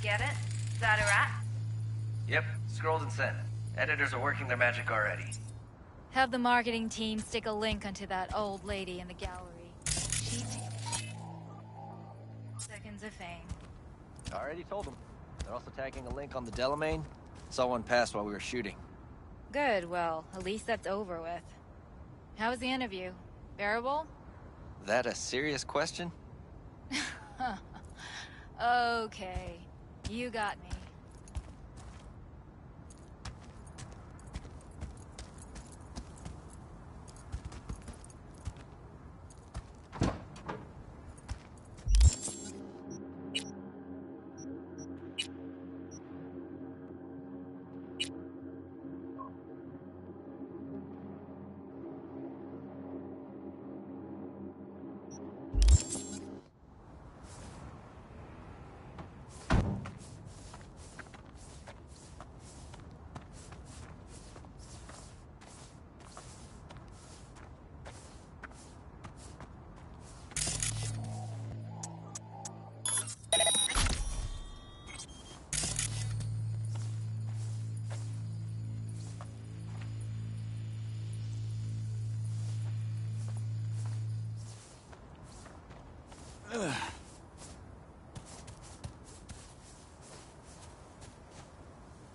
Get it? Is that a wrap? Yep, scrolled and sent. Editors are working their magic already. Have the marketing team stick a link onto that old lady in the gallery. She seconds of fame. I already told them. They're also tagging a link on the Delamain. Saw one pass while we were shooting. Good, well, at least that's over with. How was the interview? Bearable? That a serious question? Okay. You got me.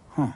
Huh.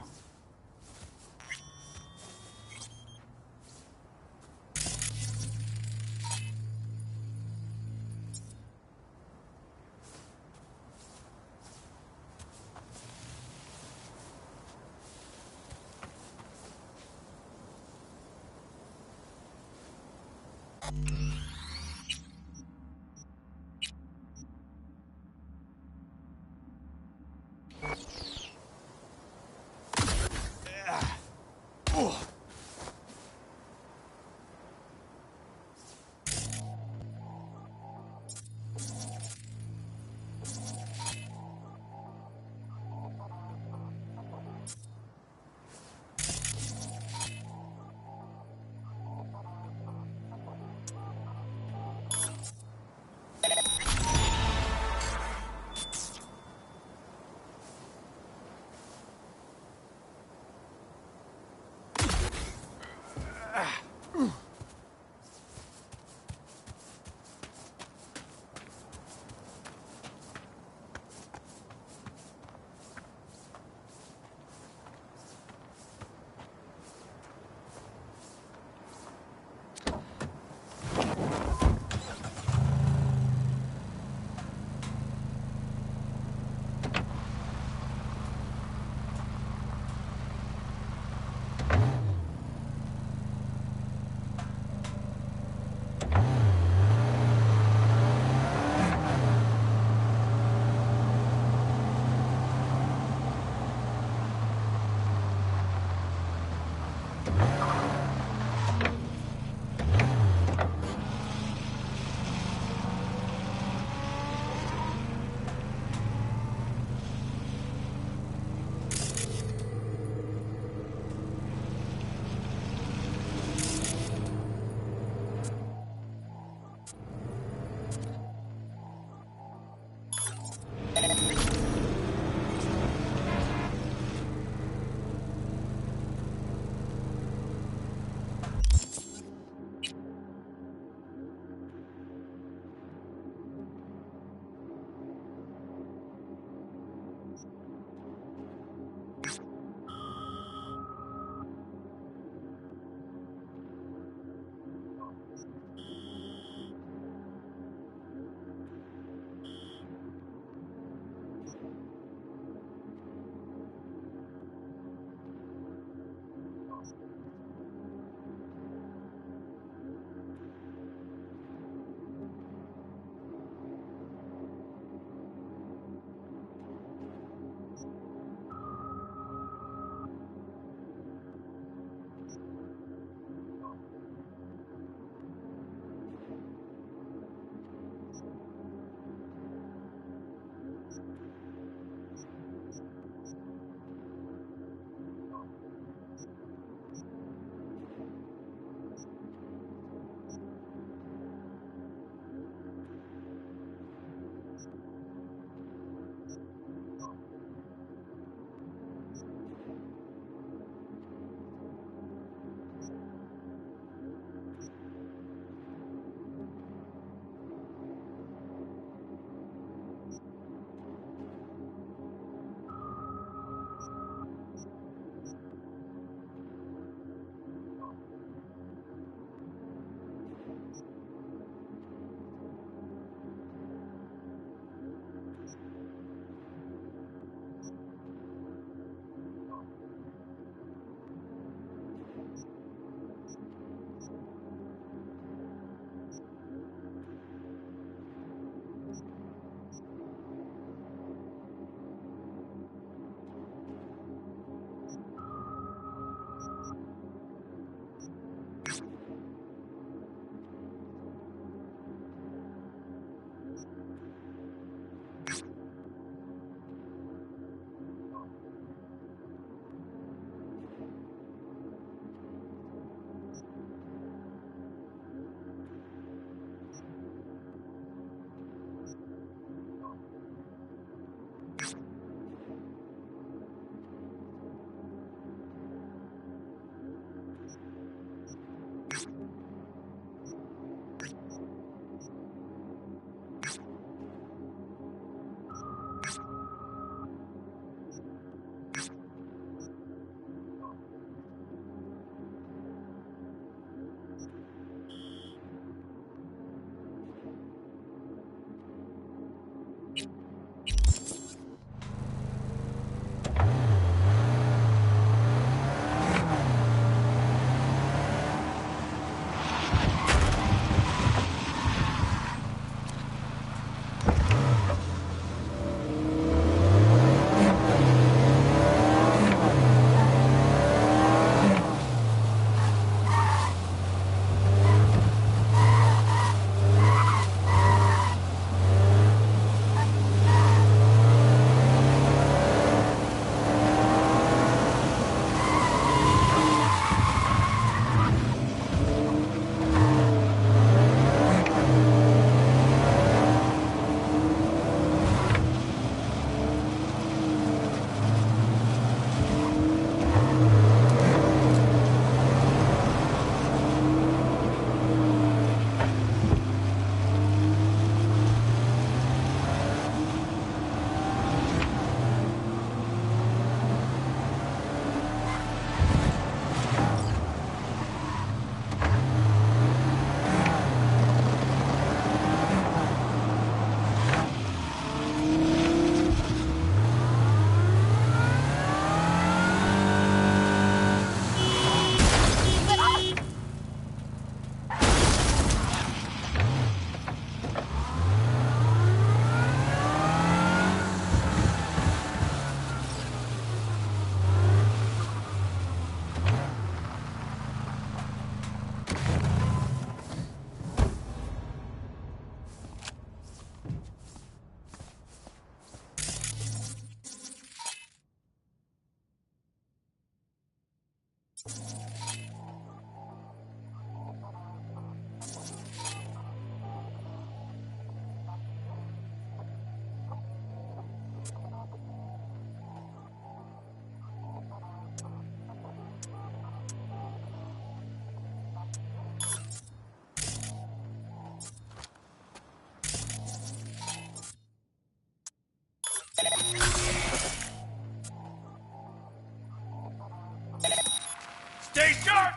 Stay sharp!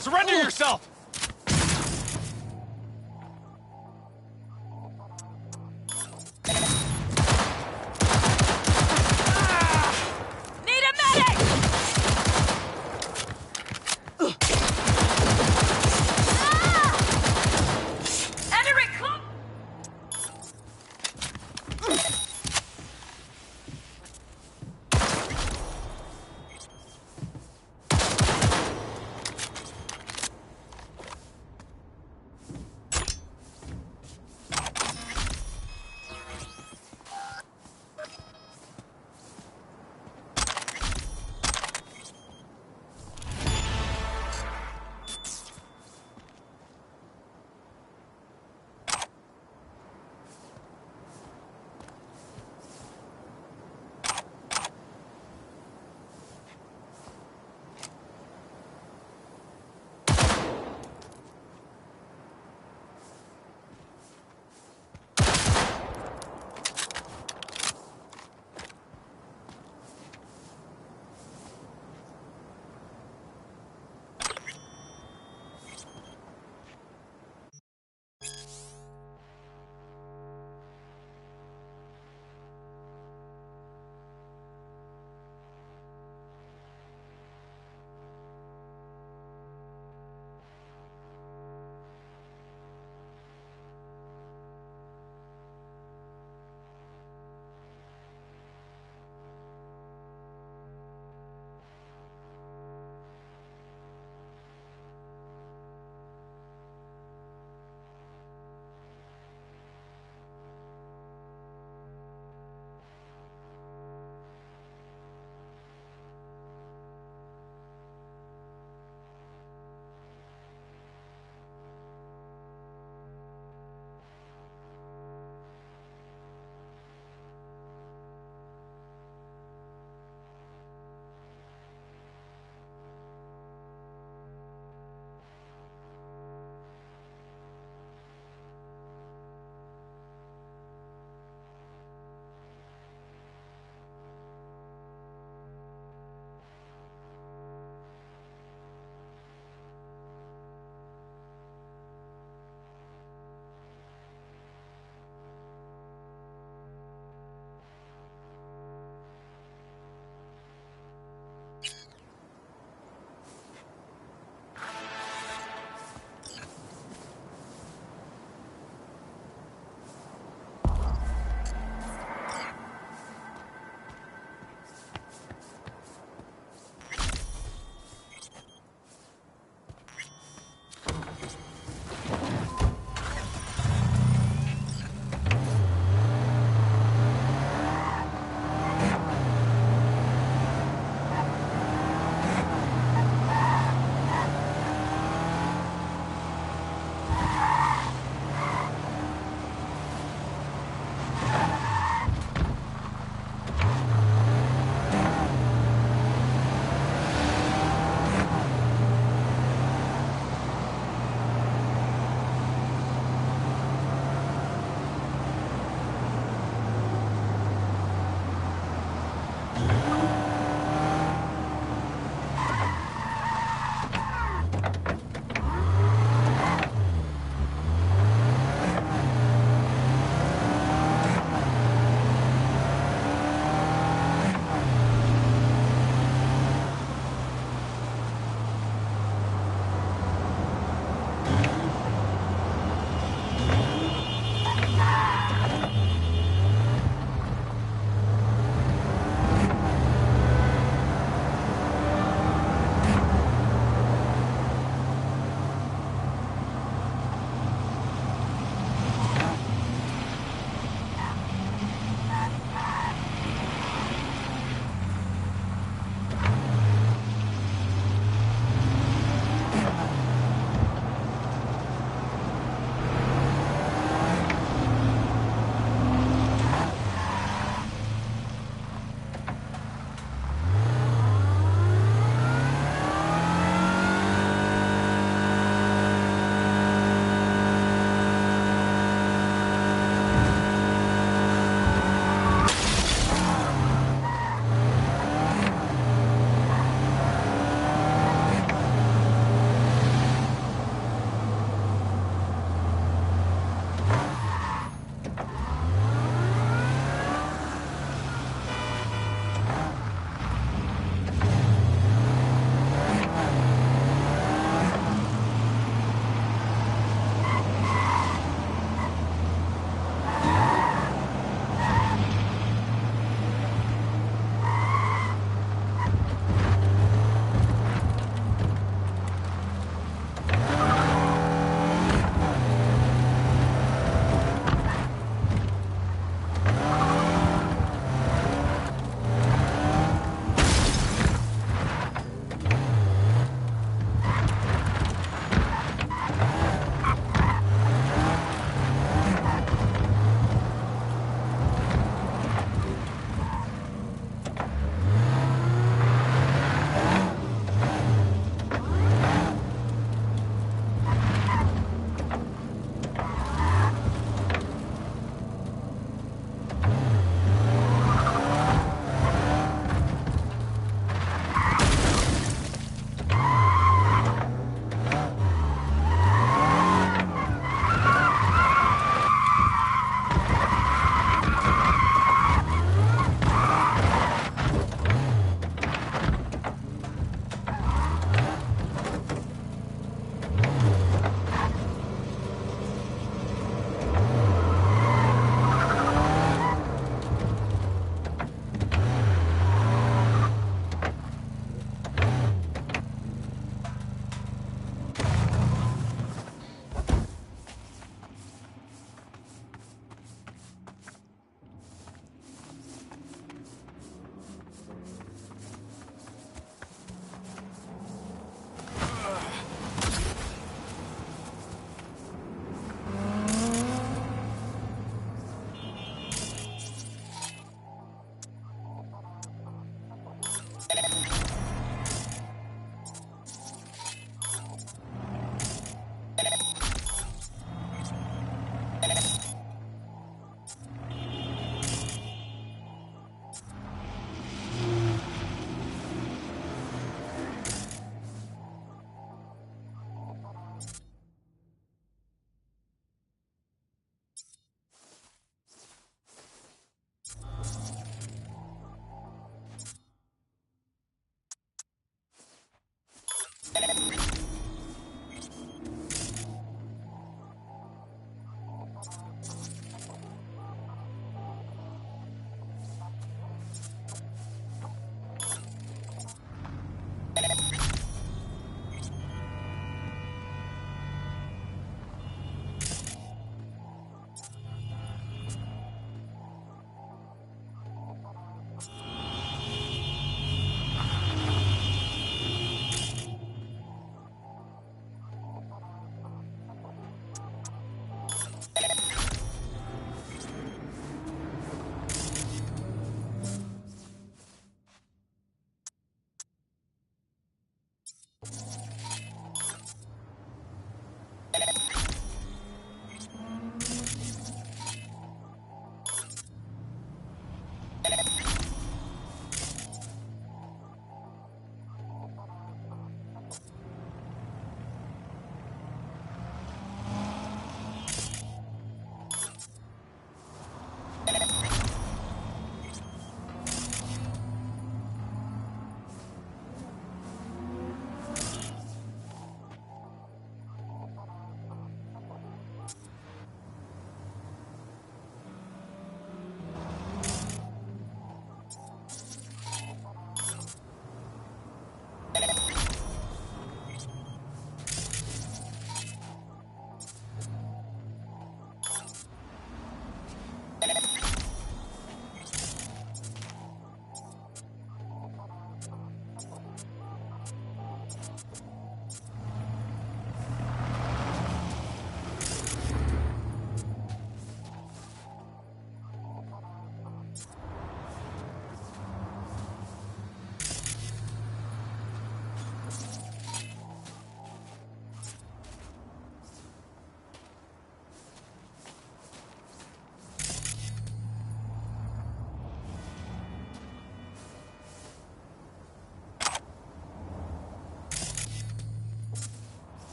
Surrender yourself! Need a medic! Enemy close!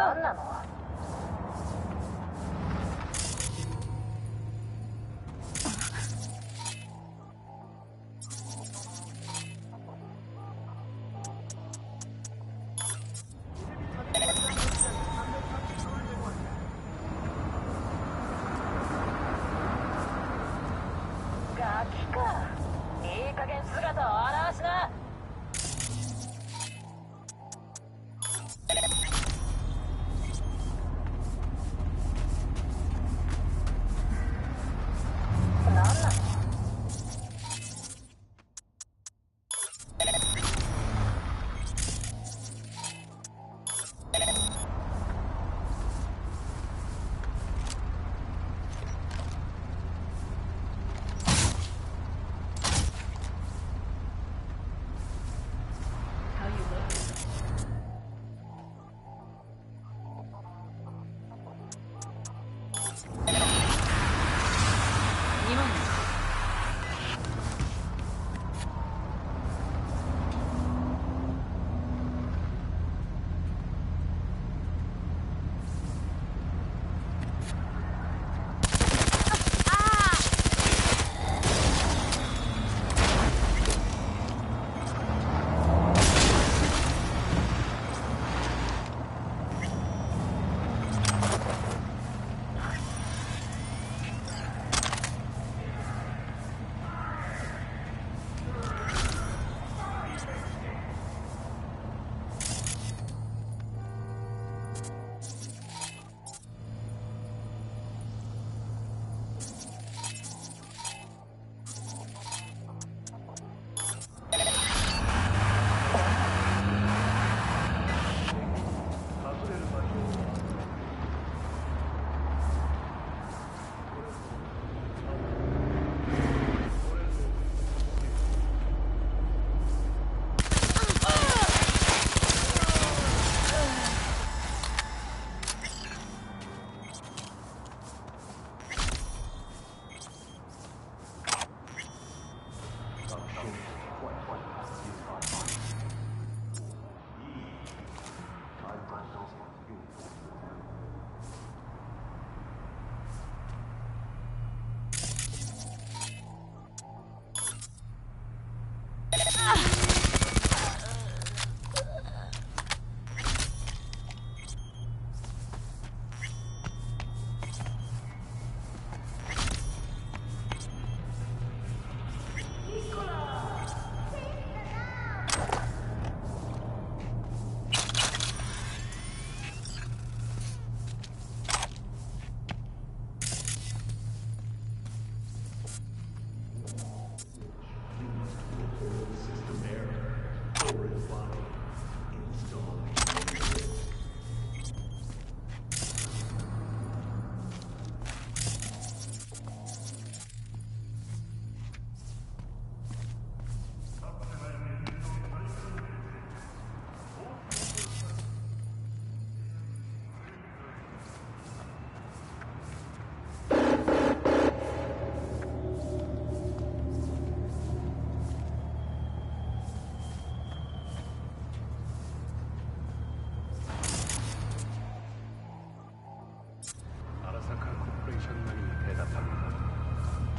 何なの？ガキか。いい加減姿を現しな。何なの？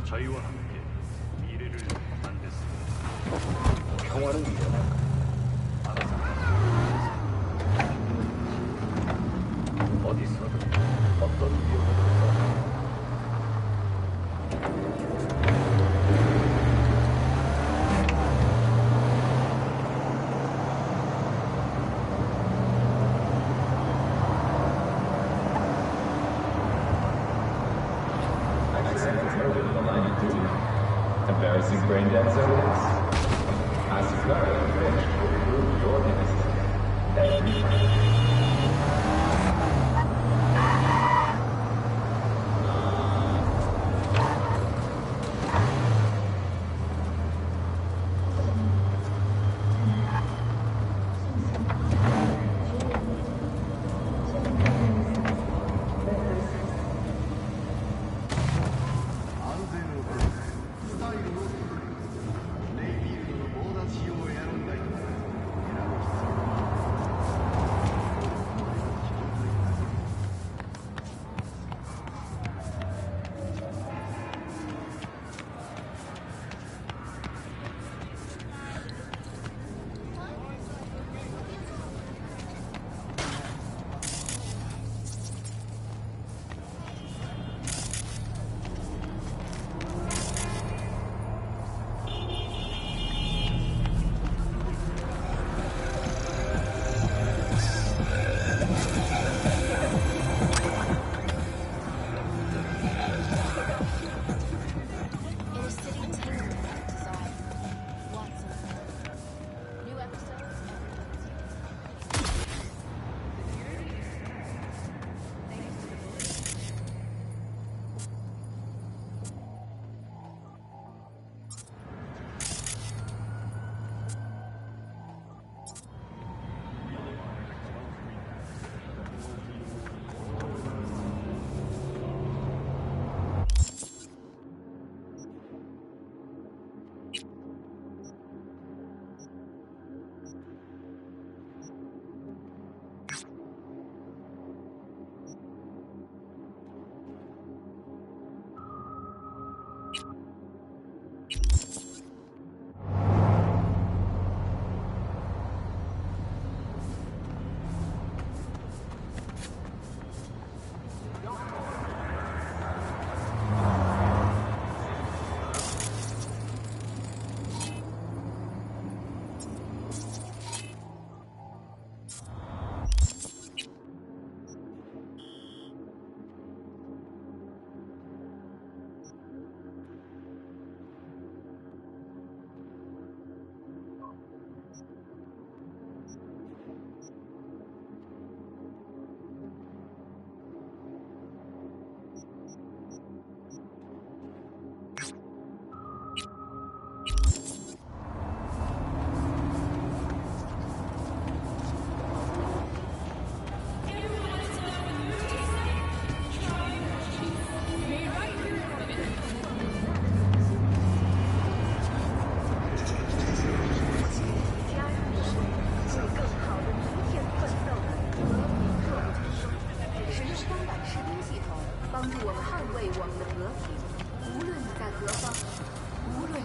저희와 함께 미래를 만들었습니다. 평화를 위해 알아서 어디서든 어떤 위험을 embarrassing brain dead service. I swear a bitch will ruin your innocence. Every time.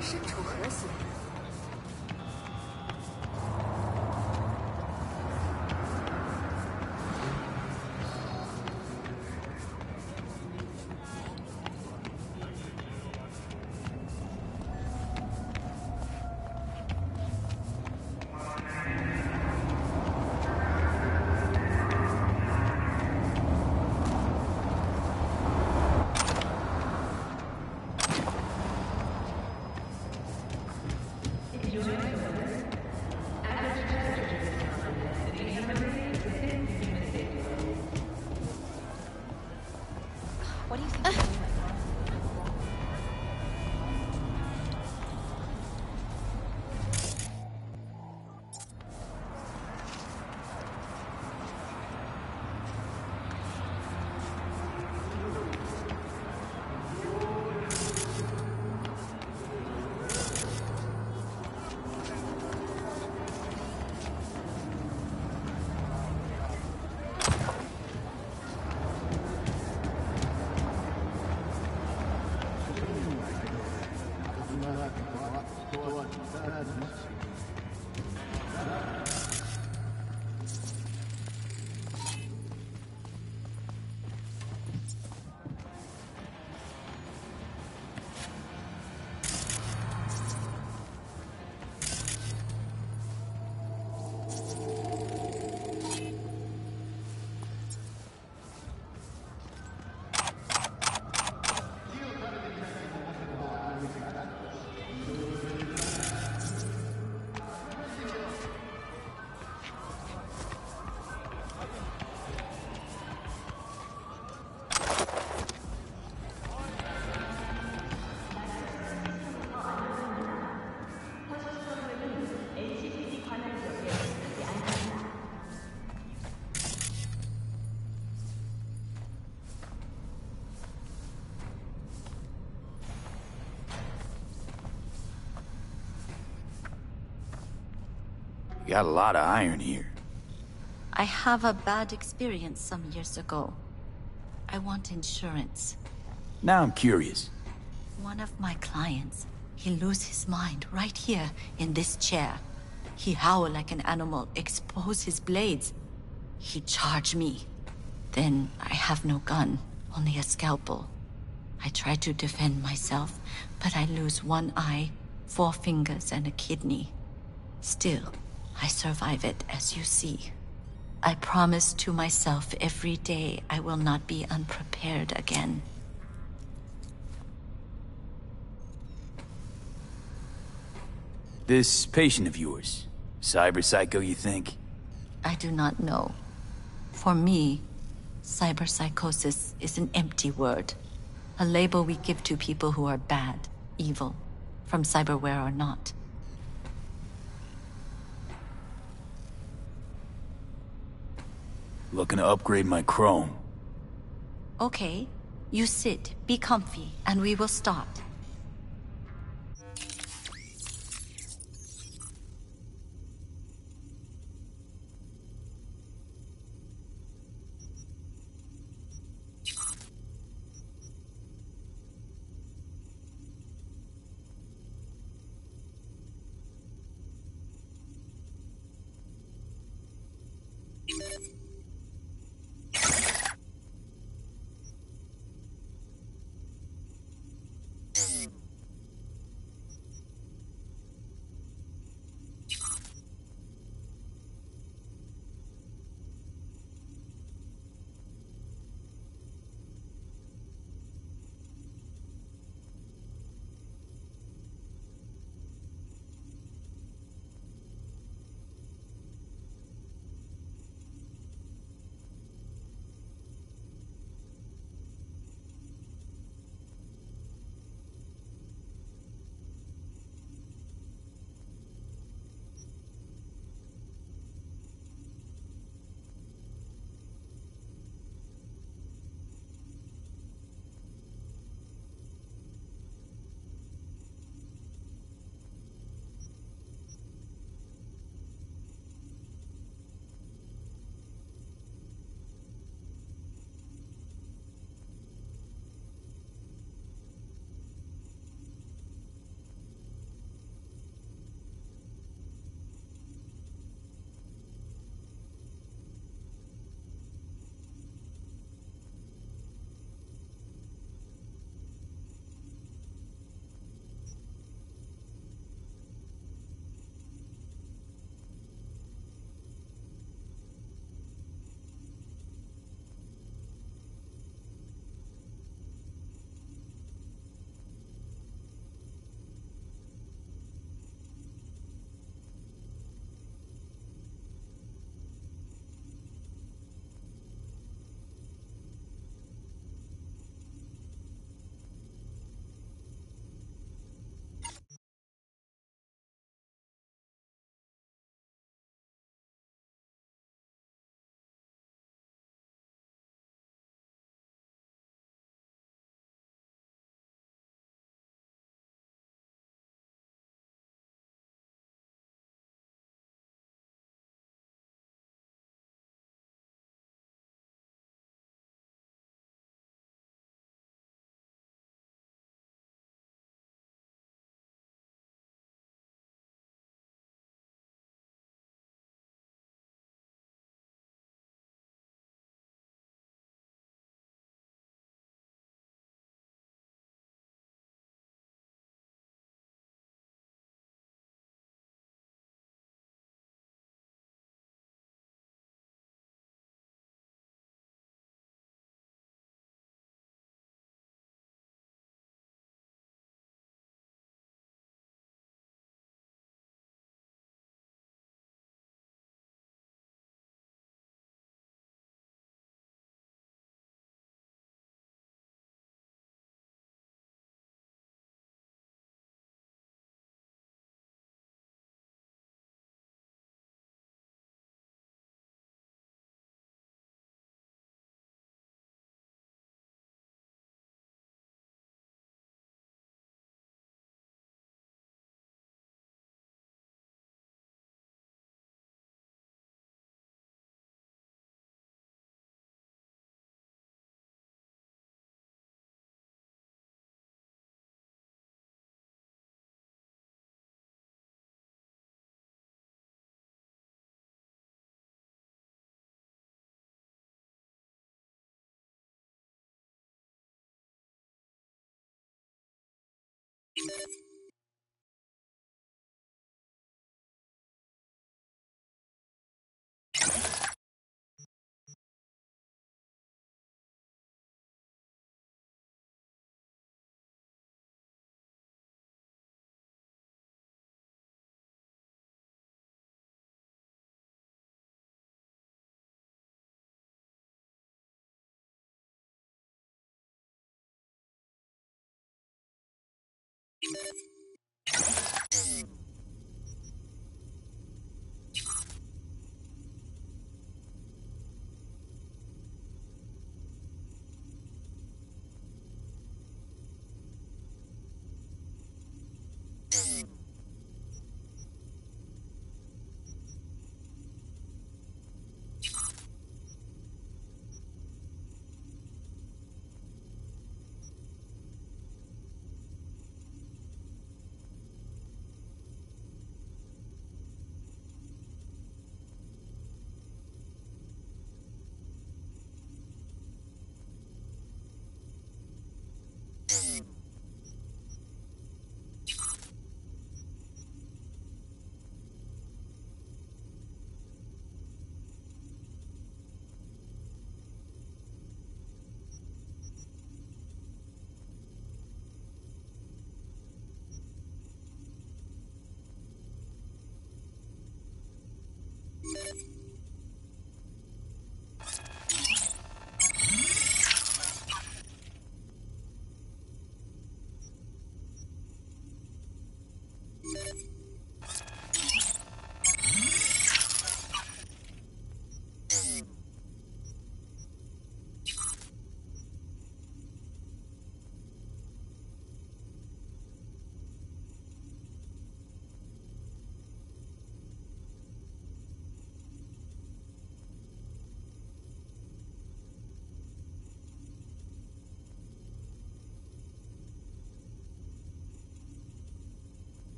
身处何所？What do you think you're doing? You got a lot of iron here. I have a bad experience some years ago. I want insurance. Now I'm curious. One of my clients, he lose his mind right here in this chair. He howl like an animal, expose his blades. He charge me. Then I have no gun, only a scalpel. I try to defend myself, but I lose one eye, 4 fingers, and a kidney. Still, I survive it, as you see. I promise to myself every day I will not be unprepared again. This patient of yours, cyberpsycho, you think? I do not know. For me, cyberpsychosis is an empty word. A label we give to people who are bad, evil, from cyberware or not. Looking to upgrade my chrome. Okay, you sit, be comfy, and we will start.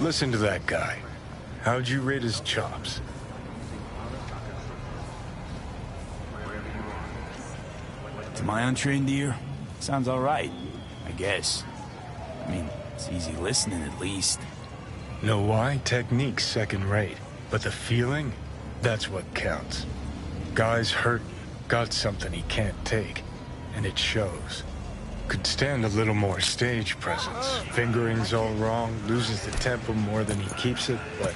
Listen to that guy. How'd you rate his chops? To my untrained ear, sounds all right, I guess. I mean, it's easy listening at least. Know why? Technique's second rate. But the feeling? That's what counts. Guy's hurt, got something he can't take. And it shows. Could stand a little more stage presence. Fingering's all wrong, loses the tempo more than he keeps it, but...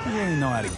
You really know how to...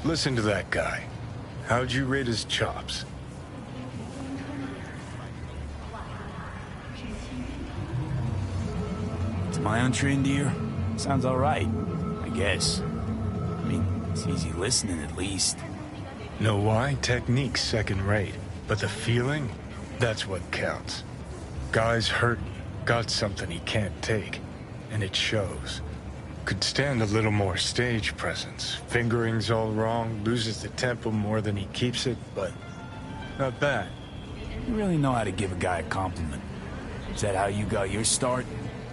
Listen to that guy. How'd you rate his chops? To my untrained ear, sounds all right, I guess. I mean, it's easy listening at least. Know why? Technique's second rate. But the feeling? That's what counts. Guy's hurt, got something he can't take. And it shows. Could stand a little more stage presence. Fingering's all wrong, loses the tempo more than he keeps it, but not bad. You really know how to give a guy a compliment. Is that how you got your start?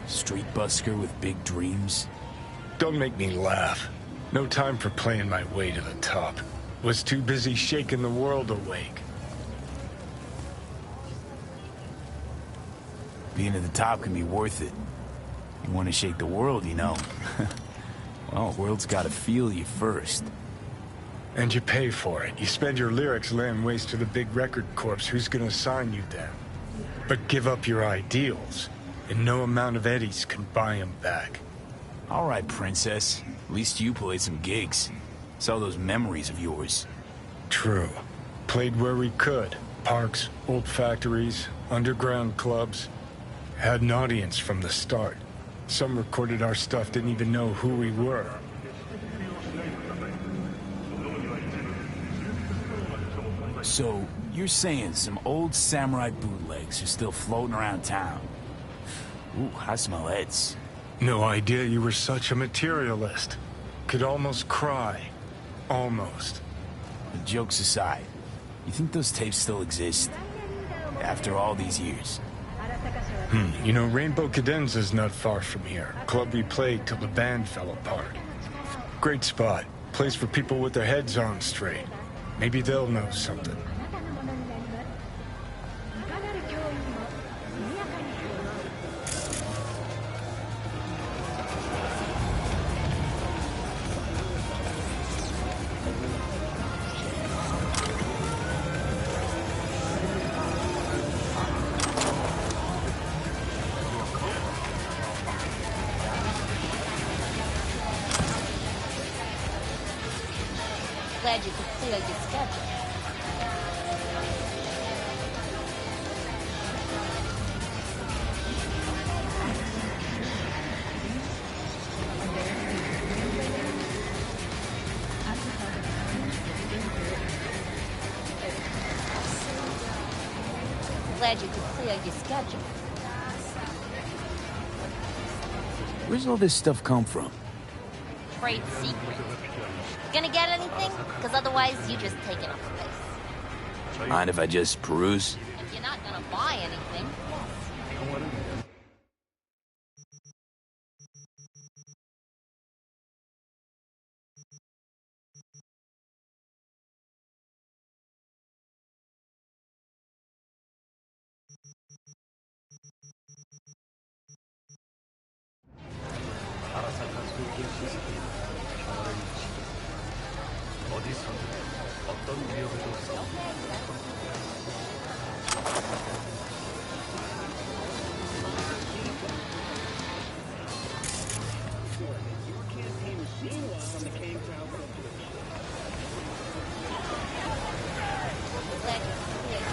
Street busker with big dreams? Don't make me laugh. No time for playing my way to the top. Was too busy shaking the world awake. Being at the top can be worth it. You want to shake the world, you know. Well, the world's got to feel you first. And you pay for it. You spend your lyrics laying waste to the big record corps. Who's gonna sign you then? But give up your ideals, and no amount of eddies can buy them back. All right, princess. At least you played some gigs. Saw those memories of yours. True. Played where we could. Parks, old factories, underground clubs. Had an audience from the start. Some recorded our stuff, didn't even know who we were. So, you're saying some old samurai bootlegs are still floating around town? Ooh, I smell heads. No idea you were such a materialist. Could almost cry. Almost. But jokes aside, you think those tapes still exist? After all these years? You know, Rainbow Cadenza's not far from here. Club we played till the band fell apart. Great spot. Place for people with their heads on straight. Maybe they'll know something. Glad you could clear your schedule. Glad you could clear your schedule. Where's all this stuff come from? Trade secret. Gonna get anything? Because otherwise, you just taking up space. Mind if I just peruse? If you're not gonna buy anything, yes.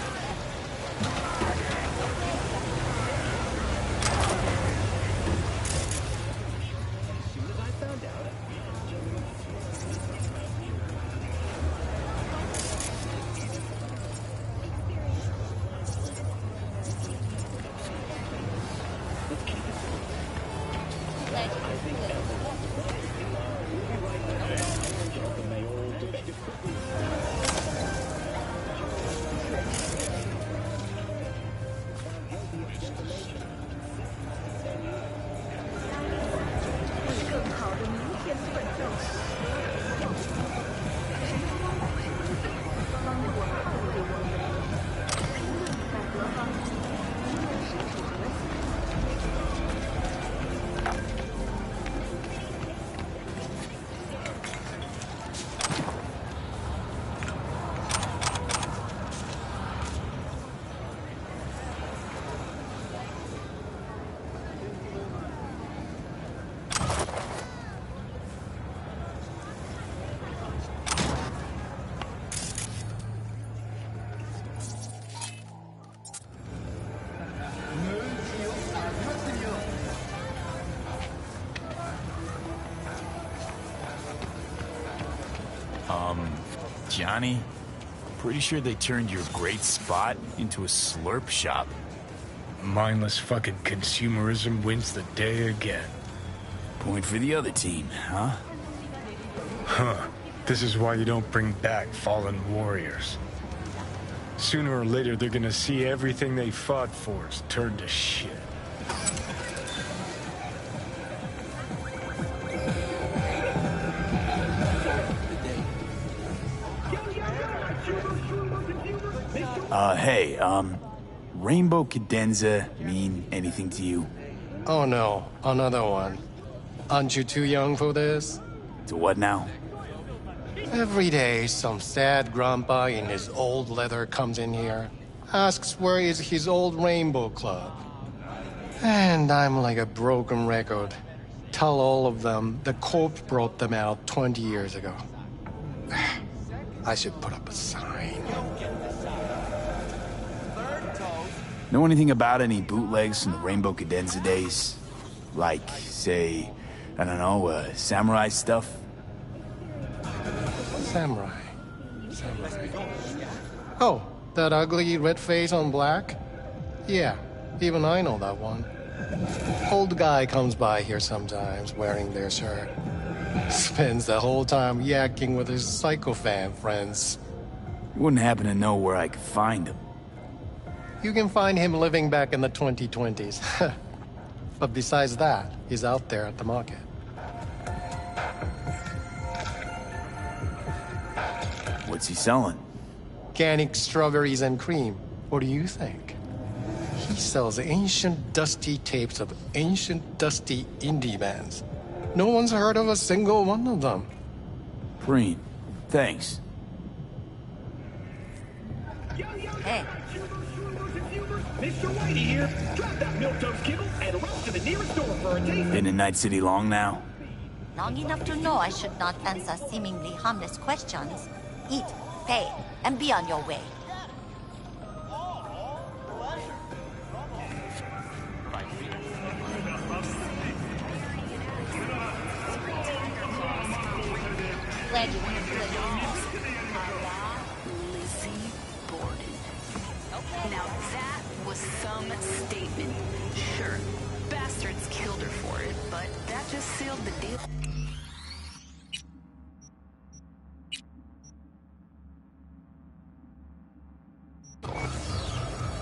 Johnny? Pretty sure they turned your great spot into a slurp shop. Mindless fucking consumerism wins the day again. Point for the other team, huh? Huh. This is why you don't bring back fallen warriors. Sooner or later, they're gonna see everything they fought for is turned to shit. Hey, Rainbow Cadenza mean anything to you? Oh no, another one. Aren't you too young for this? To what now? Every day, some sad grandpa in his old leather comes in here, asks where is his old Rainbow Club. And I'm like a broken record. Tell all of them the corpse brought them out 20 years ago. I should put up a sign. Know anything about any bootlegs from the Rainbow Cadenza days? Like, say, I don't know, samurai stuff? Samurai. Oh, that ugly red face on black? Yeah, even I know that one. Old guy comes by here sometimes wearing their shirt. Spends the whole time yakking with his psychofan friends. You wouldn't happen to know where I could find him. You can find him living back in the 2020s. But besides that, he's out there at the market. What's he selling? Organic strawberries and cream. What do you think? He sells ancient dusty tapes of ancient dusty indie bands. No one's heard of a single one of them. Green. Thanks. Hey. Mr. Whitey here. Drop that milquetoast kibble and run to the nearest store for a taste. Been in Night City long now? Long enough to know I should not answer seemingly harmless questions. Eat, pay, and be on your way. Glad you wanted to play. Lizzie Borden. Now that was some statement. Sure, bastards killed her for it, but that just sealed the deal.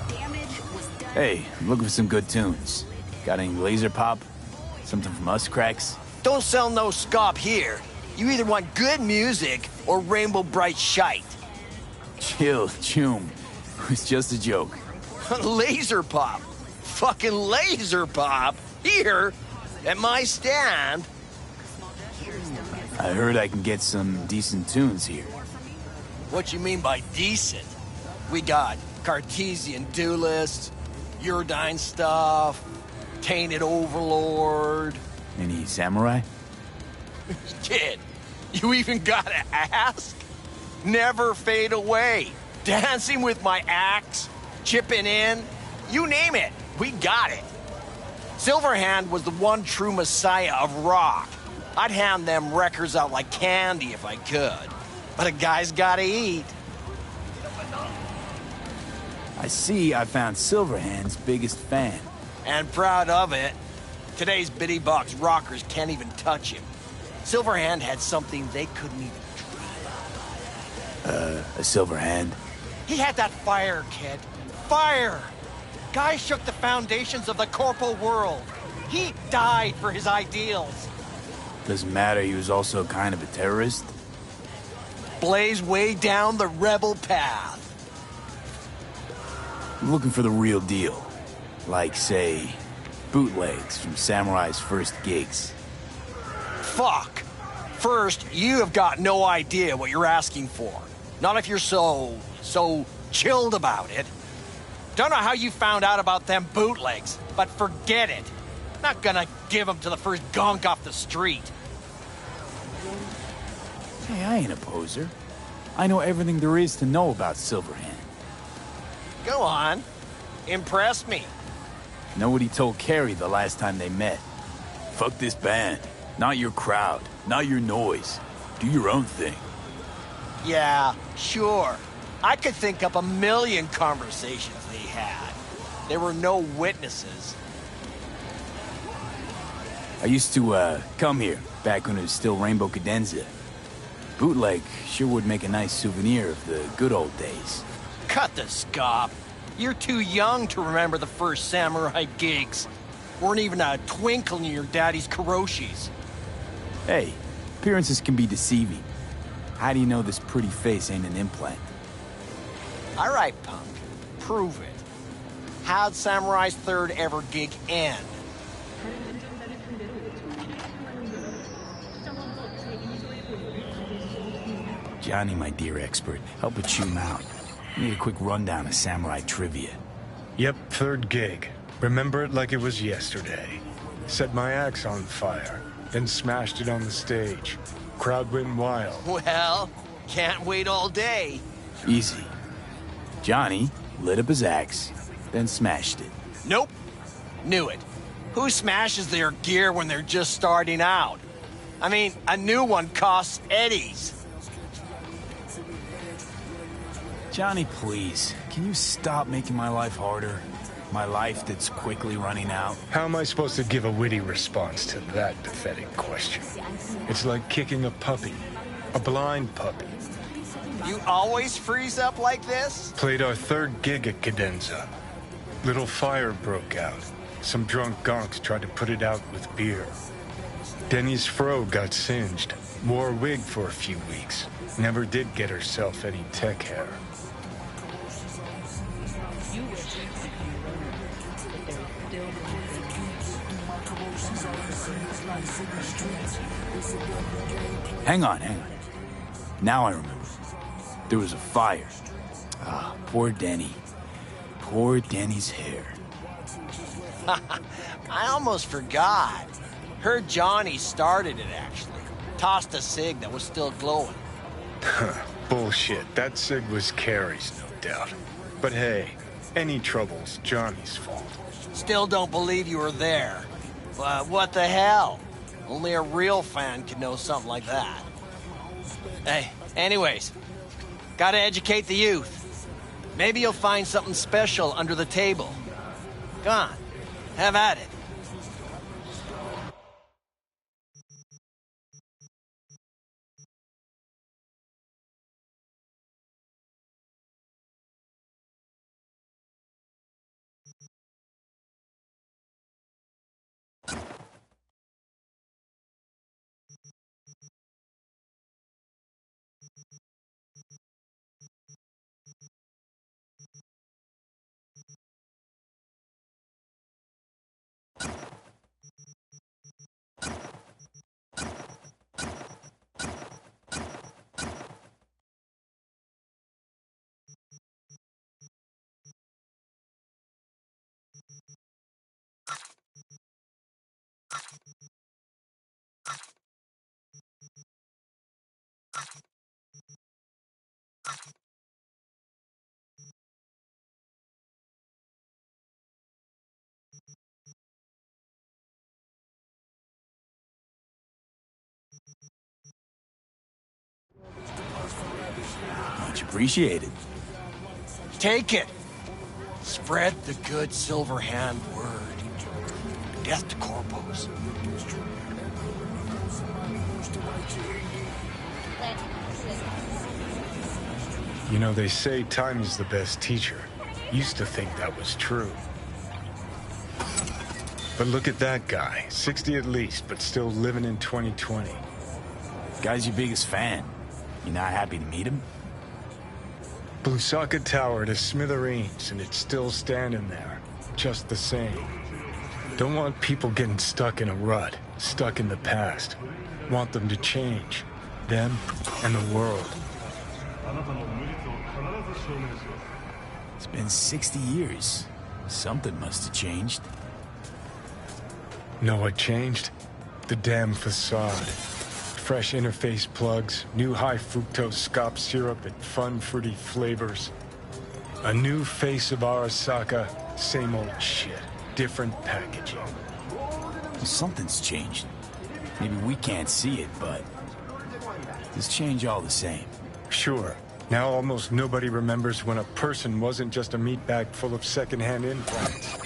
Damage was done. Hey, I'm looking for some good tunes. Got any laser pop? Something from Us Cracks? Don't sell no scop here. You either want good music or rainbow bright shite. Chill, Choom. It was just a joke. Laser pop. Fucking laser pop. Here, at my stand. I heard I can get some decent tunes here. What you mean by decent? We got Cartesian Duelist, Uridine stuff, Tainted Overlord. Any samurai? Kid, you even gotta ask? Never fade away. Dancing with my axe, chipping in, you name it, we got it. Silverhand was the one true messiah of rock. I'd hand them records out like candy if I could. But a guy's gotta eat. I see I found Silverhand's biggest fan. And proud of it. Today's bitty box rockers can't even touch him. Silverhand had something they couldn't even dream. A Silverhand? He had that fire, kid. Fire! Guy shook the foundations of the corporal world. He died for his ideals. Doesn't matter, he was also kind of a terrorist. Blaze way down the rebel path. I'm looking for the real deal. Like, say, bootlegs from Samurai's first gigs. Fuck. First, you have got no idea what you're asking for. Not if you're so chilled about it. Don't know how you found out about them bootlegs, but forget it. Not gonna give them to the first gunk off the street. Hey, I ain't a poser. I know everything there is to know about Silverhand. Go on. Impress me. Know what he told Carrie the last time they met? Fuck this band. Not your crowd. Not your noise. Do your own thing. Yeah, sure. I could think up a million conversations they had. There were no witnesses. I used to, come here, back when it was still Rainbow Cadenza. Bootleg sure would make a nice souvenir of the good old days. Cut the scop. You're too young to remember the first samurai gigs. Weren't even a twinkle in your daddy's karoshis. Hey, appearances can be deceiving. How do you know this pretty face ain't an implant? All right, punk. Prove it. How'd Samurai's third ever gig end? Johnny, my dear expert, help but chew him out. Need a quick rundown of samurai trivia. Yep, third gig. Remember it like it was yesterday. Set my axe on fire, then smashed it on the stage. Crowd went wild. Well, can't wait all day. Easy. Johnny lit up his axe, then smashed it. Nope. Knew it. Who smashes their gear when they're just starting out? I mean, a new one costs eddies. Johnny, please, can you stop making my life harder? My life that's quickly running out? How am I supposed to give a witty response to that pathetic question? It's like kicking a puppy. A blind puppy. You always freeze up like this? Played our third gig at Cadenza. Little fire broke out. Some drunk gonks tried to put it out with beer. Denny's fro got singed. Wore a wig for a few weeks. Never did get herself any tech hair. Hang on. Now I remember. There was a fire. Ah, poor Denny. Poor Denny's hair. I almost forgot. Heard Johnny started it, actually. Tossed a cig that was still glowing. Bullshit. That cig was Carrie's, no doubt. But hey, any trouble's Johnny's fault. Still don't believe you were there. But what the hell? Only a real fan could know something like that. Hey, anyways, gotta educate the youth. Maybe you'll find something special under the table. Come on, have at it. Much appreciated. Take it. Spread the good silver hand word. Death to corpos. You know, they say time is the best teacher. Used to think that was true. But look at that guy. 60 at least, but still living in 2020. Guy's your biggest fan. You not happy to meet him? Blusaka Tower to smithereens, and it's still standing there. Just the same. Don't want people getting stuck in a rut, stuck in the past. Want them to change. Them and the world. It's been 60 years. Something must have changed. Know what changed? The damn facade. Fresh interface plugs, new high fructose scop syrup and fun fruity flavors. A new face of Arasaka, same old shit. Different packaging. Well, something's changed. Maybe we can't see it, but there's change all the same. Sure. Now almost nobody remembers when a person wasn't just a meat bag full of secondhand implants.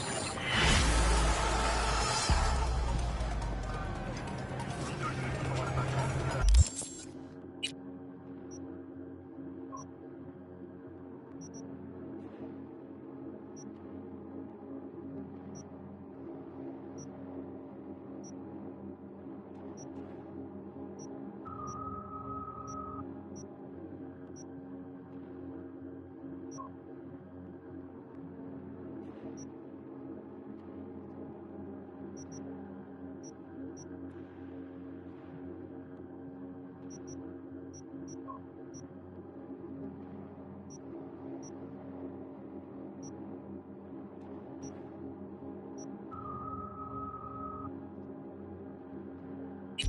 Do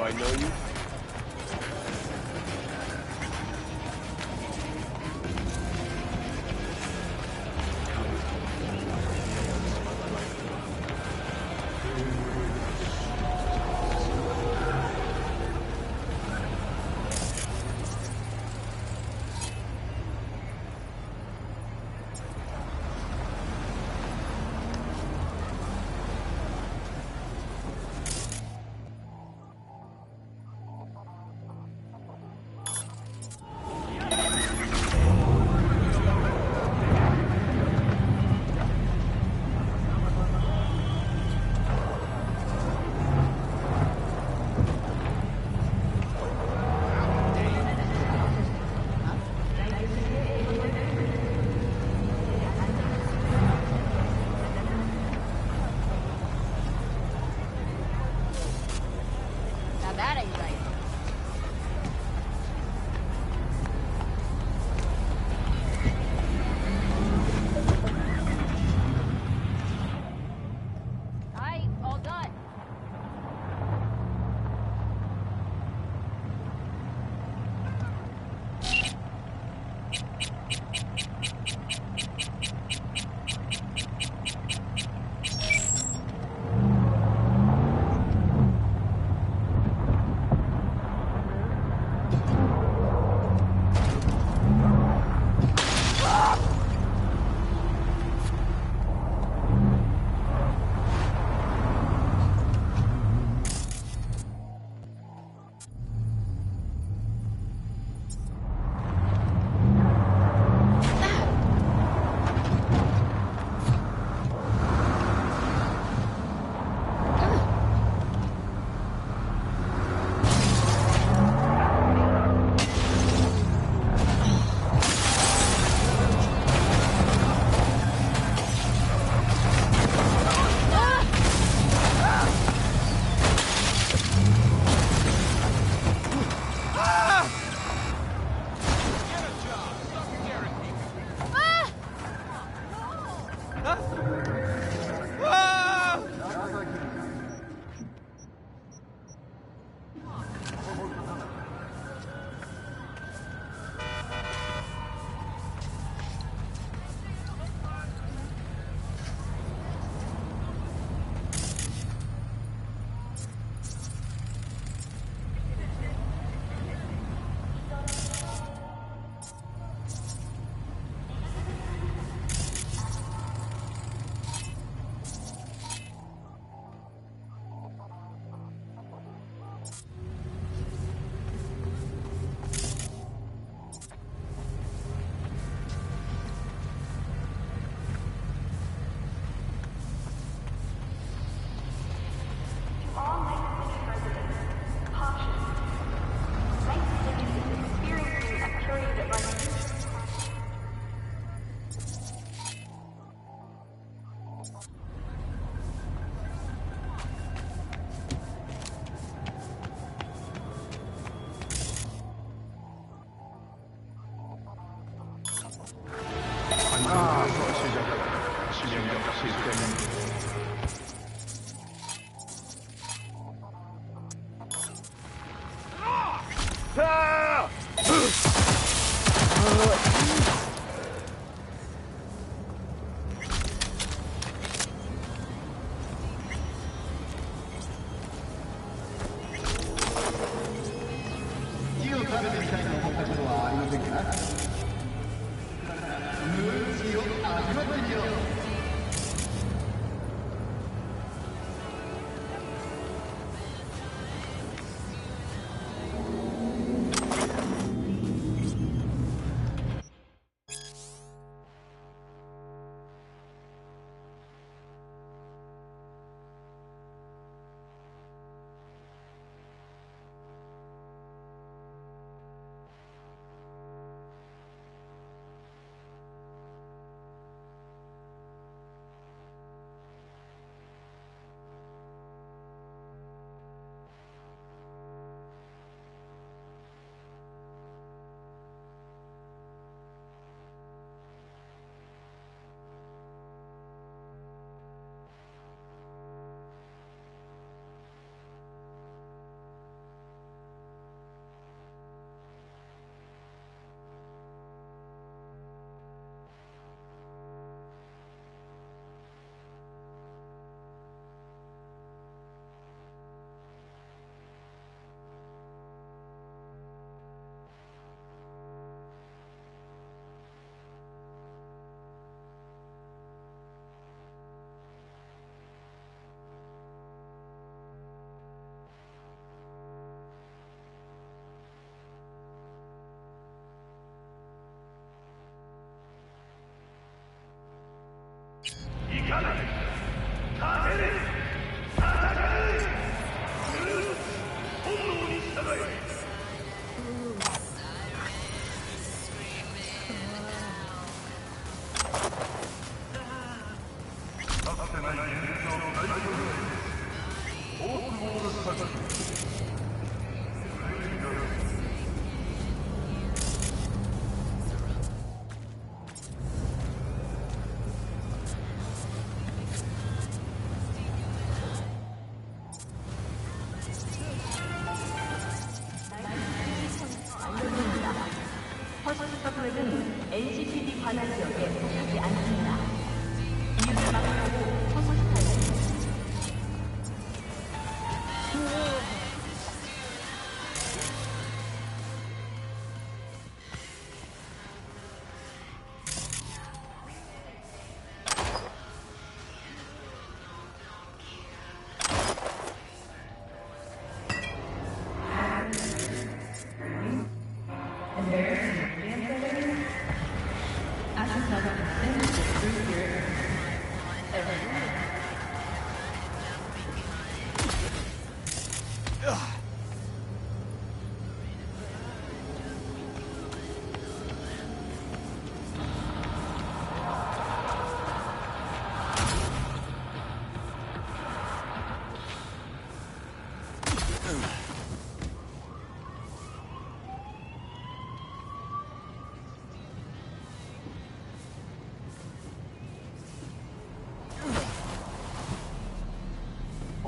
I know you? Now that ain't right. Alright, all done.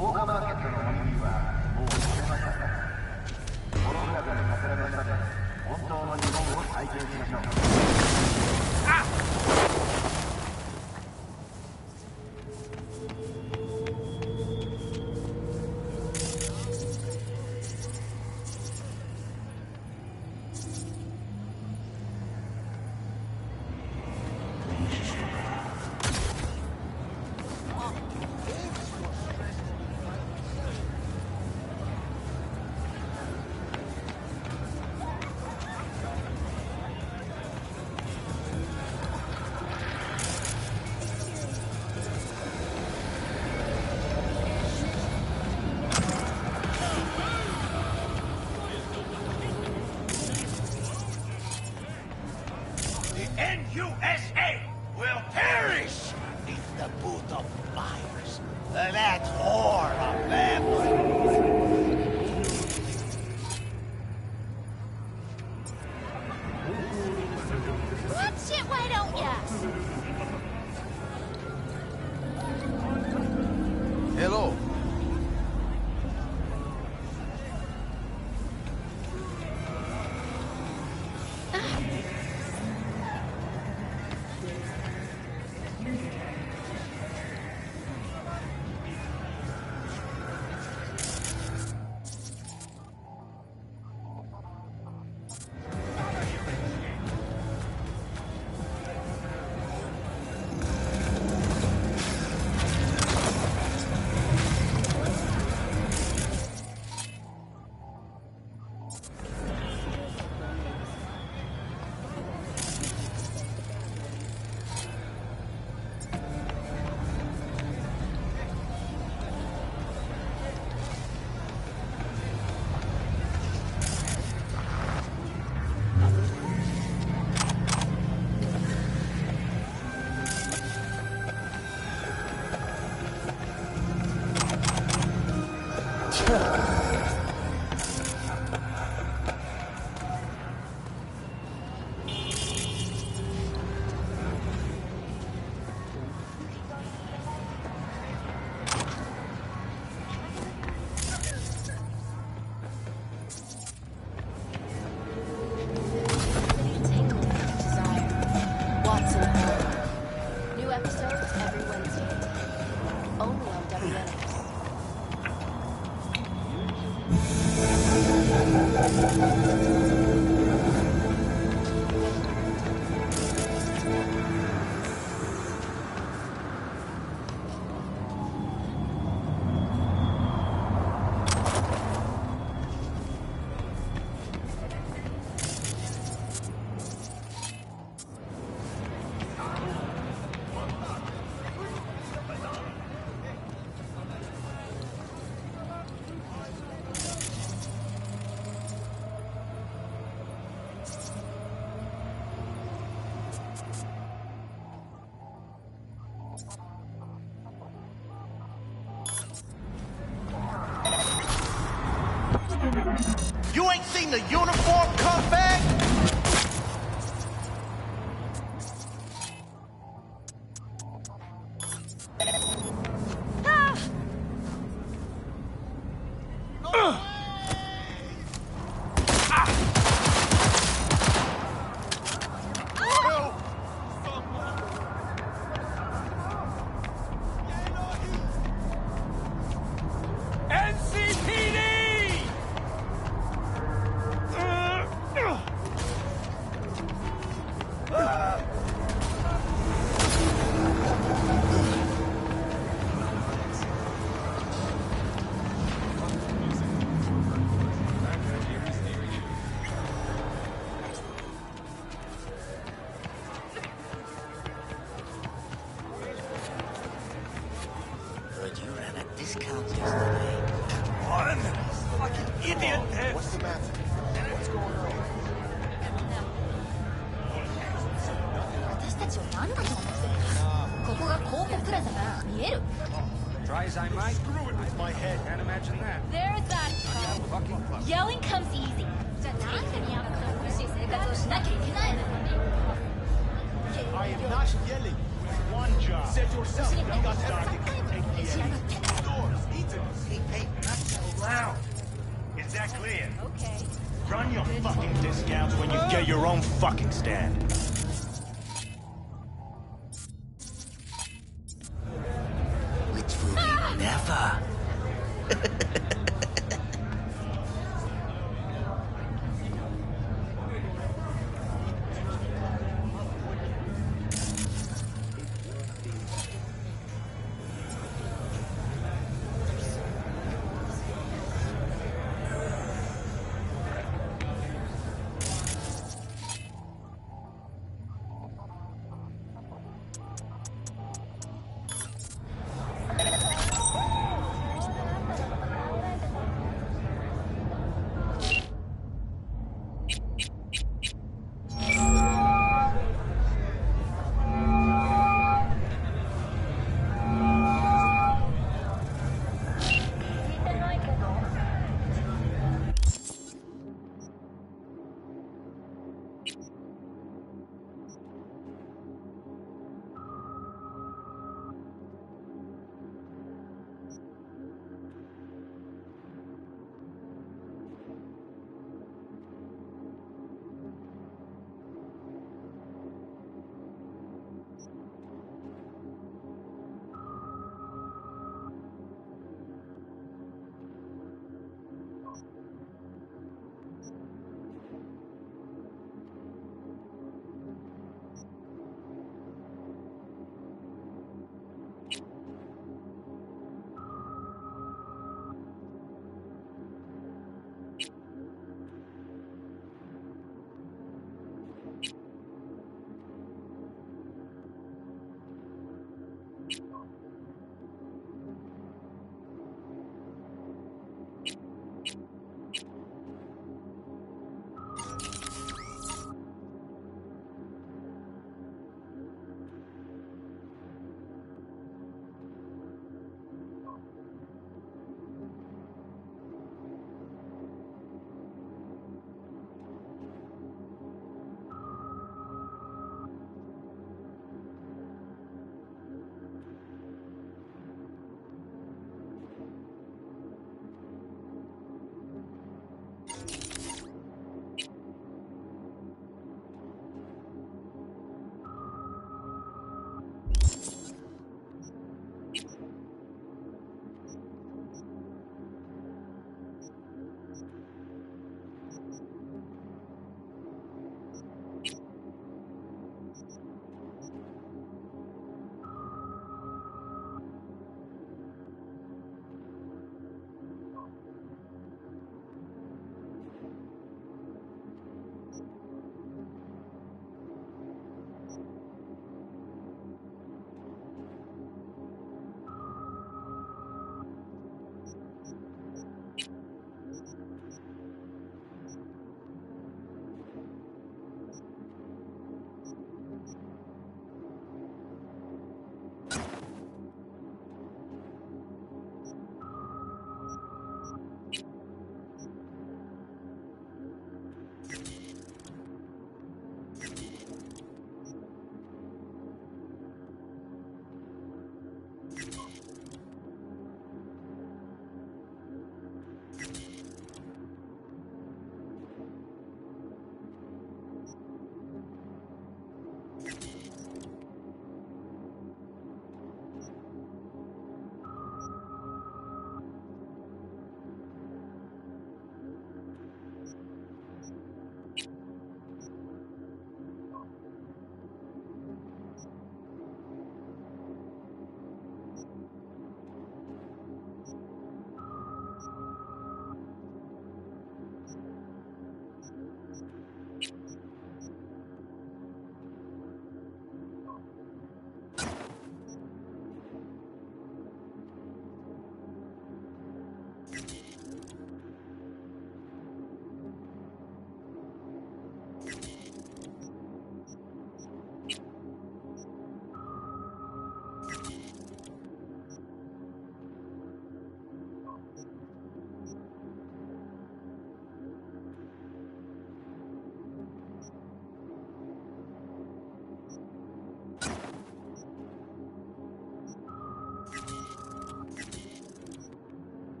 大型マーケットのお湯にはもう捨てましたか。この中で桜の下で本当の日本を体験しましょう。USA will perish beneath the boot of fires. That whore of family. Watch it, why don't ya? Hello. New episodes every Wednesday at 10. Only on WNX. You ain't seen the uniform come back? But you ran a discount yesterday. One fucking idiot. What's the matter? What's going on? 私たちを何だと思ってるここが広告プラザが見える Try as I might, screw it with my head. Can't imagine that. There's that Yelling comes easy じゃあなんで宮本さん苦しい生活をしなきゃいけないの I am not yelling. One job. Said yourself. You got everything. Take the stores, eat it. clear. Okay. Run your fucking discounts when you get your own fucking stand. Which will be never.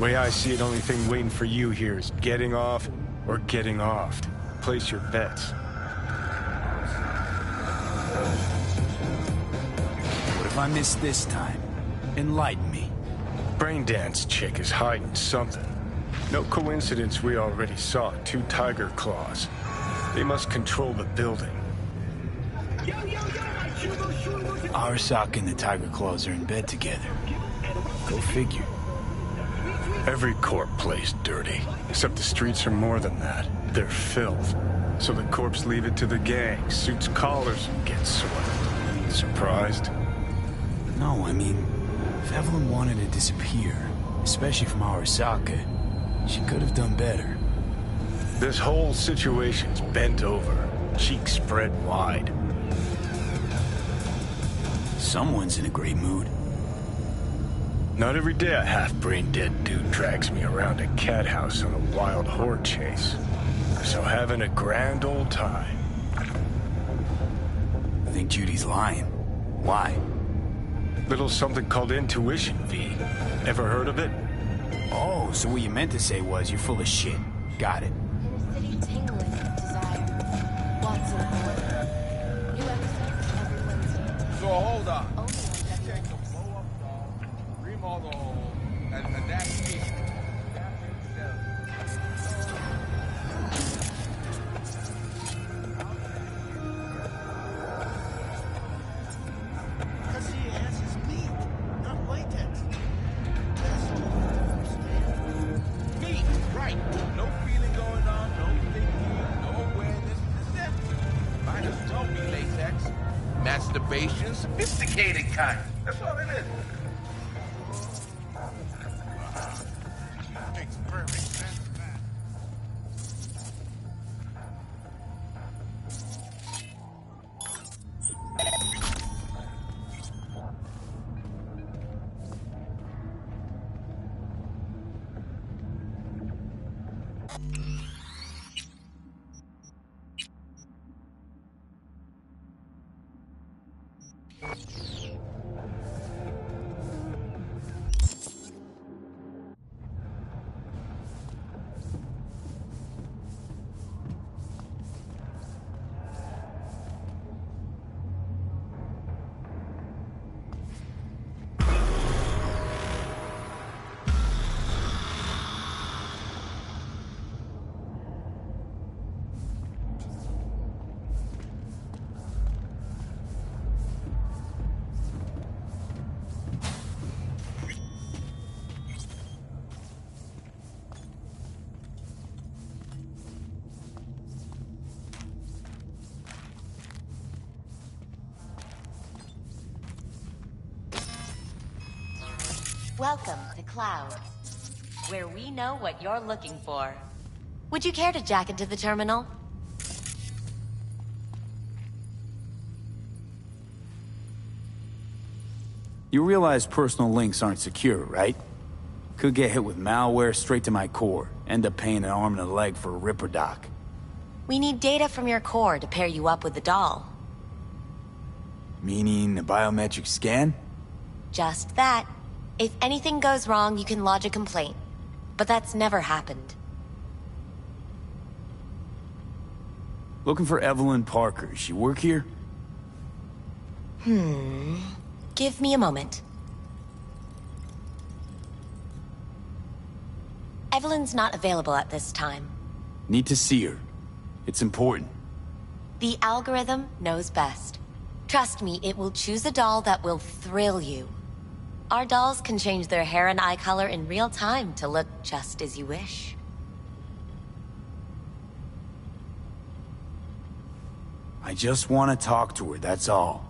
Way I see it, only thing waiting for you here is getting off or getting offed. Place your bets. What if I miss this time? Enlighten me. Braindance chick is hiding something. No coincidence we already saw 2 tiger claws. They must control the building. Arasaka and the Tiger Claws are in bed together. Go figure. Every corp plays dirty, except the streets are more than that. They're filth. So the corps leave it to the gang, suits collars, and get swept. Surprised? No, I mean, if Evelyn wanted to disappear, especially from Arasaka, she could have done better. This whole situation's bent over, cheeks spread wide. Someone's in a great mood. Not every day a half-brain dead dude drags me around a cat house on a wild horde chase. So having a grand old time. I think Judy's lying. Why? Little something called intuition, V. Ever heard of it? Oh, so what you meant to say was you're full of shit. Got it. Inner city tingling with desire. Lots of boredom. New episodes every Wednesday. So hold on. Only on Check the blow up doll, remodel the hole, and that's me. Because the ass is meat, not latex. Me, right. No feeling going on, no thinking, no awareness. That's it. Might as well be latex. Masturbation, sophisticated kind. That's all it is. Makes perfect sense, man. Welcome to Cloud, where we know what you're looking for. Would you care to jack into the terminal? You realize personal links aren't secure, right? Could get hit with malware straight to my core, end up paying an arm and a leg for a Ripper doc. We need data from your core to pair you up with the doll. Meaning a biometric scan? Just that. If anything goes wrong, you can lodge a complaint. But that's never happened. Looking for Evelyn Parker. Does she work here? Give me a moment. Evelyn's not available at this time. Need to see her. It's important. The algorithm knows best. Trust me, it will choose a doll that will thrill you. Our dolls can change their hair and eye color in real time to look just as you wish. I just want to talk to her, that's all.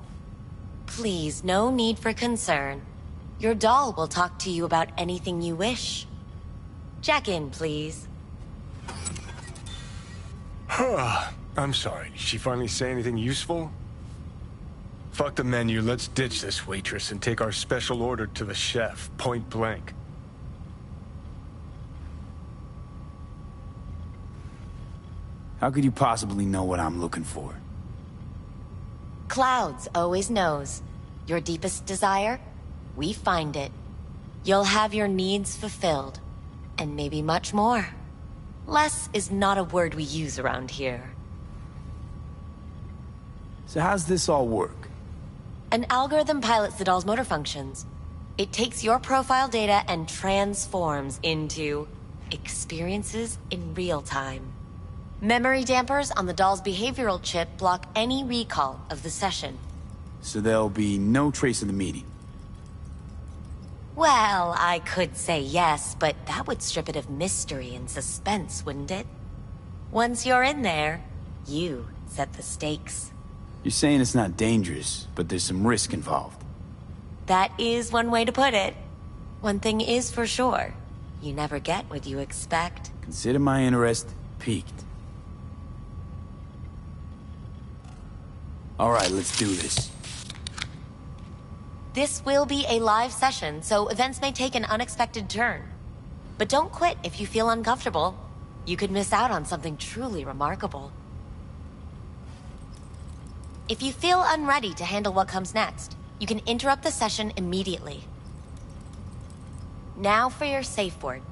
Please, no need for concern. Your doll will talk to you about anything you wish. Jack in, please. I'm sorry, did she finally say anything useful? Fuck the menu, let's ditch this waitress and take our special order to the chef, point blank. How could you possibly know what I'm looking for? Clouds always knows. Your deepest desire, we find it. You'll have your needs fulfilled. and maybe much more. Less is not a word we use around here. So how's this all work? An algorithm pilots the doll's motor functions. It takes your profile data and transforms into experiences in real time. Memory dampers on the doll's behavioral chip block any recall of the session. So there'll be no trace of the meeting. Well, I could say yes, but that would strip it of mystery and suspense, wouldn't it? Once you're in there, you set the stakes. You're saying it's not dangerous, but there's some risk involved. That is one way to put it. One thing is for sure. You never get what you expect. Consider my interest piqued. All right, let's do this. This will be a live session, so events may take an unexpected turn. But don't quit if you feel uncomfortable. You could miss out on something truly remarkable. If you feel unready to handle what comes next, you can interrupt the session immediately. Now for your safe word.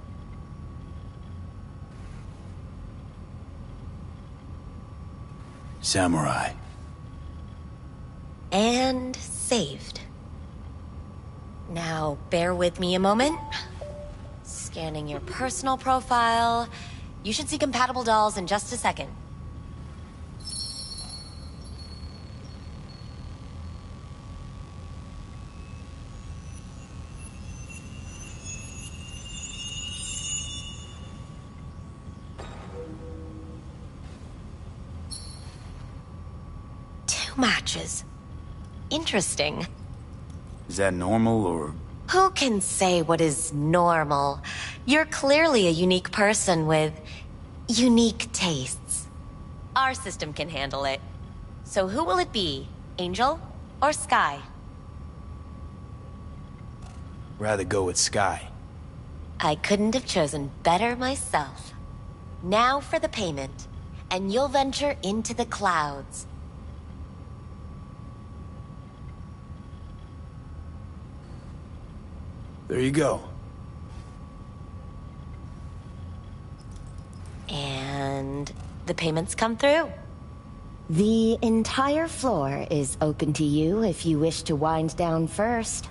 Samurai. And saved. Now, bear with me a moment. Scanning your personal profile. You should see compatible dolls in just a second. Two matches. Interesting. Is that normal, or...? Who can say what is normal? You're clearly a unique person with unique tastes. Our system can handle it. So who will it be? Angel or Sky? Rather go with Sky. I couldn't have chosen better myself. Now for the payment, and you'll venture into the clouds. There you go. And the payments come through. The entire floor is open to you if you wish to wind down first.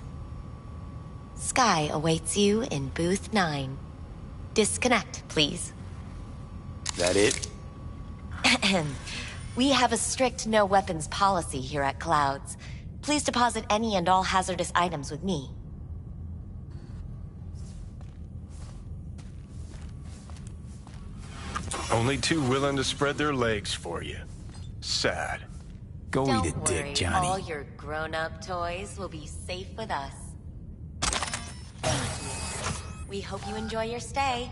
Sky awaits you in booth 9. Disconnect, please. That it? We have a strict no weapons policy here at Clouds. Please deposit any and all hazardous items with me. Only two willing to spread their legs for you. Sad. Go Don't eat a worry, dick, Johnny. all your grown-up toys will be safe with us. Thank you. We hope you enjoy your stay.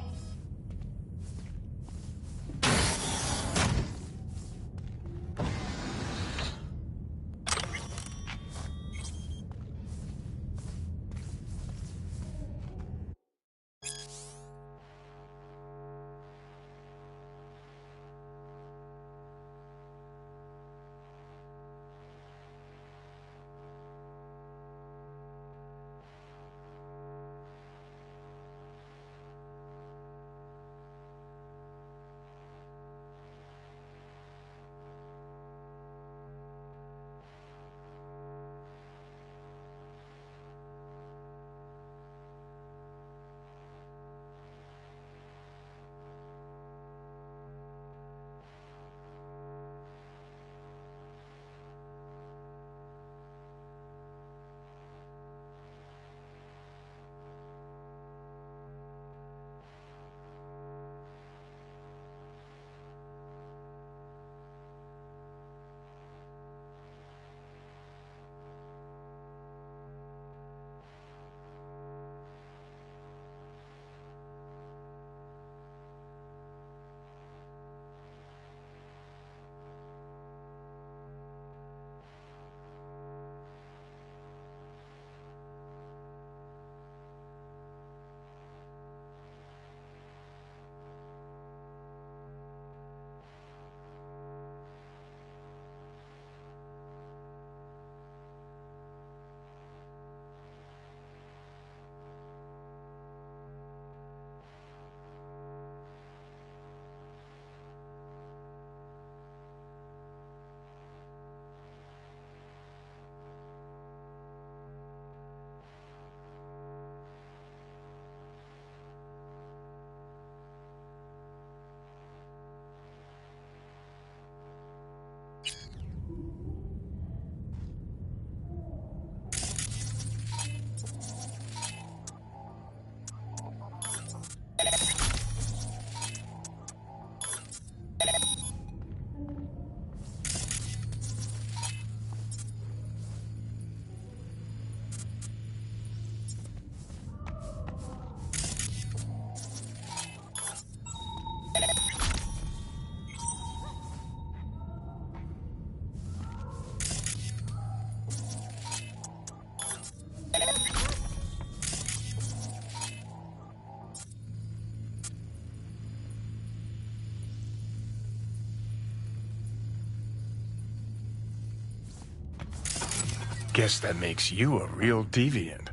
Guess that makes you a real deviant.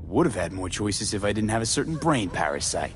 Would have had more choices if I didn't have a certain brain parasite.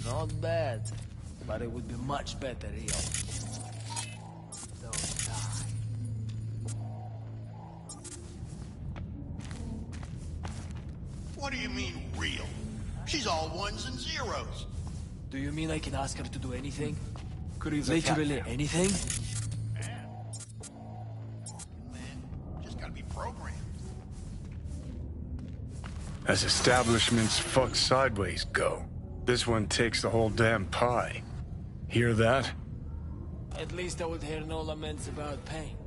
Not bad, but it would be much better here. Don't die. What do you mean, real? She's all ones and zeros. Do you mean I can ask her to do anything? He's a Literally cat now. anything? Just gotta be programmed. As establishments fuck sideways go, this one takes the whole damn pie. Hear that? At least I would hear no laments about pain.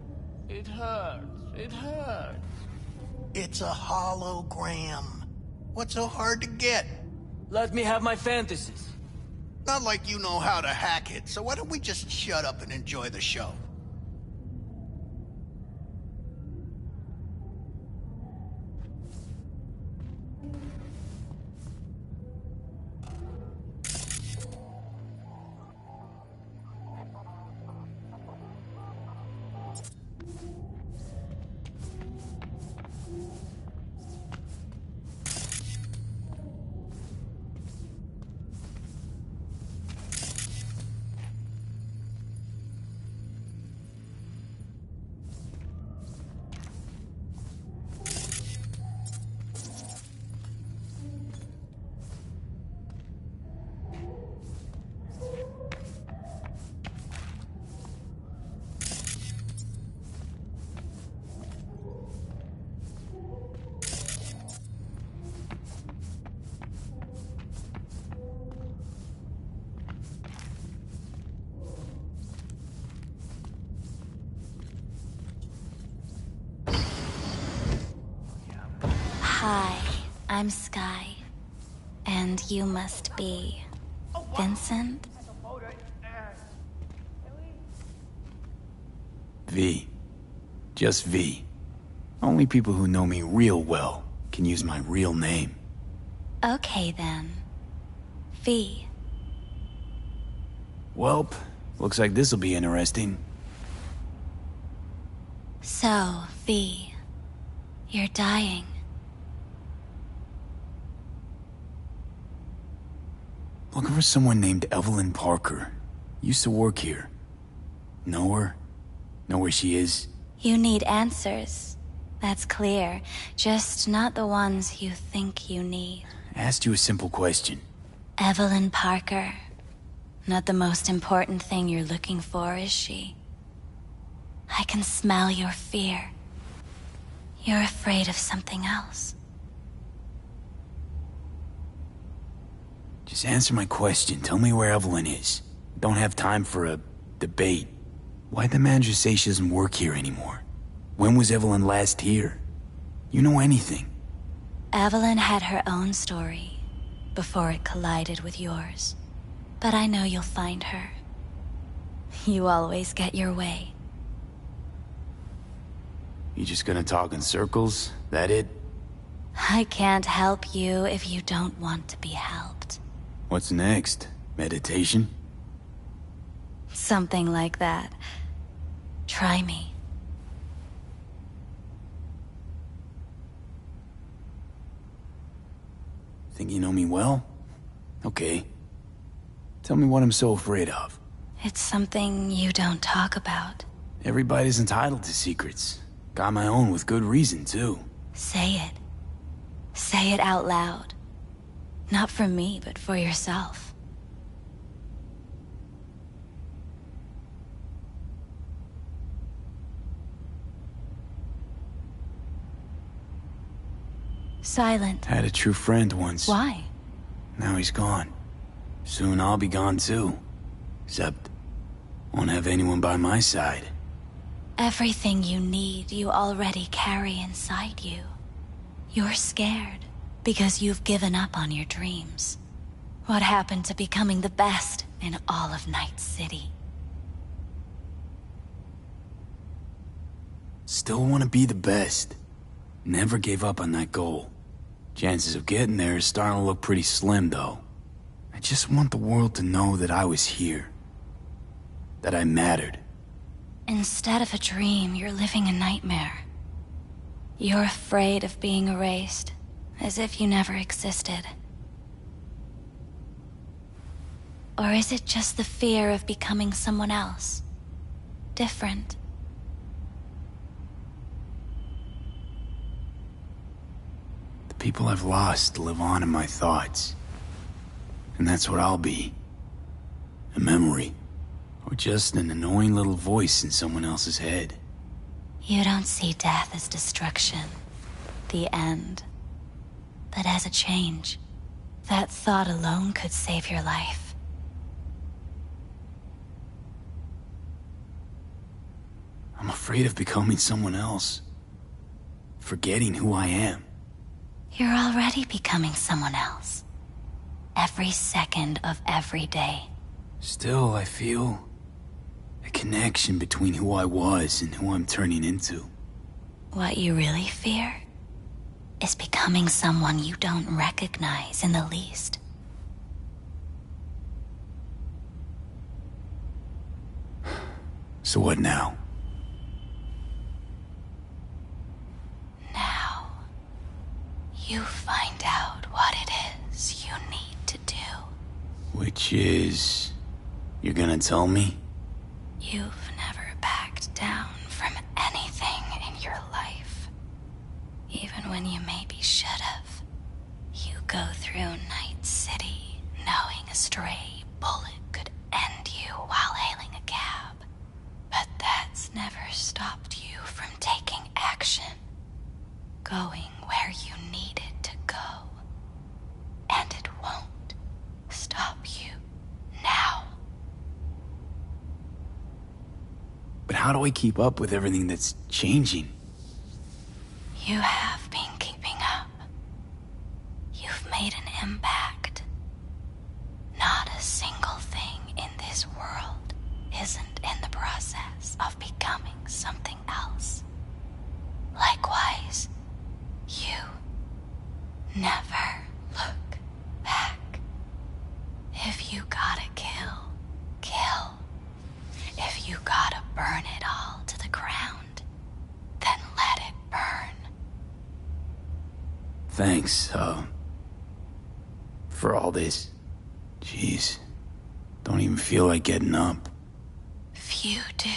It hurts. It hurts. It's a hologram. What's so hard to get? Let me have my fantasies. Not like you know how to hack it, so why don't we just shut up and enjoy the show? Hi, I'm Sky. And you must be... Vincent? V. Just V. Only people who know me real well can use my real name. Okay then. V. Welp, looks like this'll be interesting. So, V. You're dying. Looking for someone named Evelyn Parker. Used to work here. Know her? Know where she is? You need answers. That's clear. Just not the ones you think you need. Asked you a simple question. Evelyn Parker. Not the most important thing you're looking for, is she? I can smell your fear. You're afraid of something else. Just answer my question. Tell me where Evelyn is. Don't have time for a debate. Why'd the manager say she doesn't work here anymore? When was Evelyn last here? You know anything? Evelyn had her own story before it collided with yours. But I know you'll find her. You always get your way. You just gonna talk in circles? That it? I can't help you if you don't want to be helped. What's next? Meditation? Something like that. Try me. Think you know me well? Okay. Tell me what I'm so afraid of. It's something you don't talk about. Everybody's entitled to secrets. Got my own with good reason, too. Say it. Say it out loud. Not for me, but for yourself. Silent. Had a true friend once. Why? Now he's gone. Soon I'll be gone too. Except, won't have anyone by my side. Everything you need, you already carry inside you. You're scared because you've given up on your dreams. What happened to becoming the best in all of Night City? Still want to be the best. Never gave up on that goal. Chances of getting there is starting to look pretty slim, though. I just want the world to know that I was here. That I mattered. Instead of a dream, you're living a nightmare. You're afraid of being erased, as if you never existed. Or is it just the fear of becoming someone else? Different. The people I've lost live on in my thoughts. And that's what I'll be. A memory. Or just an annoying little voice in someone else's head. You don't see death as destruction, the end, but as a change. That thought alone could save your life. I'm afraid of becoming someone else. Forgetting who I am. You're already becoming someone else. Every second of every day. Still, I feel a connection between who I was and who I'm turning into. What you really fear is becoming someone you don't recognize in the least. So what now? Now, you find out what it is you need to do. Which is... you're gonna tell me? You've never backed down from anything in your life. Even when you maybe should have. You go through Night City knowing a stray bullet could end you while hailing a cab. But that's never stopped you from taking action. Going where you needed to go. And it won't stop you now. But how do I keep up with everything that's changing? You have been keeping up. You've made an impact. Not a single thing in this world isn't in the process of becoming something else. Likewise, you never look back. If you gotta kill, kill. If you gotta burn it all to the ground, then let it burn. Thanks, for all this. Jeez. Don't even feel like getting up. Few do.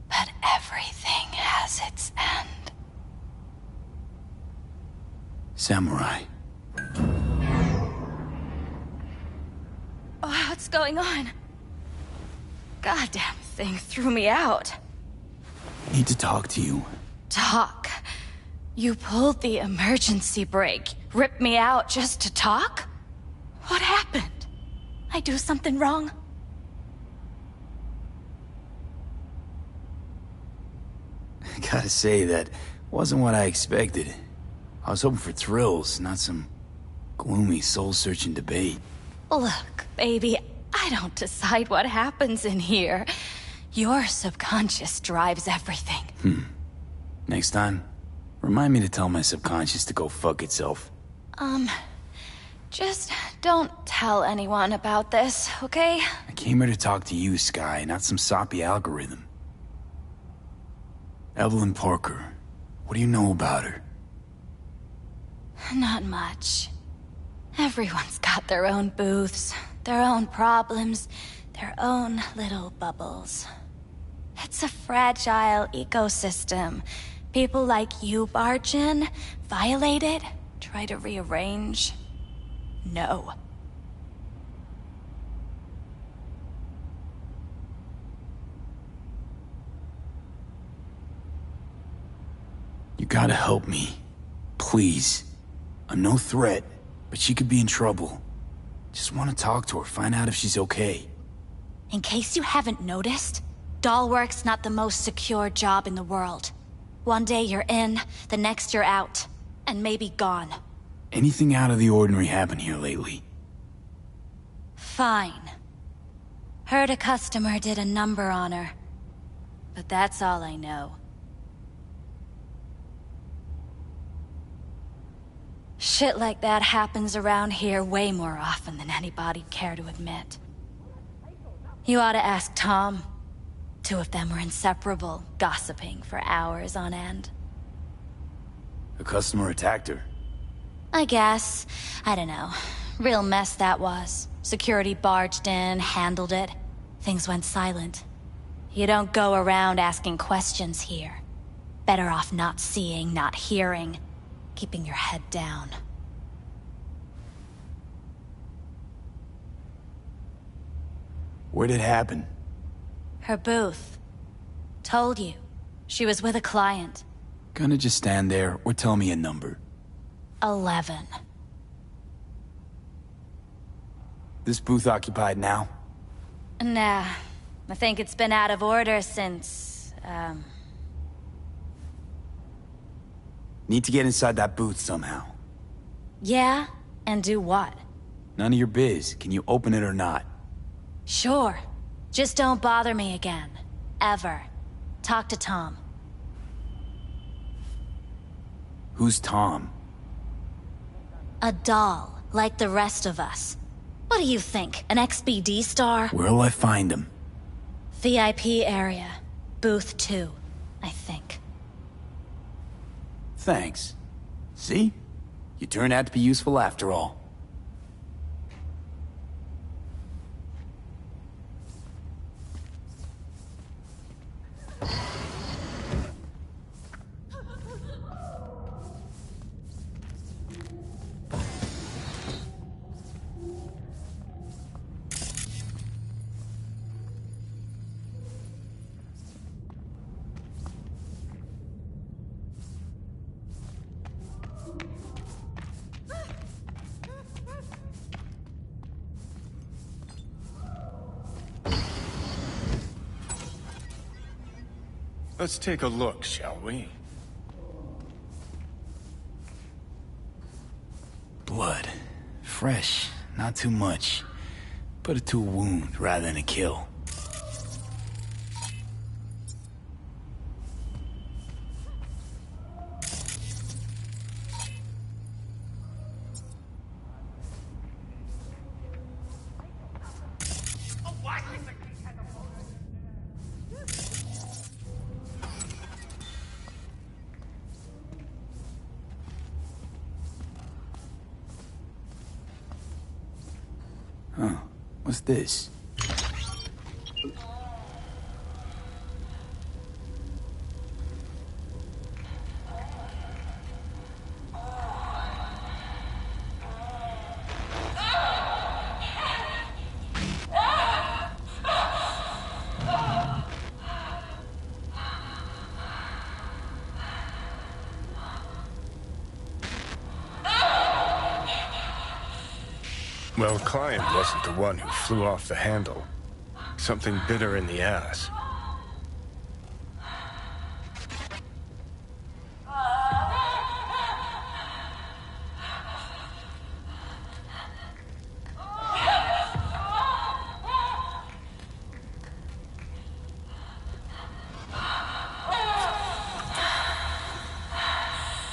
But everything has its end. Samurai. Oh, what's going on? Goddamn thing threw me out. Need to talk to you. Talk? You pulled the emergency brake, ripped me out just to talk? What happened? I do something wrong? Gotta say, that wasn't what I expected. I was hoping for thrills, not some gloomy, soul-searching debate. Look, baby, I don't decide what happens in here. Your subconscious drives everything. Next time, remind me to tell my subconscious to go fuck itself. Just don't tell anyone about this, okay? I came here to talk to you, Sky, not some soppy algorithm. Evelyn Parker, what do you know about her? Not much. Everyone's got their own booths, their own problems, their own little bubbles. It's a fragile ecosystem. People like you barge in, violate it, try to rearrange. No. You gotta help me. Please. I'm no threat, but she could be in trouble. Just want to talk to her, find out if she's okay. In case you haven't noticed, doll work's not the most secure job in the world. One day you're in, the next you're out, and maybe gone. Anything out of the ordinary happen here lately? Fine. Heard a customer did a number on her. But that's all I know. Shit like that happens around here way more often than anybody'd care to admit. You ought to ask Tom. Two of them were inseparable, gossiping for hours on end. A customer attacked her. I guess. I don't know. Real mess that was. Security barged in, handled it. Things went silent. You don't go around asking questions here. Better off not seeing, not hearing. Keeping your head down. Where'd it happen? Her booth. Told you. She was with a client. Gonna just stand there or tell me a number. 11. This booth occupied now? Nah. I think it's been out of order since, Need to get inside that booth somehow. Yeah? And do what? None of your biz. Can you open it or not? Sure. Just don't bother me again. Ever. Talk to Tom. Who's Tom? A doll, like the rest of us. What do you think, an XBD star? Where'll I find him? VIP area. Booth 2, I think. Thanks. See? You turned out to be useful after all. Let's take a look, shall we? Blood. Fresh. Not too much. Put it to a wound rather than a kill. Huh. What's this? Well, client wasn't the one who flew off the handle. Something bit her in the ass.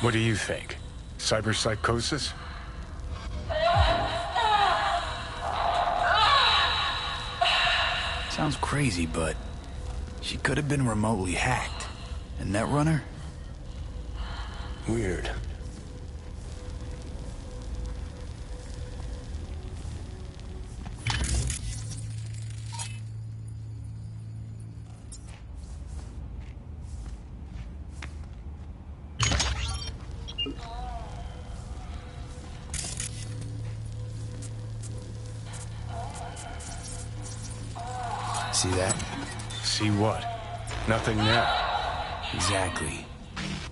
What do you think? Cyberpsychosis? Sounds crazy, but she could have been remotely hacked. And Netrunner? Weird. See that? See what? Nothing now. Exactly.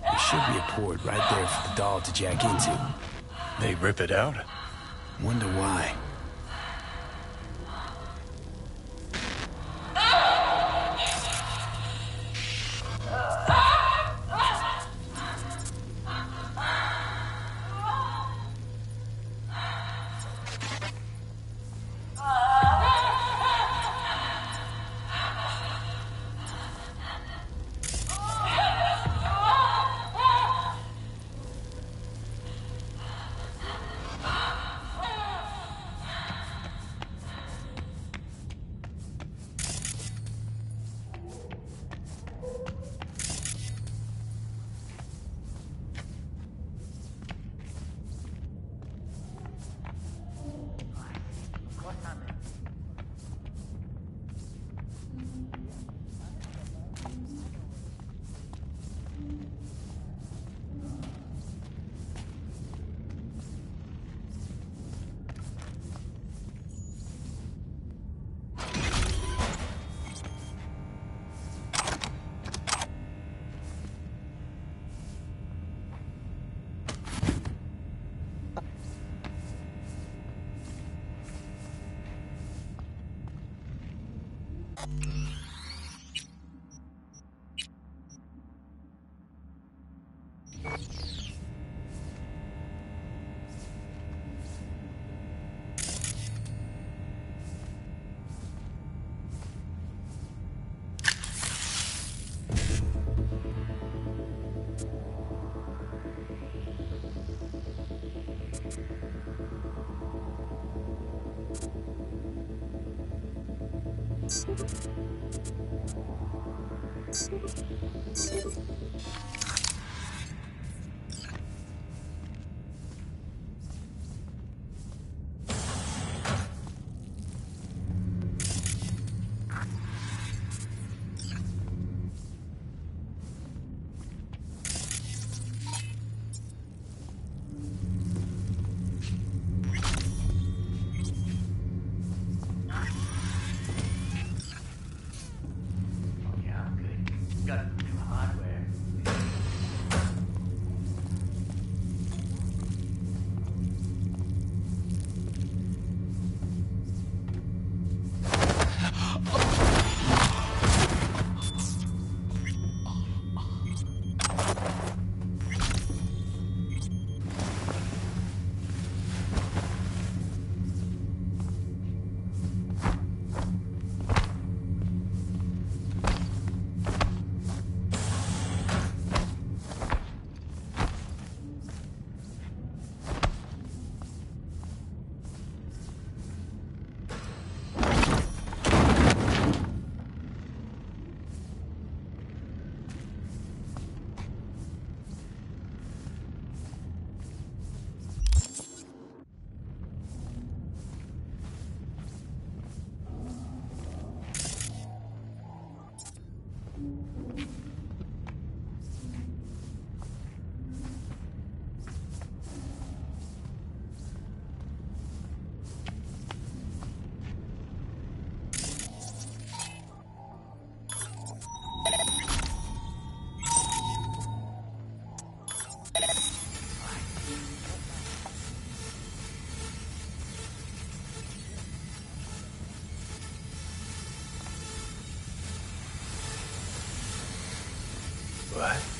There should be a port right there for the doll to jack into. They rip it out? Wonder why. What?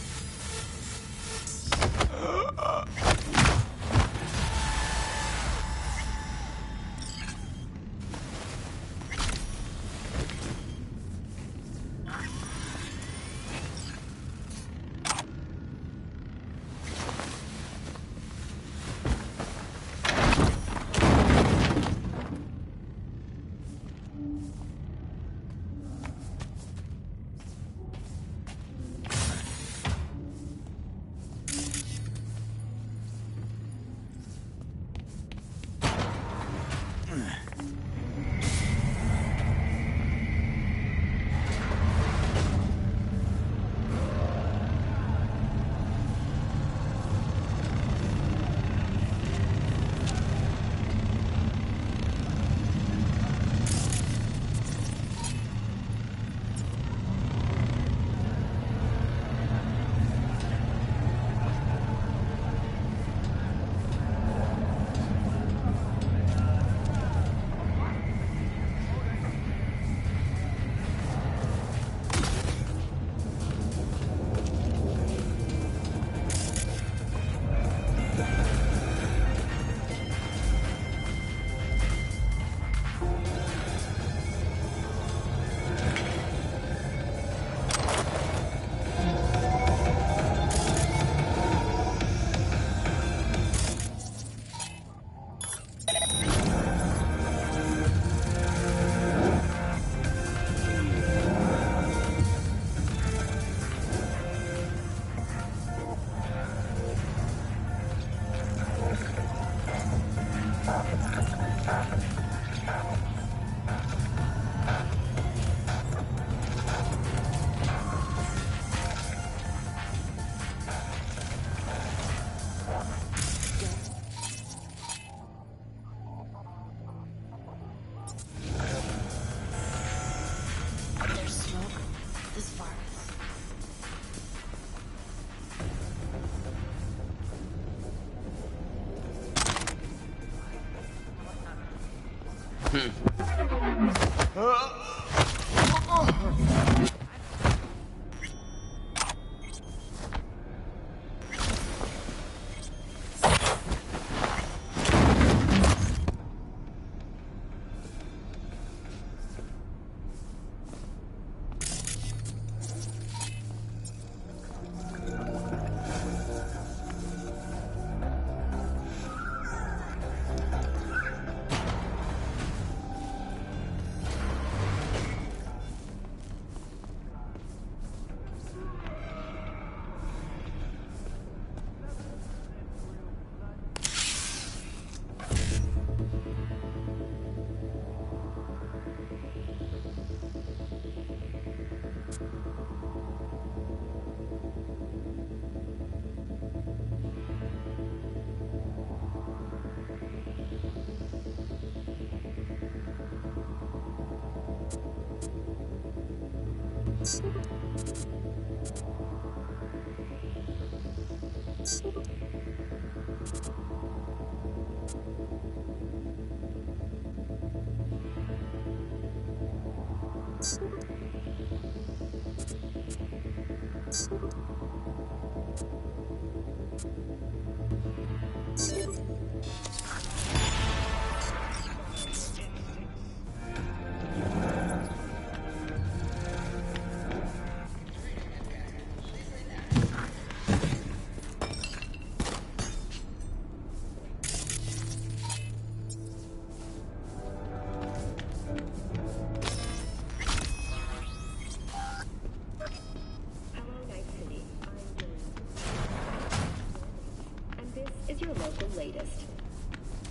Is your local latest.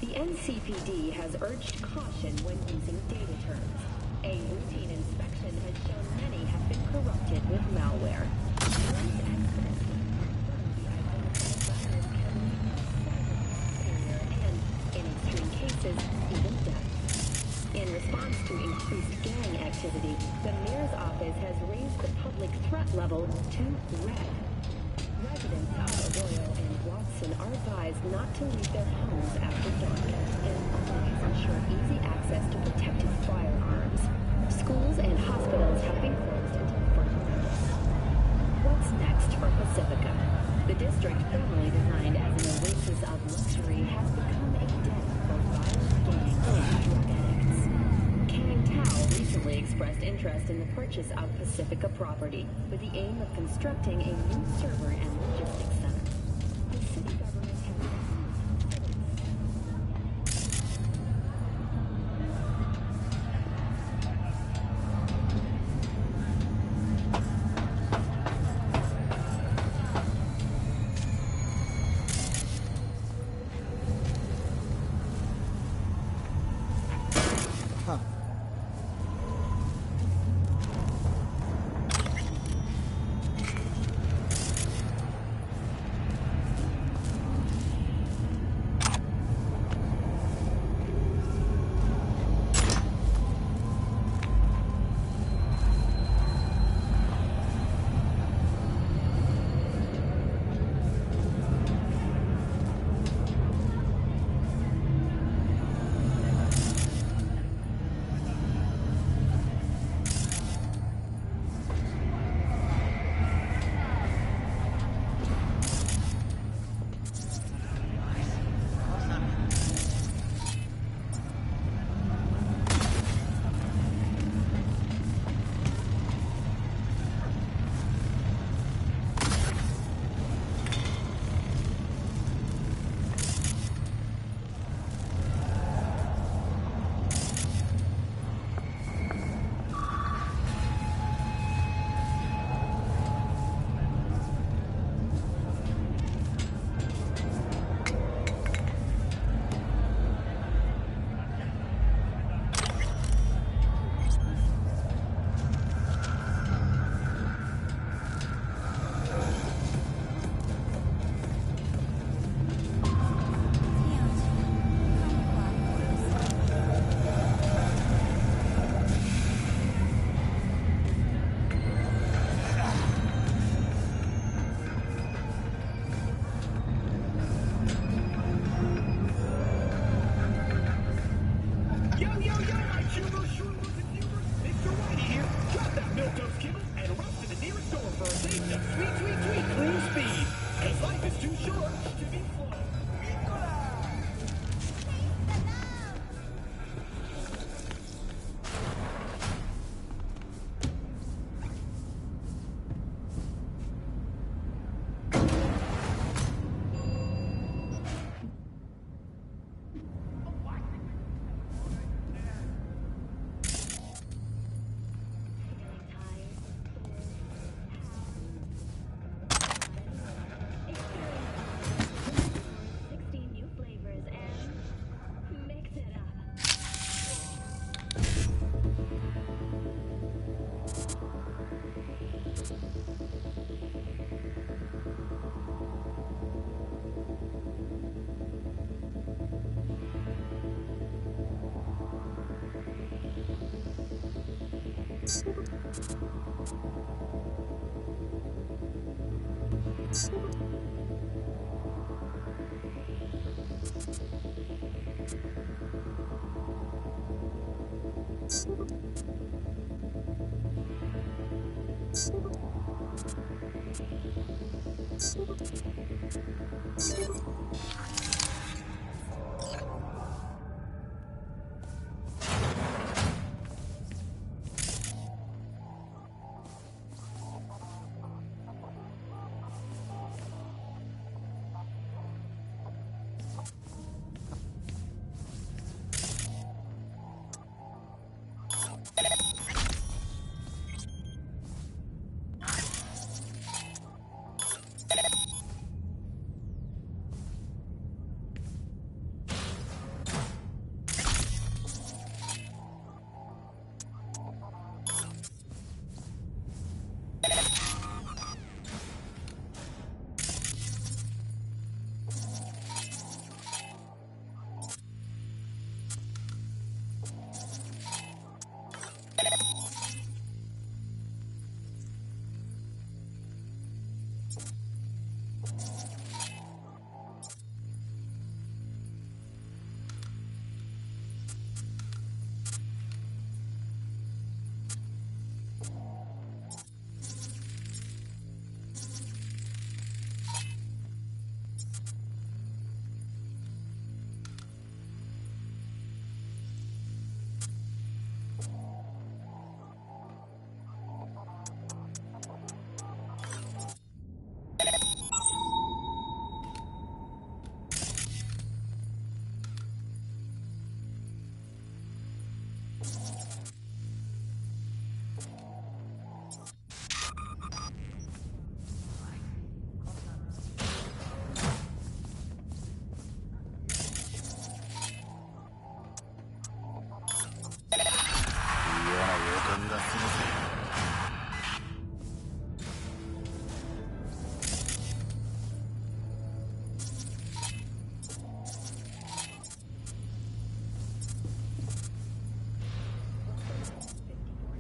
The NCPD has urged caution when using data terms. A routine inspection has shown many have been corrupted with malware. And, in extreme cases, even death. In response to increased gang activity, the mayor's office has raised the public threat level to red. Residents of Arroyo and Watson are advised not to leave their homes after dark and always ensure easy access to protected firearms. Schools and hospitals have been closed until further notice. What's next for Pacifica? The district, formerly designed as an oasis of luxury, has become a den for violent gangs and drug addicts. Kang Tao recently expressed interest in the purchase of Pacifica property, with the aim of constructing a new server and logistics center. The city government has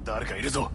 誰かいるぞ。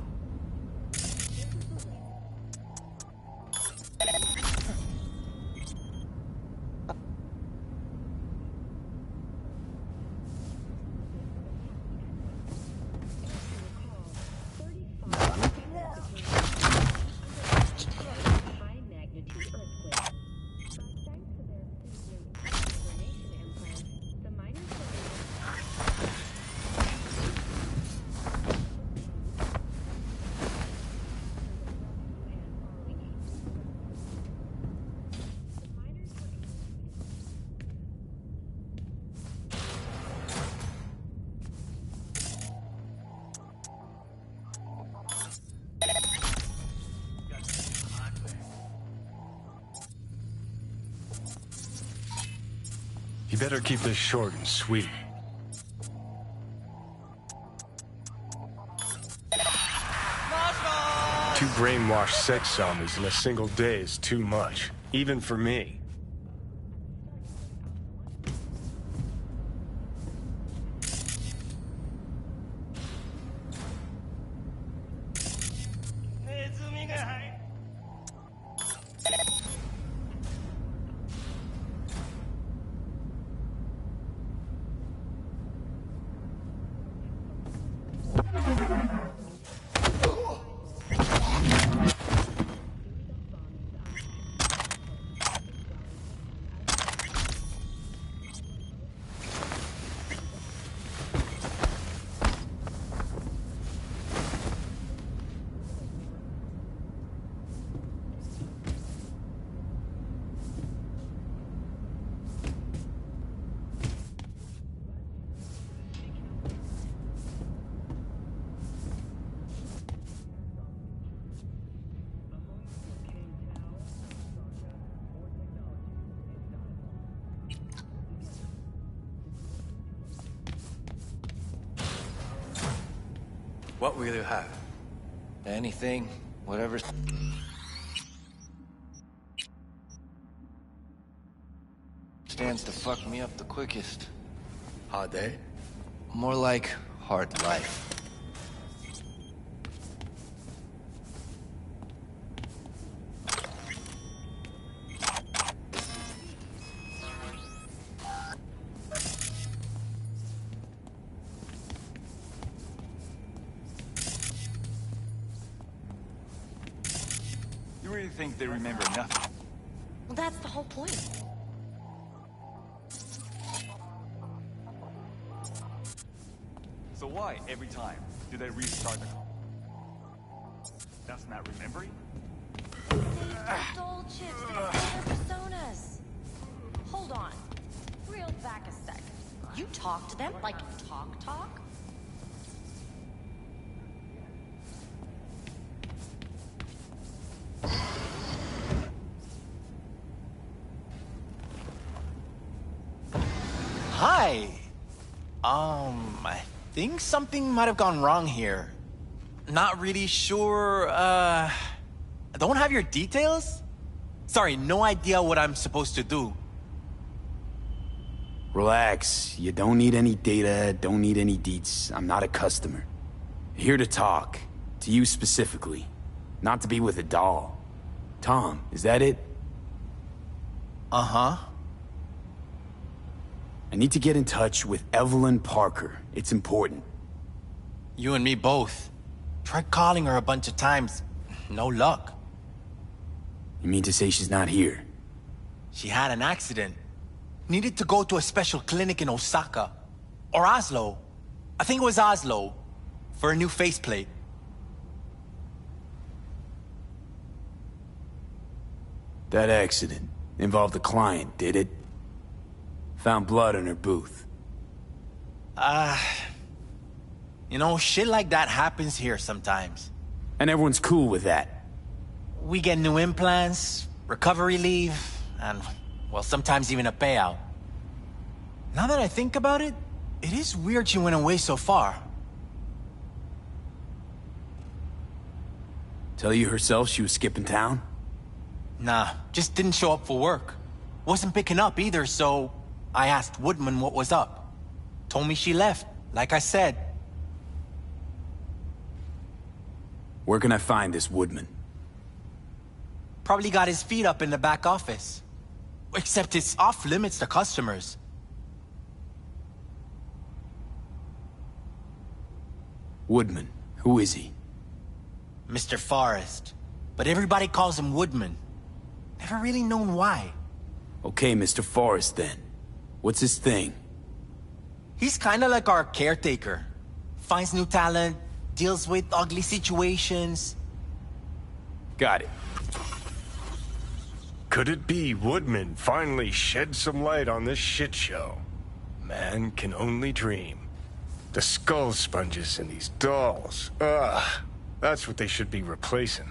You better keep this short and sweet. Two brainwashed sex zombies in a single day is too much, even for me. What will you have? Anything, whatever. Stands to fuck me up the quickest. Hard day? More like hard life. really think they remember nothing? Well, that's the whole point. So why, every time, do they restart the... That's not remembering? Doll chips and their personas. Hold on. Reel back a second. You talk to them like talk? Hi. I think something might have gone wrong here. Not really sure, don't have your details? Sorry, no idea what I'm supposed to do. Relax. You don't need any data, don't need any deets. I'm not a customer. Here to talk. To you specifically. Not to be with a doll. Tom, is that it? Uh-huh. I need to get in touch with Evelyn Parker. It's important. You and me both. Tried calling her a bunch of times. No luck. You mean to say she's not here? She had an accident. Needed to go to a special clinic in Osaka. Or Oslo. I think it was Oslo. For a new faceplate. That accident involved a client, did it? Found blood in her booth. You know, shit like that happens here sometimes. And everyone's cool with that. We get new implants, recovery leave, and, well, sometimes even a payout. Now that I think about it, it is weird she went away so far. Tell you herself she was skipping town? Nah, just didn't show up for work. Wasn't picking up either, so I asked Woodman what was up. Told me she left, like I said. Where can I find this Woodman? Probably got his feet up in the back office. Except it's off limits to customers. Woodman, who is he? Mr. Forrest. But everybody calls him Woodman. Never really known why. Okay, Mr. Forrest then. What's his thing? He's kinda like our caretaker. Finds new talent, deals with ugly situations. Got it. Could it be Woodman finally shed some light on this shit show? Man can only dream. The skull sponges in these dolls. Ugh. That's what they should be replacing.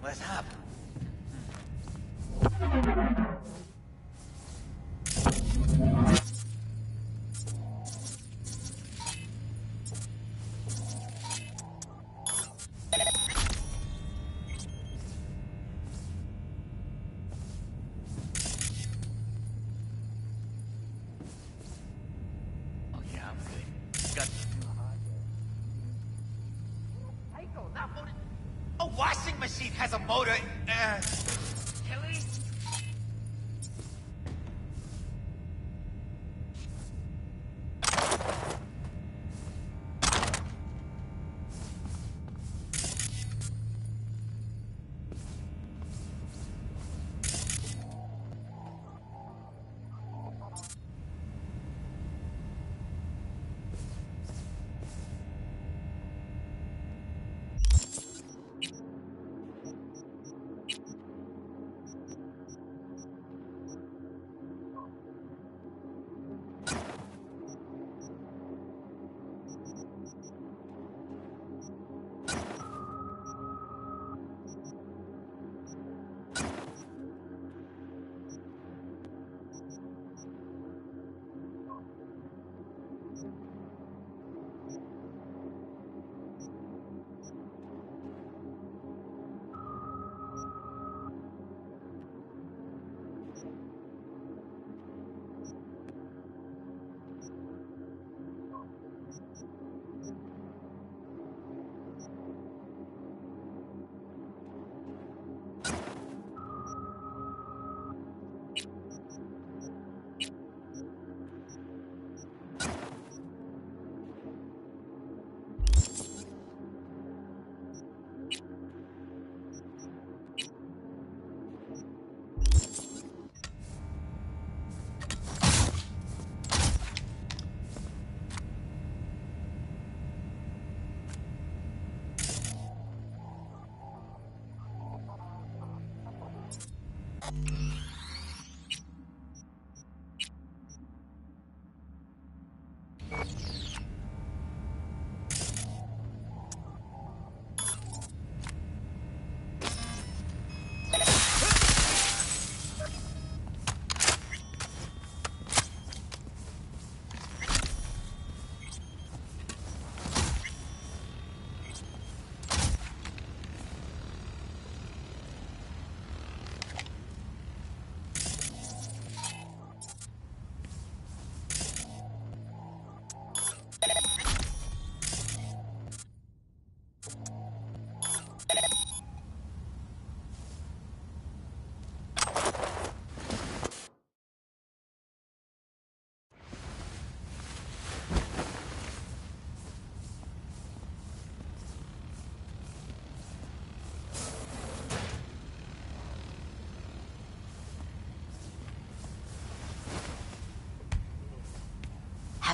What's up? Oh yeah, I'm good. Got A washing machine has a motor. Kelly?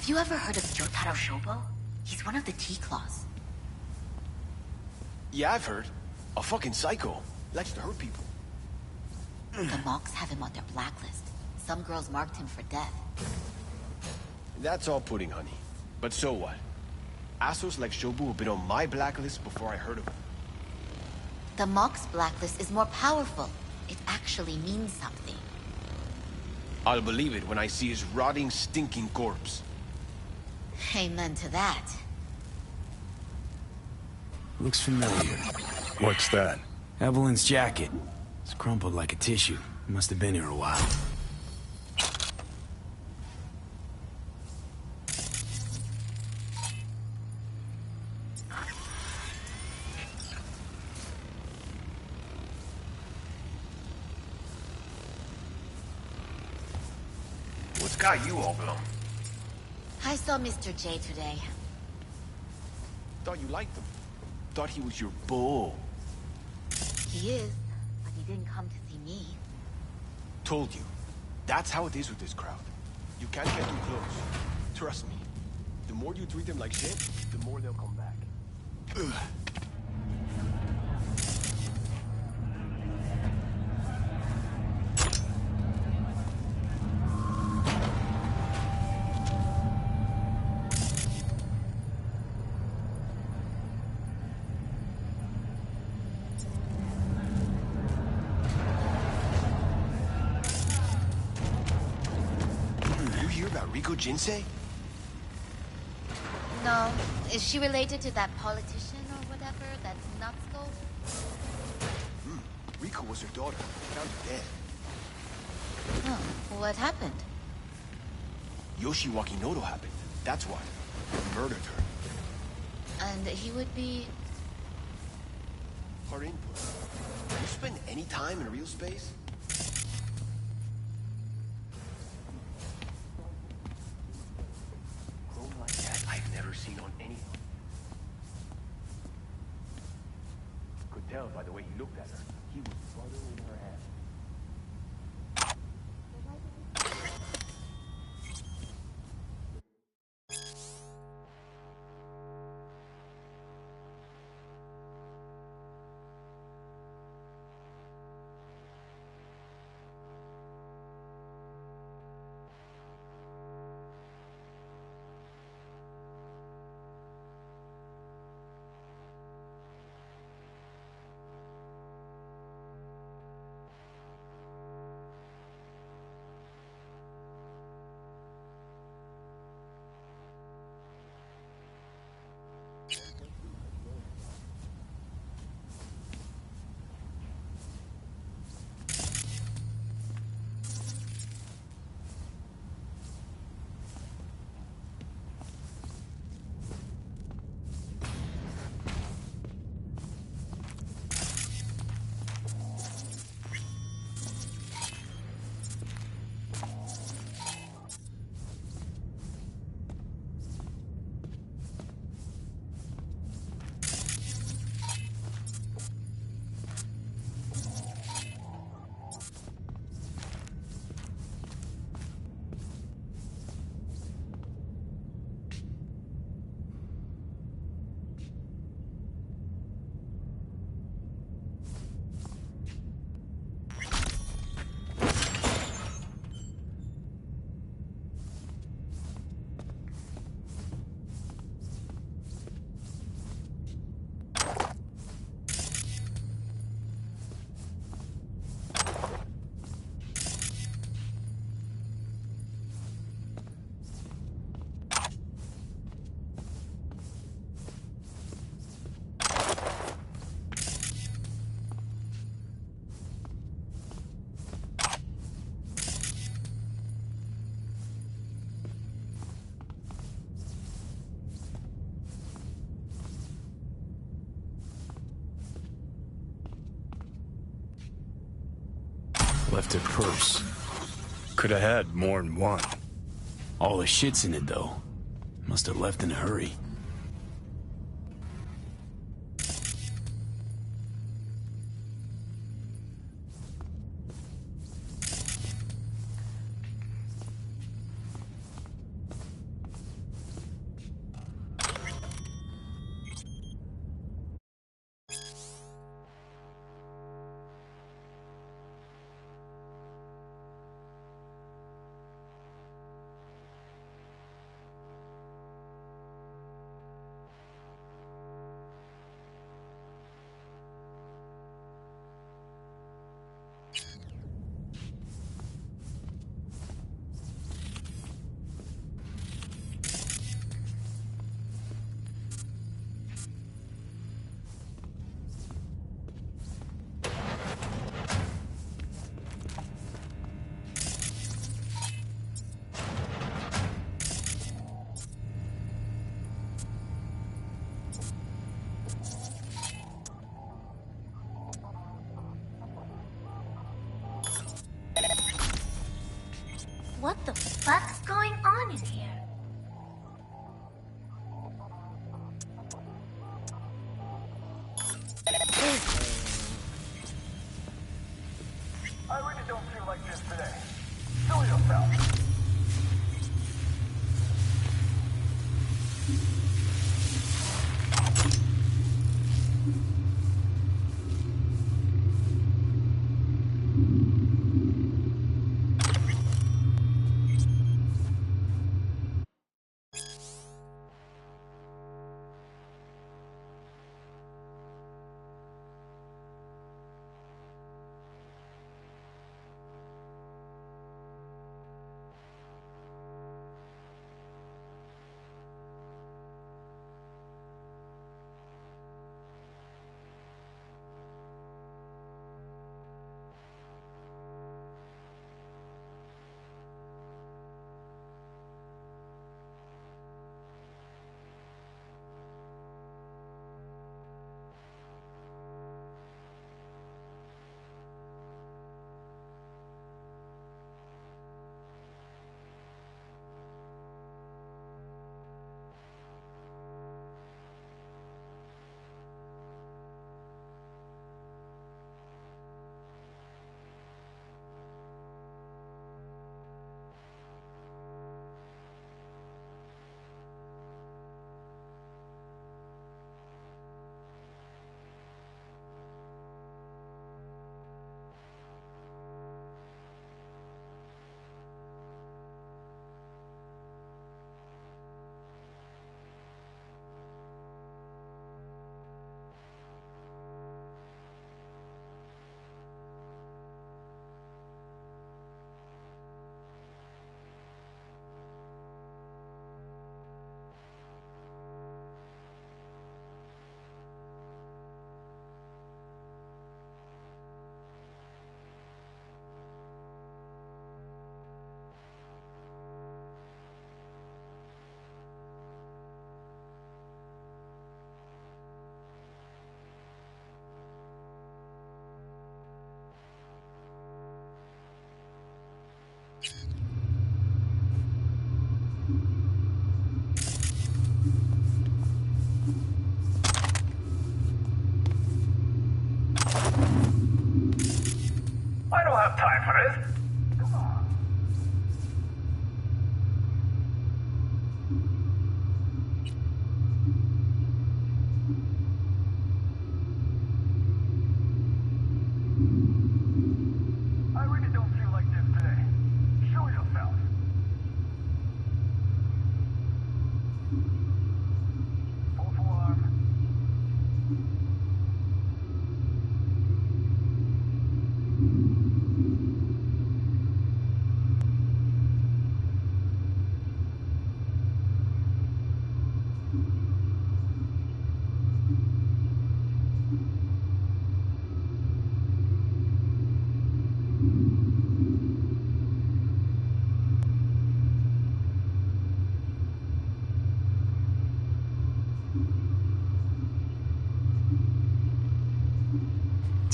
Have you ever heard of Yotaro Shobo? He's one of the T-Claws. Yeah, I've heard. A fucking psycho. Likes to hurt people. The monks have him on their blacklist. Some girls marked him for death. That's all pudding, honey. But so what? Assholes like Shobu have been on my blacklist before I heard of him. The monk's blacklist is more powerful. It actually means something. I'll believe it when I see his rotting, stinking corpse. Amen to that. Looks familiar. What's that? Evelyn's jacket. It's crumpled like a tissue. Must have been here a while. What's got you all blown? I saw Mr. J today. Thought you liked him. Thought he was your bull. He is, but he didn't come to see me. Told you. That's how it is with this crowd. You can't get too close. Trust me. The more you treat them like shit, the more they'll come back. Ugh. Riko Jinsei? No. Is she related to that politician or whatever? That's Natsuko? Riko was her daughter. Found her dead. Oh, what happened? Yoshi Wakinoto happened. That's why. He murdered her. And he would be... Hard input. Do you spend any time in real space? Chrome like that I've never seen on anyone. Could tell by the way he looked at her. He was bothering her ass. Left her purse. Could have had more than one. All the shit's in it, though. Must have left in a hurry.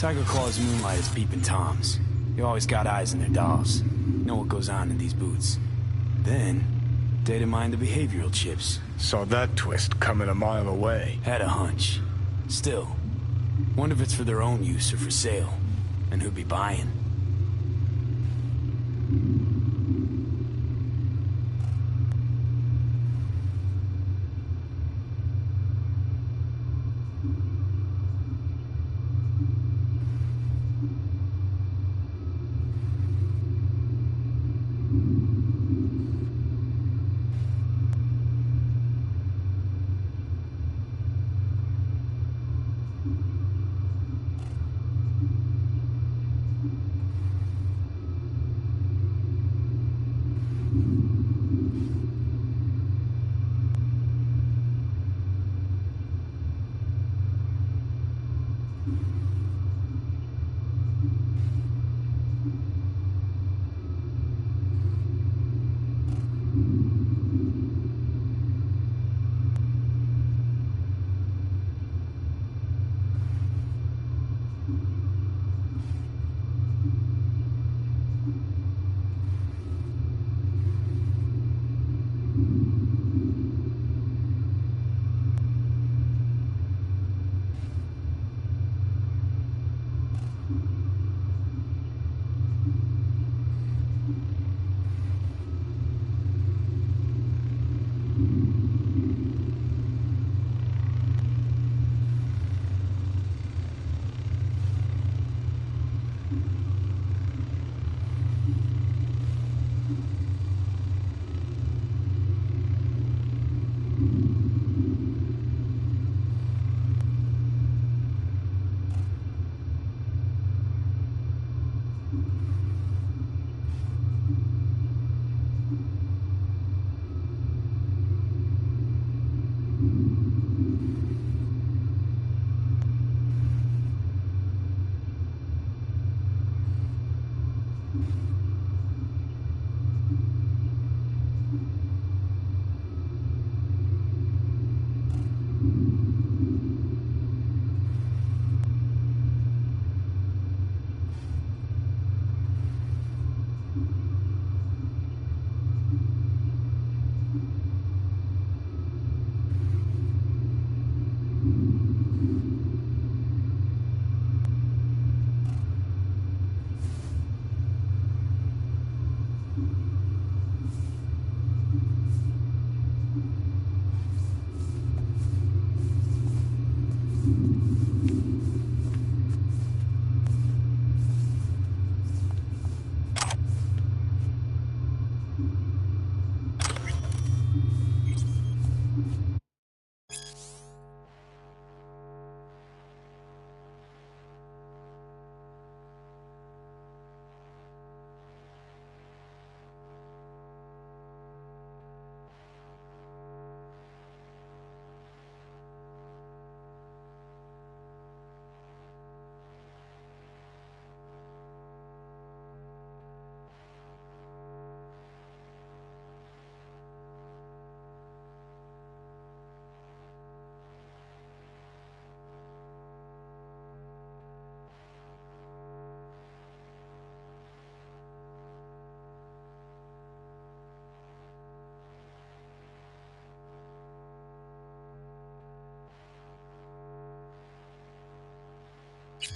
Tiger Claw's moonlight is peeping Toms. They always got eyes in their dolls. Know what goes on in these boots. Then, data mine the behavioral chips. Saw that twist coming a mile away. Had a hunch. Still, wonder if it's for their own use or for sale. And who'd be buying?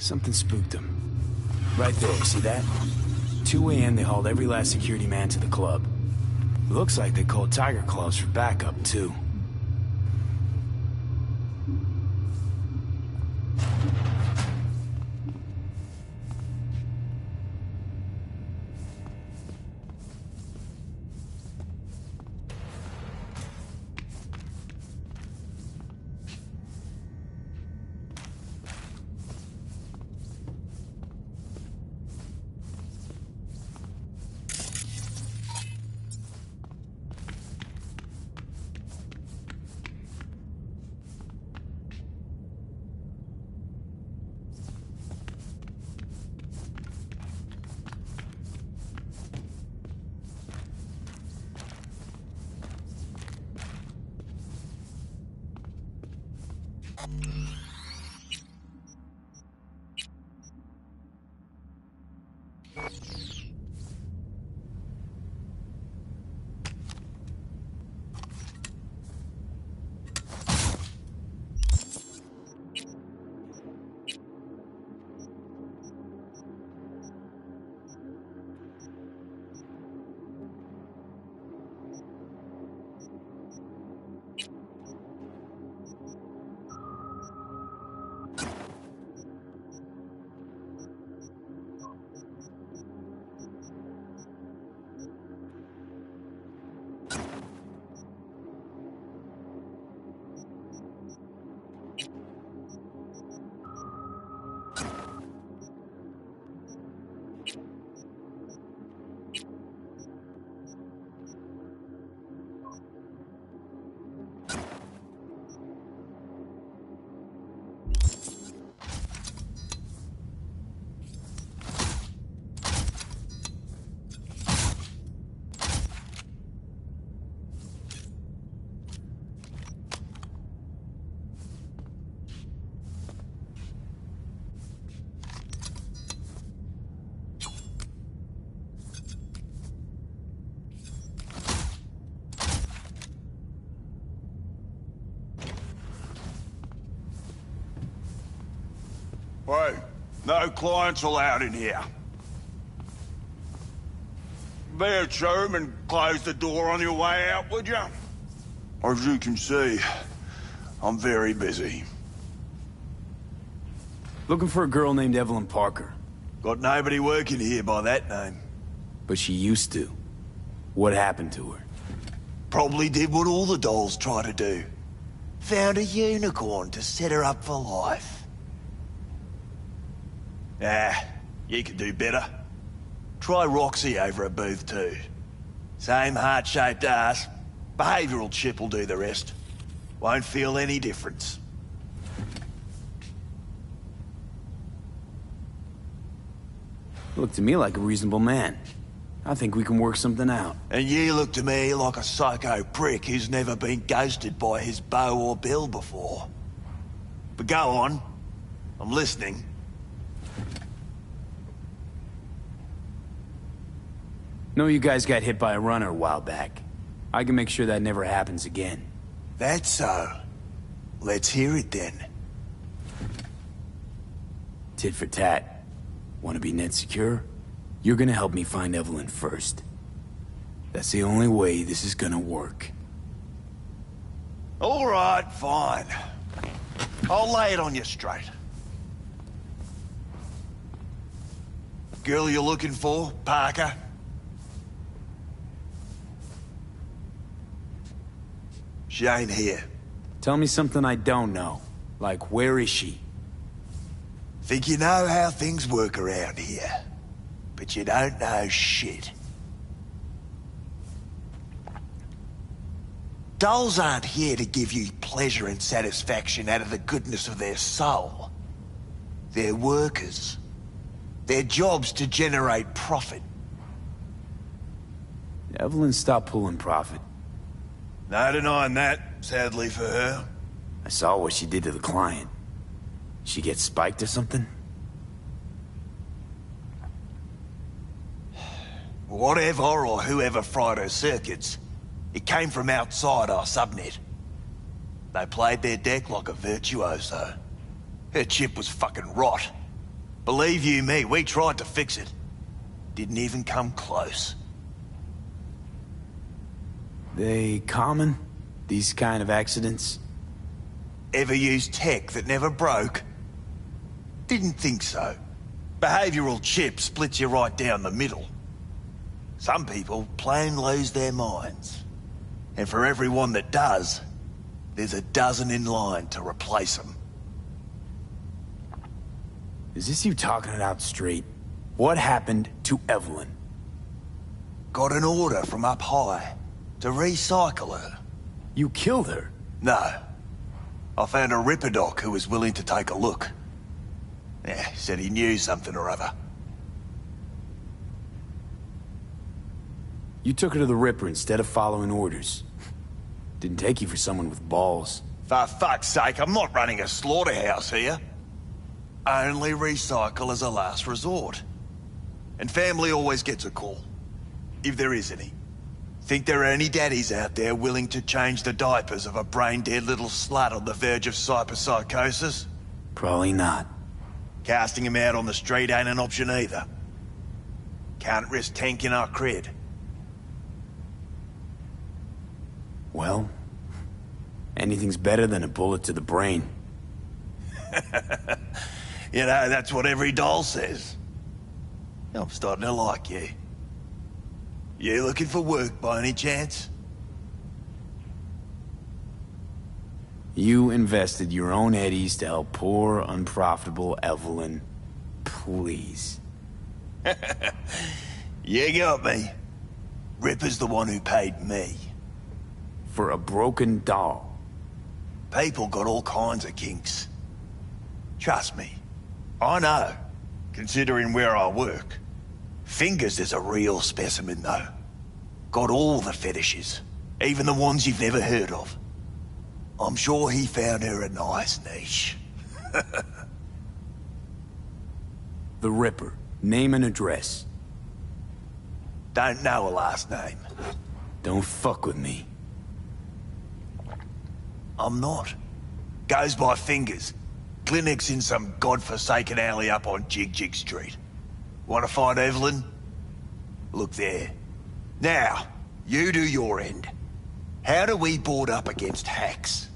Something spooked them. Right there, see that? 2 a.m. they hauled every last security man to the club. Looks like they called Tiger Claws for backup, too. Hey, no clients allowed in here. Be a chum and close the door on your way out, would you? As you can see, I'm very busy. Looking for a girl named Evelyn Parker. Got nobody working here by that name. But she used to. What happened to her? Probably did what all the dolls try to do. Found a unicorn to set her up for life. Ah, you could do better. Try Roxy over at Booth too. Same heart-shaped ass. Behavioral chip will do the rest. Won't feel any difference. Look to me like a reasonable man. I think we can work something out. And you look to me like a psycho prick who's never been ghosted by his beau or bill before. But go on. I'm listening. Know you guys got hit by a runner a while back. I can make sure that never happens again. That's so. Let's hear it then. Tit for tat. Want to be net secure? You're gonna help me find Evelyn first. That's the only way this is gonna work. All right, fine. I'll lay it on you straight. Girl you're looking for, Parker? She ain't here. Tell me something I don't know. Like, where is she? Think you know how things work around here. But you don't know shit. Dolls aren't here to give you pleasure and satisfaction out of the goodness of their soul. They're workers. Their job's to generate profit. Evelyn stopped pulling profit. No denying that, sadly for her. I saw what she did to the client. She get spiked or something? Whatever or whoever fried her circuits, it came from outside our subnet. They played their deck like a virtuoso. Her chip was fucking rot. Believe you me, we tried to fix it. Didn't even come close. They common? These kind of accidents? Ever used tech that never broke? Didn't think so. Behavioral chip splits you right down the middle. Some people plain lose their minds. And for everyone that does, there's a dozen in line to replace them. Is this you talking it out straight? What happened to Evelyn? Got an order from up high to recycle her. You killed her? No. I found a Ripper doc who was willing to take a look. Yeah, said he knew something or other. You took her to the Ripper instead of following orders. Didn't take you for someone with balls. For fuck's sake, I'm not running a slaughterhouse here. Only recycle as a last resort. And family always gets a call. If there is any. Think there are any daddies out there willing to change the diapers of a brain-dead little slut on the verge of cyberpsychosis? Probably not. Casting him out on the street ain't an option either. Can't risk tanking our cred. Well, anything's better than a bullet to the brain. You know, that's what every doll says. I'm starting to like you. You looking for work by any chance? You invested your own eddies to help poor, unprofitable Evelyn. Please. You got me. Ripper's the one who paid me. For a broken doll. People got all kinds of kinks. Trust me. I know, considering where I work. Fingers is a real specimen, though. Got all the fetishes, even the ones you've never heard of. I'm sure he found her a nice niche. The Ripper. Name and address. Don't know a last name. Don't fuck with me. I'm not. Goes by Fingers. Clinic's in some godforsaken alley up on Jig Street. Want to find Evelyn? Look there. Now, you do your end. How do we board up against hacks?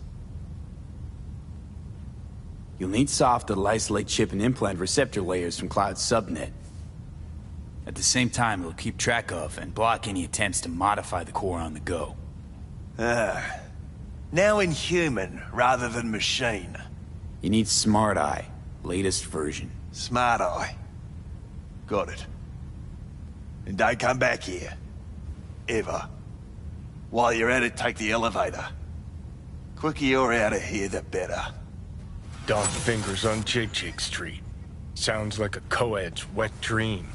You'll need soft that'll isolate chip and implant receptor layers from Cloud's subnet. At the same time, it'll keep track of and block any attempts to modify the core on the go. Now in human rather than machine. You need Smart Eye, latest version. Smart Eye. Got it. And don't come back here. Ever. While you're at it, take the elevator. Quicker you're out of here, the better. Dog fingers on Jig Street. Sounds like a co-ed's wet dream.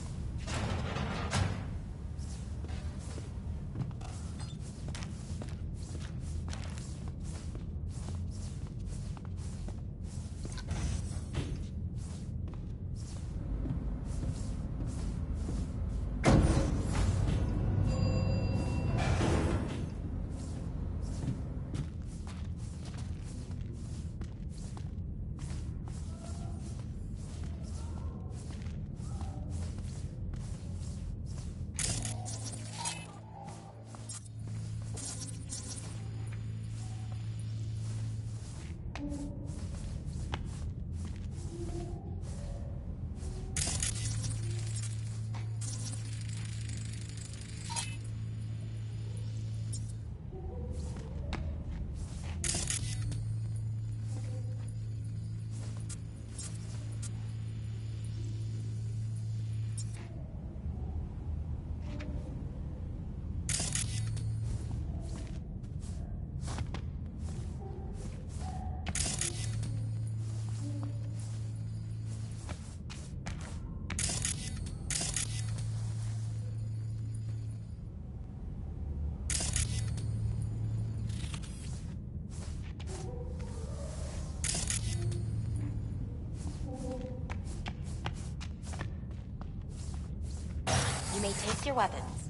You may take your weapons.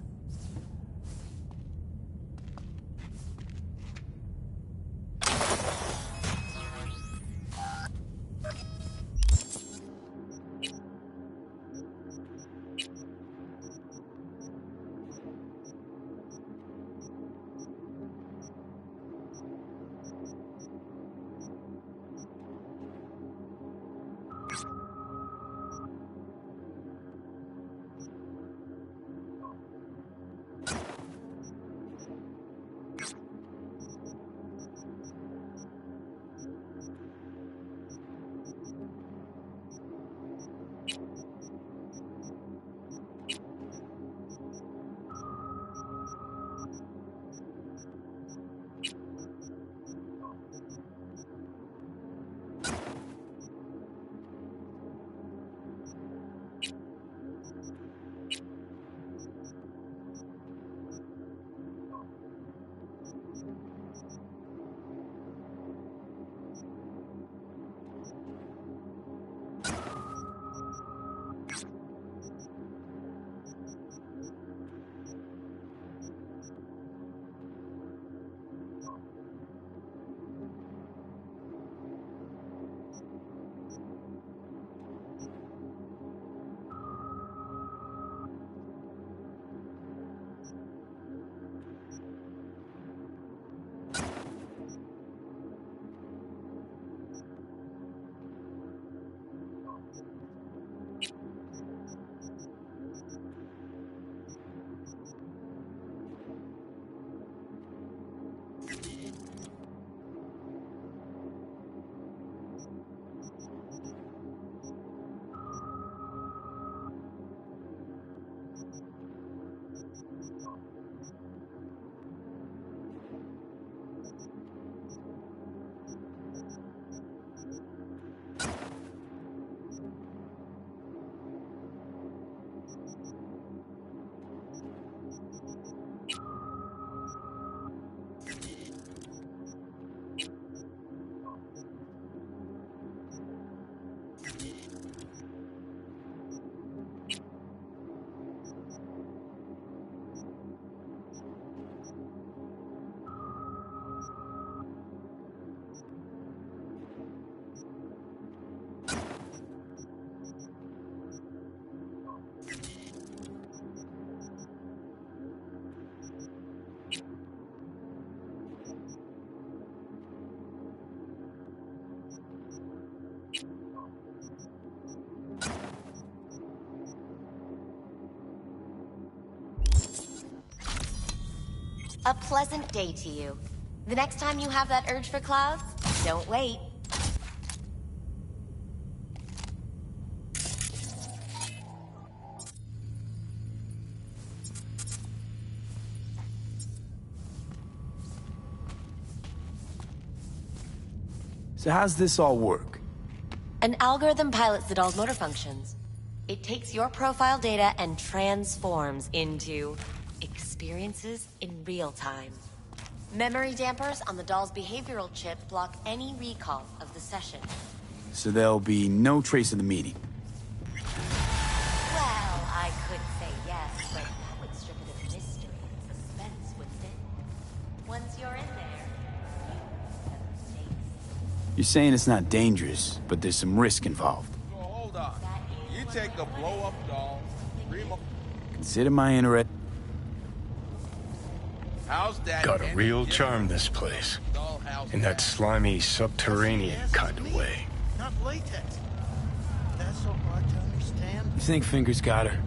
A pleasant day to you. The next time you have that urge for clouds, don't wait. So how's this all work? An algorithm pilots the doll's motor functions. It takes your profile data and transforms into experiences in real time. Memory dampers on the doll's behavioral chip block any recall of the session. So there'll be no trace of the meeting. Well, I could say yes, but that would strip it of mystery and suspense, wouldn't it? Once you're in there, you have mistakes. You're saying it's not dangerous, but there's some risk involved. So hold on. You take a blow-up doll, Consider my interest. how's that? Got a real charm, this place. In that slimy, subterranean kind of way. Not latex. That's so hard to understand. You think Fingers got her?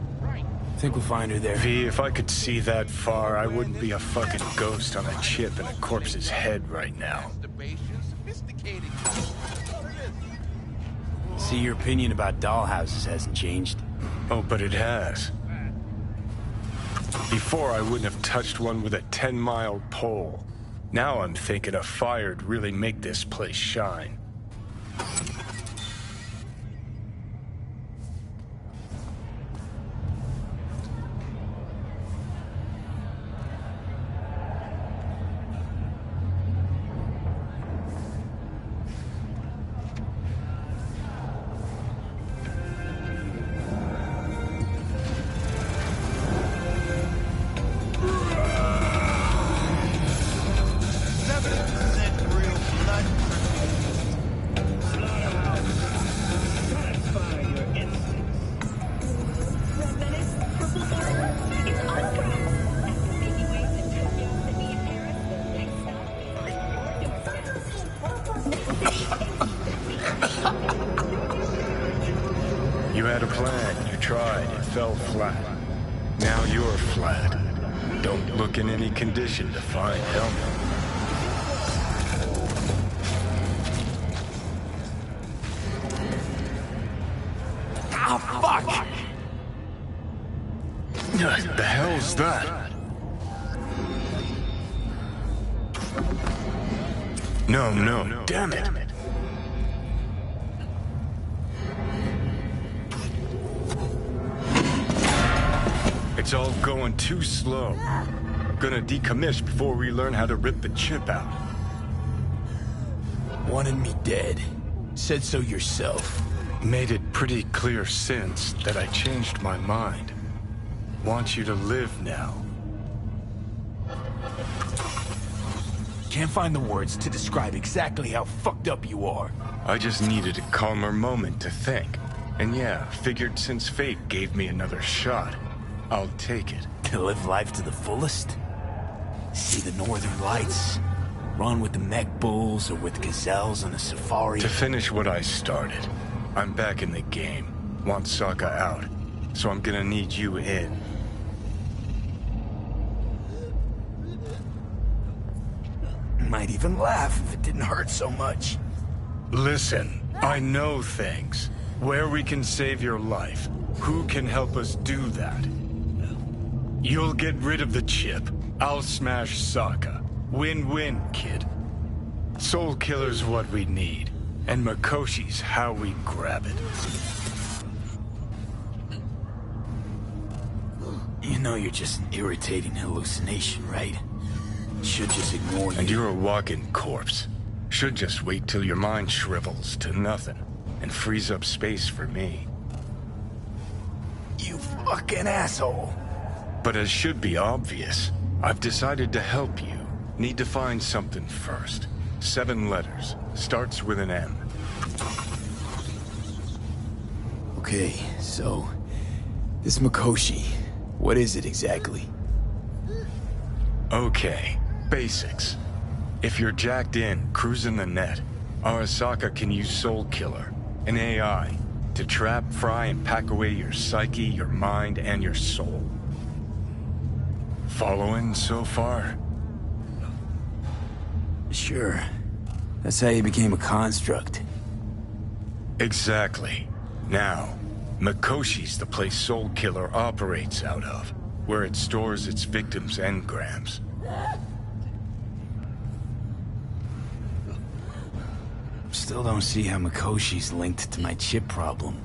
Think we'll find her there? V, if I could see that far, I wouldn't be a fucking ghost on a chip in a corpse's head right now. See, your opinion about dollhouses hasn't changed. Oh, but it has. Before, I wouldn't have touched one with a 10-mile pole. Now I'm thinking a fire'd really make this place shine. You had a plan, you tried, it fell flat. Now you're flat. Don't look in any condition to find help. Ah, fuck! The hell's that? No, damn it. It's all going too slow. Gonna decommission before we learn how to rip the chip out. Wanted me dead. Said so yourself. Made it pretty clear since that I changed my mind. Want you to live now. Can't find the words to describe exactly how fucked up you are. I just needed a calmer moment to think. And yeah, figured since fate gave me another shot, I'll take it. To live life to the fullest? See the northern lights? Run with the mech bulls or with gazelles on a safari? To finish what I started, I'm back in the game. Want Sokka out, so I'm gonna need you in. Might even laugh if it didn't hurt so much. Listen, I know things. Where we can save your life. Who can help us do that? You'll get rid of the chip. I'll smash Sokka. Win-win, kid. Soul Killer's what we need. And Makoshi's how we grab it. You know you're just an irritating hallucination, right? Should just ignore you. And you're a walking corpse. Should just wait till your mind shrivels to nothing. And frees up space for me. You fucking asshole. But as should be obvious, I've decided to help you. Need to find something first. 7 letters. Starts with an M. Okay, so... this Makoshi, what is it exactly? Okay, basics. If you're jacked in, cruising the net, Arasaka can use Soul Killer, an AI, to trap, fry, and pack away your psyche, your mind, and your soul. Following so far? Sure. That's how you became a construct. Exactly. Now, Mikoshi's the place Soul Killer operates out of, where it stores its victims' engrams. Still don't see how Mikoshi's linked to my chip problem.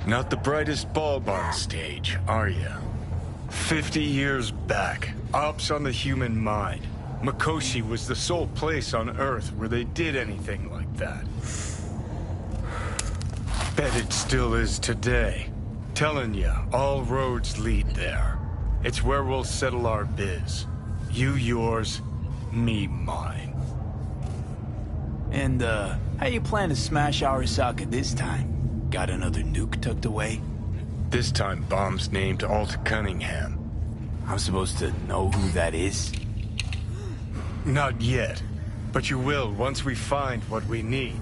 Not the brightest bulb on stage, are ya? 50 years back, ops on the human mind. Mikoshi was the sole place on Earth where they did anything like that. Bet it still is today. Telling ya, all roads lead there. It's where we'll settle our biz. You yours, me mine. And, how you plan to smash Arasaka this time? Got another nuke tucked away? This time, bomb's named Alt Cunningham. I'm supposed to know who that is? Not yet, but you will once we find what we need.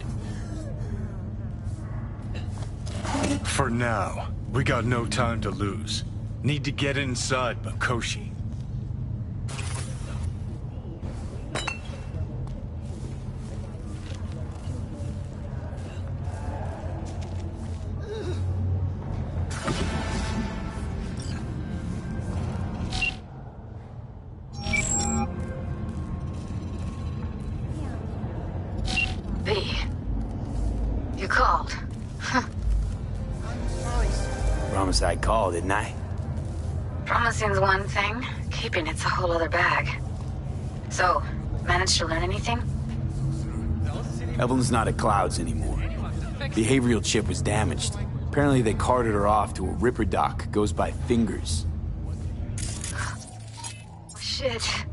For now, we got no time to lose. Need to get inside Mikoshi. You called. Promised I'd call, didn't I? Promising's one thing, keeping it's a whole other bag. So, managed to learn anything? Evelyn's not at Clouds anymore. Behavioral chip was damaged. Apparently they carted her off to a Ripper dock, goes by Fingers. Shit.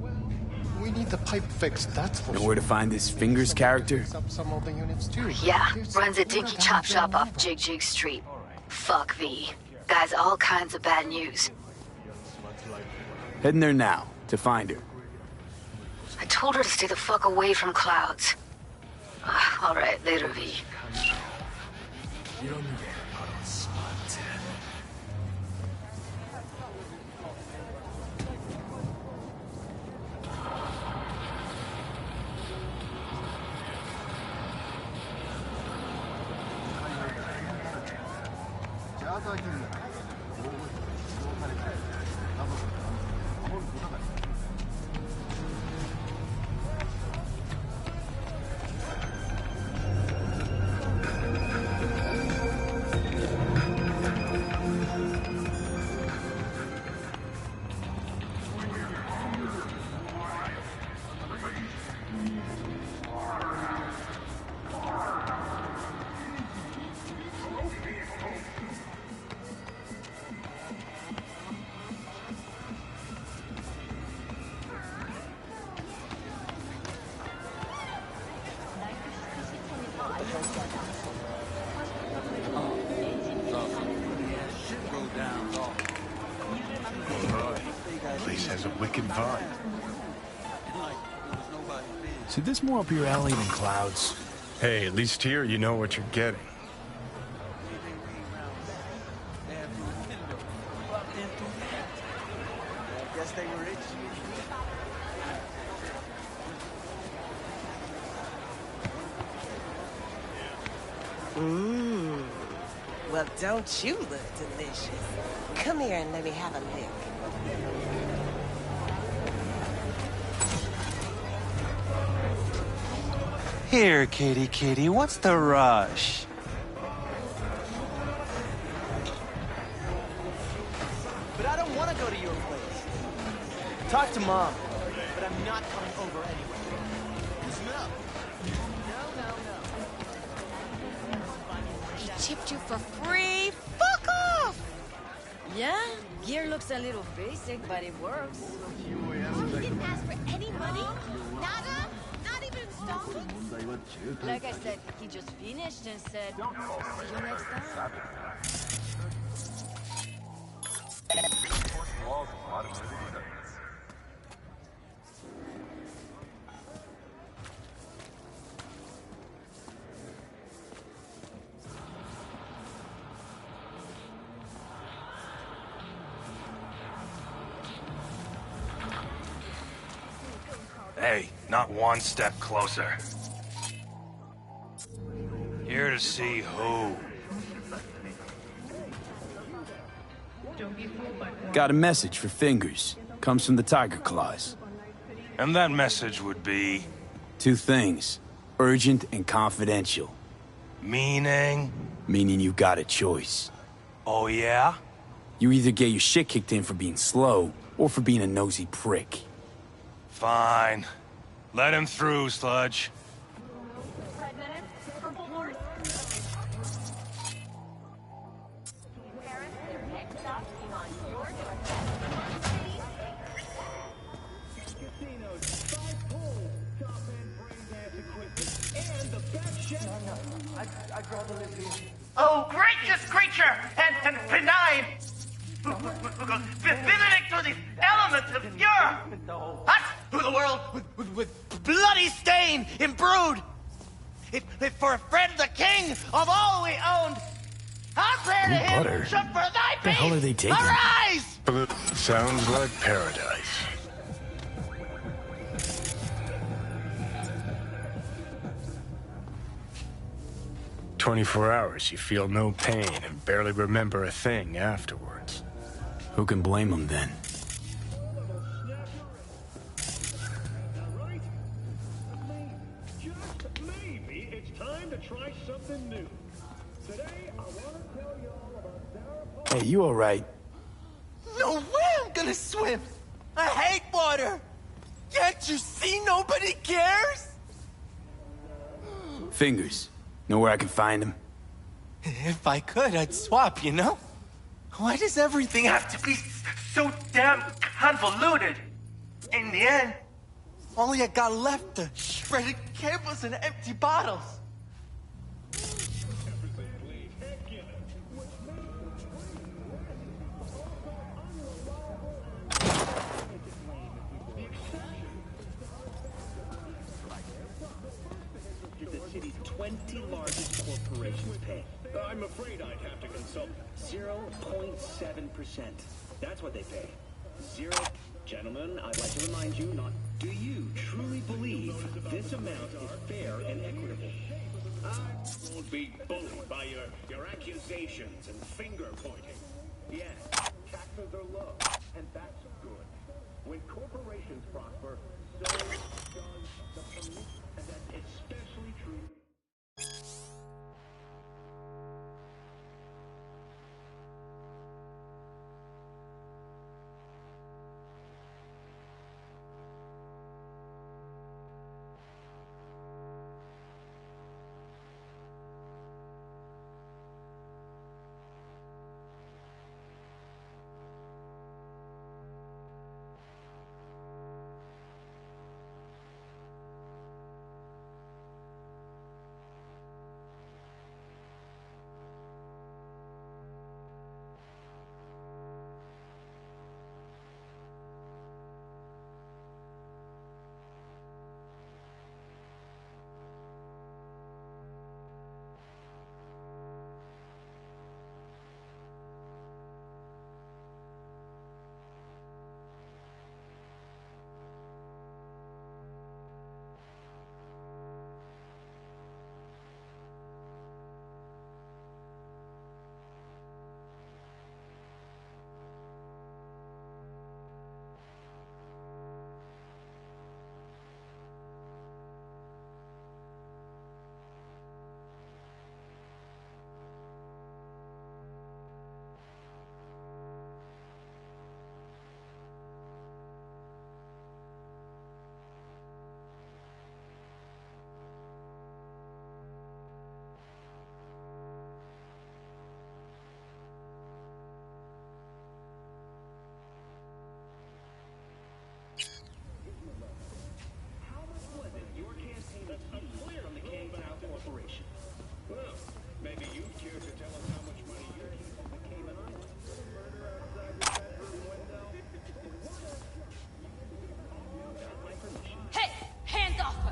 We need the pipe fixed, that's for Know sure. where to find this Fingers character? Some of the units too. Yeah, runs a dinky chop shop off Jig Jig Street. Fuck V. Guy's all kinds of bad news. Heading there now, to find her. I told her to stay the fuck away from Clouds. Alright, later, V. Place has a wicked vibe. So this more up your alley than Clouds? Hey, at least here you know what you're getting. Well, don't you look delicious? Come here and let me have a lick. Here, kitty kitty, what's the rush? But I don't want to go to your place. Talk to Mom, but I'm not coming over anyway. Listen up. He chipped you for free? Fuck off! Yeah, gear looks a little basic, but it works. He didn't ask for any money? Nada? Not even installments? Like I said, he just finished and said, see you next time. Hey, Not one step closer. Here to see who? Got a message for Fingers. Comes from the Tiger Claws. And that message would be? Two things. Urgent and confidential. Meaning? Meaning you got a choice. Oh yeah? You either get your shit kicked in for being slow, or for being a nosy prick. Fine. Let him through, Sludge. Oh, gracious creature and benign! Visiting through these elements obscure! Us, who the world with bloody stain imbrued! If for a friend the king of all we owned, I pray to him, butter. should for thy The hell are they peace taking? arise! Sounds like paradise. "24 hours, you feel no pain and barely remember a thing afterwards." Who can blame them then? Maybe it's time to try something new. Today, I want to tell you all about Cyberpunk. Hey, you alright? No way I'm gonna swim! I hate water! Can't you see nobody cares? Fingers. Know where I can find him? If I could, I'd swap, you know? Why does everything have to be so damn convoluted? In the end, all I got left are shredded cables and empty bottles. The city's 20 largest corporations pay. I'm afraid I'd have to consult 0.7%. That's what they pay. Zero. Gentlemen, I'd like to remind you, not do you truly believe this amount is fair and equitable? I won't be bullied by your accusations and finger pointing. Yes, taxes are low, and that's good. When corporations prosper, so does the police, and that's especially true.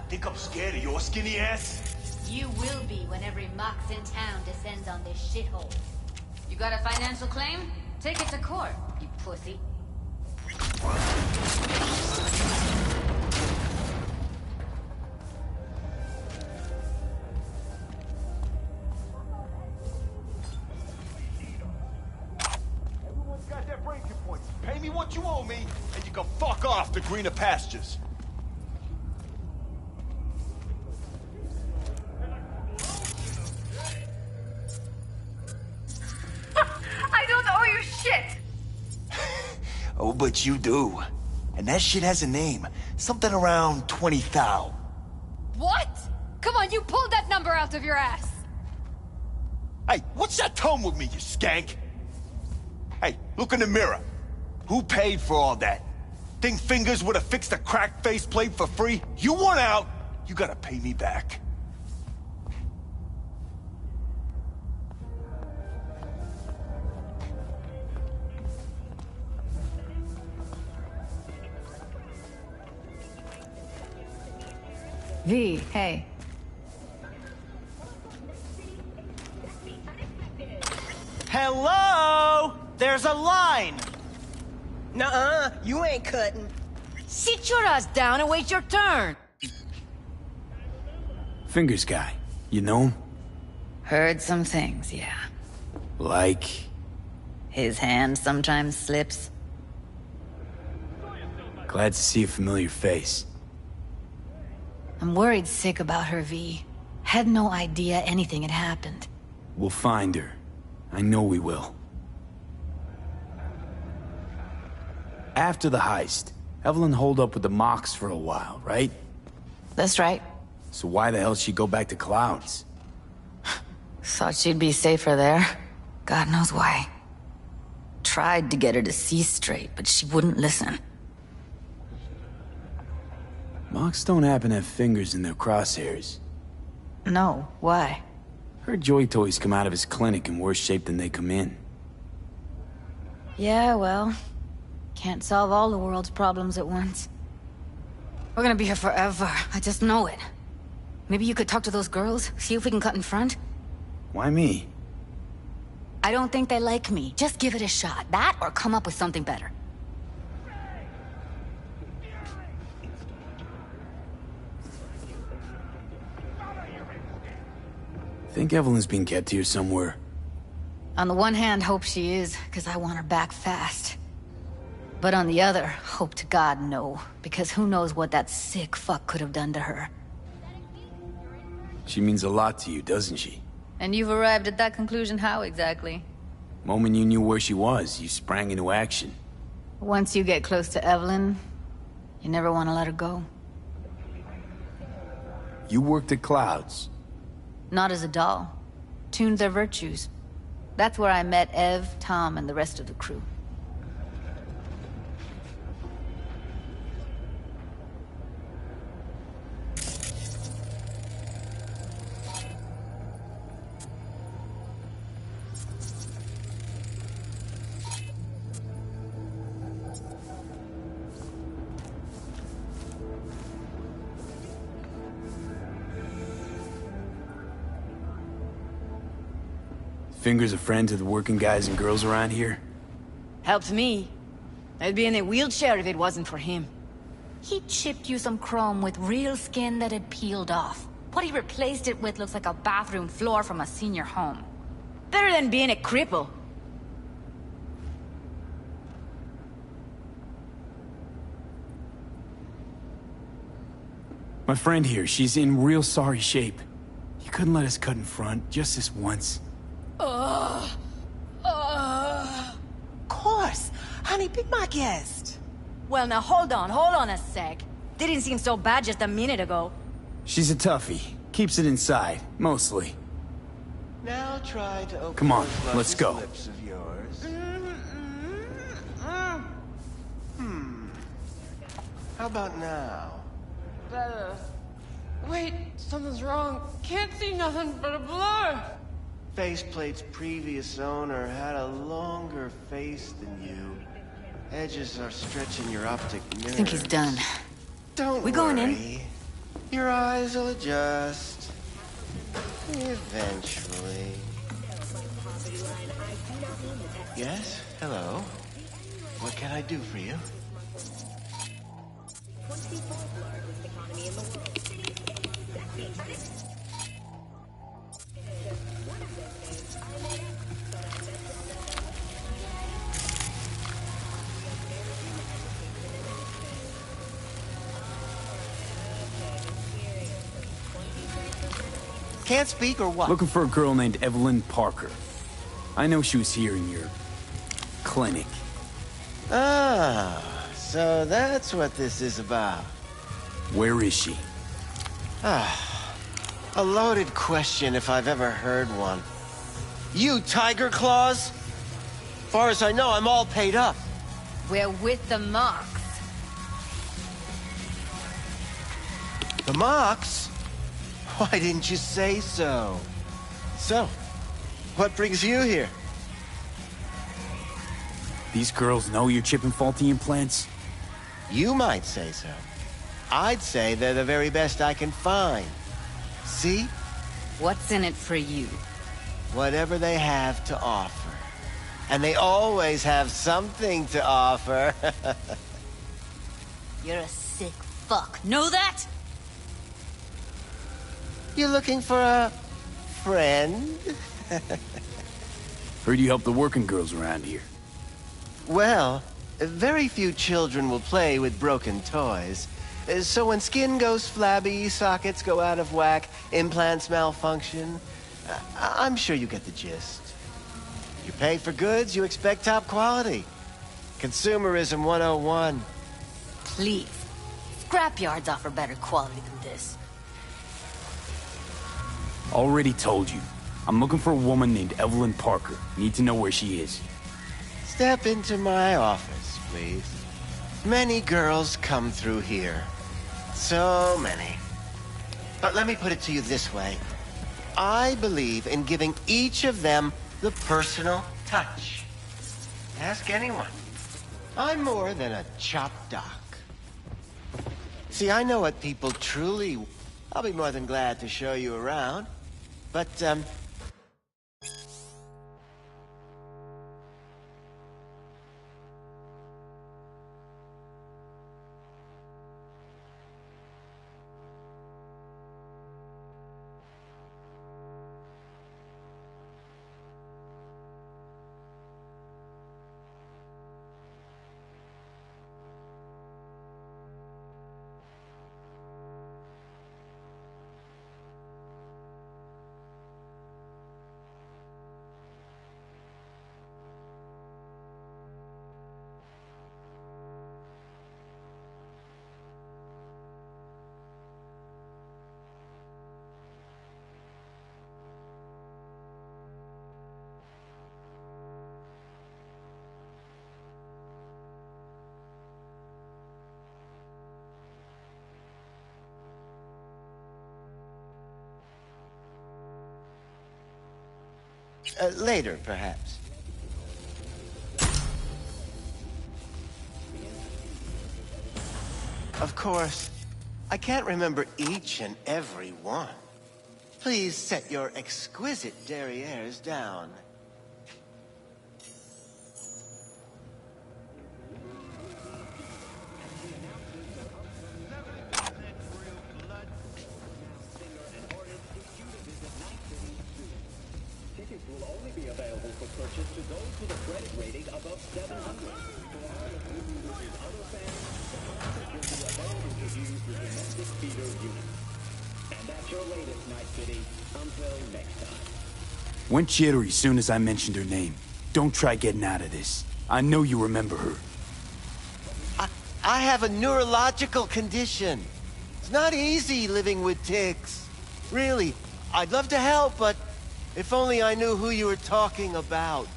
Think I'm scared of your skinny ass? You will be when every mox in town descends on this shithole. You got a financial claim? Take it to court, you pussy. can fuck off to greener pastures. I don't owe you shit! Oh, but you do. And that shit has a name. Something around 20 thou. What? Come on, you pulled that number out of your ass! Hey, what's that tone with me, you skank? Hey, look in the mirror. Who paid for all that? Think Fingers would have fixed a cracked faceplate for free? You want out, you gotta pay me back. V, hey. Hello? There's a line! Nuh-uh, you ain't cutting. Sit your ass down and wait your turn. Fingers guy. You know him? Heard some things, yeah. Like? His hand sometimes slips. Glad to see a familiar face. I'm worried sick about her, V. Had no idea anything had happened. We'll find her. I know we will. After the heist, Evelyn holed up with the Mox for a while, right? That's right. So why the hell she go back to Clouds? Thought she'd be safer there. God knows why. Tried to get her to see straight, but she wouldn't listen. Mox don't happen to have fingers in their crosshairs. No, why? Her joy toys come out of his clinic in worse shape than they come in. Yeah, well, can't solve all the world's problems at once. We're gonna be here forever, I just know it. Maybe you could talk to those girls, see if we can cut in front? Why me? I don't think they like me. Just give it a shot. That or come up with something better. Think Evelyn's being kept here somewhere. On the one hand, hope she is, because I want her back fast. But on the other, hope to God no, because who knows what that sick fuck could have done to her. She means a lot to you, doesn't she? And you've arrived at that conclusion how exactly? Moment you knew where she was, you sprang into action. Once you get close to Evelyn, you never want to let her go. You worked at Clouds. Not as a doll. Tuned their virtues. That's where I met Ev, Tom, and the rest of the crew. Fingers a friend to the working guys and girls around here? Helped me. I'd be in a wheelchair if it wasn't for him. He chipped you some chrome with real skin that had peeled off. What he replaced it with looks like a bathroom floor from a senior home. Better than being a cripple. My friend here, she's in real sorry shape. You couldn't let us cut in front, just this once. Course. Honey, be my guest. Well, now hold on a sec. Didn't seem so bad just a minute ago. She's a toughie. Keeps it inside, mostly. Now try to open Come on, those let's go. lips of yours. How about now? Better. Wait, something's wrong. Can't see nothing but a blur. Faceplate's previous owner had a longer face than you. Edges are stretching your optic nerves. I think he's done. Don't We going in? worry. Your eyes will adjust. Eventually. Yes? Hello? What can I do for you? Can't speak or what? Looking for a girl named Evelyn Parker. I know she was here in your clinic. Ah, so that's what this is about. Where is she? Ah, a loaded question if I've ever heard one. You Tiger Claws? Far as I know, I'm all paid up. We're with the Mox. The Mox? Why didn't you say so? So, what brings you here? These girls know you're chipping faulty implants? You might say so. I'd say they're the very best I can find. See? What's in it for you? Whatever they have to offer. And they always have something to offer. You're a sick fuck. Know that? You looking for a friend? Heard you help the working girls around here. Well, very few children will play with broken toys. So when skin goes flabby, sockets go out of whack, implants malfunction, I'm sure you get the gist. You pay for goods, you expect top quality. Consumerism 101. Please. Scrapyards offer better quality than this. Already told you. I'm looking for a woman named Evelyn Parker. Need to know where she is. Step into my office, please. Many girls come through here. So many. But let me put it to you this way. I believe in giving each of them the personal touch. Ask anyone. I'm more than a chop doc. See, I know what people truly... I'll be more than glad to show you around. But, later, perhaps. Of course, I can't remember each and every one. Please set your exquisite derrieres down. Tickets will only be available for purchase to those with a credit rating above 700. Other fans, will be available to use the domestic feeder unit. And that's your latest, Night City. Until next time. Went jittery soon as I mentioned her name. Don't try getting out of this. I know you remember her. I have a neurological condition. It's not easy living with tics. Really, I'd love to help, but if only I knew who you were talking about.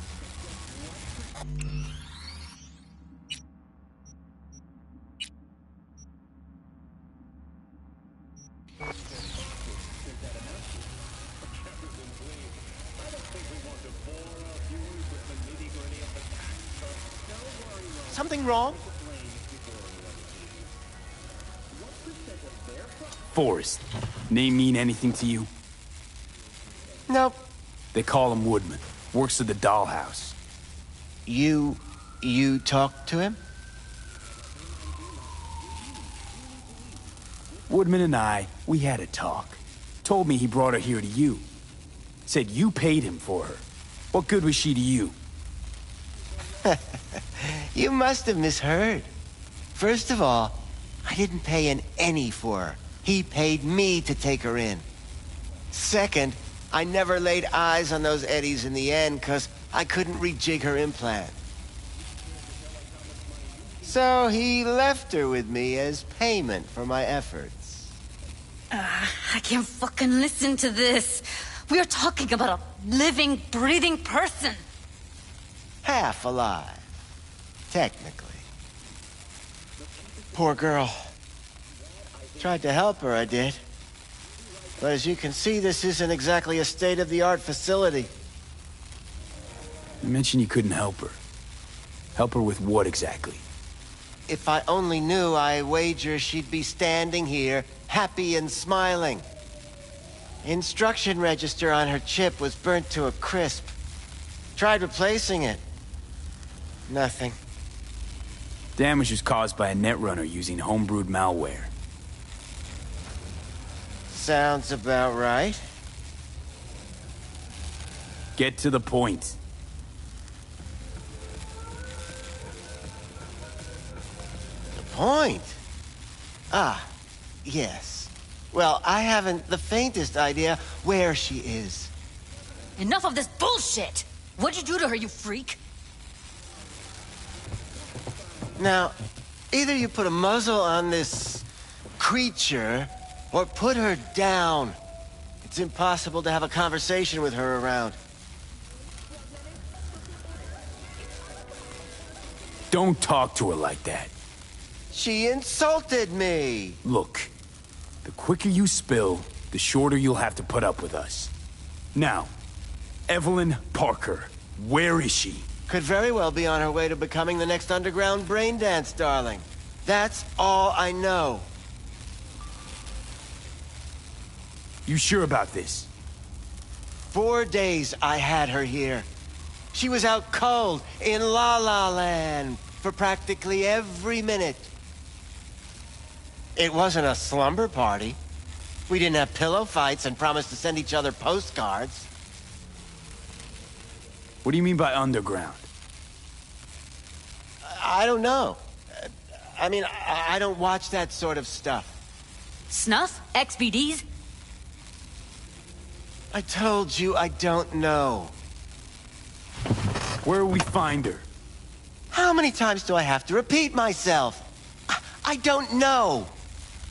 Something wrong? Forrest. Name mean anything to you? Nope. They call him Woodman. Works at the dollhouse. You talked to him? Woodman and we had a talk. Told me he brought her here to you. Said you paid him for her. What good was she to you? You must have misheard. First of all, I didn't pay an any for her. He paid me to take her in. Second, I never laid eyes on those eddies in the end because I couldn't rejig her implant. So he left her with me as payment for my efforts. I can't fucking listen to this. We are talking about a living, breathing person. Half alive. Technically. Poor girl. Tried to help her, I did. But as you can see, this isn't exactly a state-of-the-art facility. You mentioned you couldn't help her. Help her with what exactly? If I only knew, I wager she'd be standing here, happy and smiling. Instruction register on her chip was burnt to a crisp. Tried replacing it. Nothing. Damage was caused by a netrunner using homebrewed malware. Sounds about right. Get to the point. The point? Ah, yes. Well, I haven't the faintest idea where she is. Enough of this bullshit! What'd you do to her, you freak? Now, either you put a muzzle on this creature, or put her down. It's impossible to have a conversation with her around. Don't talk to her like that. She insulted me! Look, the quicker you spill, the shorter you'll have to put up with us. Now, Evelyn Parker, where is she? Could very well be on her way to becoming the next underground braindance darling. That's all I know. You sure about this? 4 days I had her here. She was out cold in La La Land for practically every minute. It wasn't a slumber party. We didn't have pillow fights and promised to send each other postcards. What do you mean by underground? I don't know. I mean, I don't watch that sort of stuff. Snuff? XBDs? I told you I don't know. Where will we find her? How many times do I have to repeat myself? I don't know.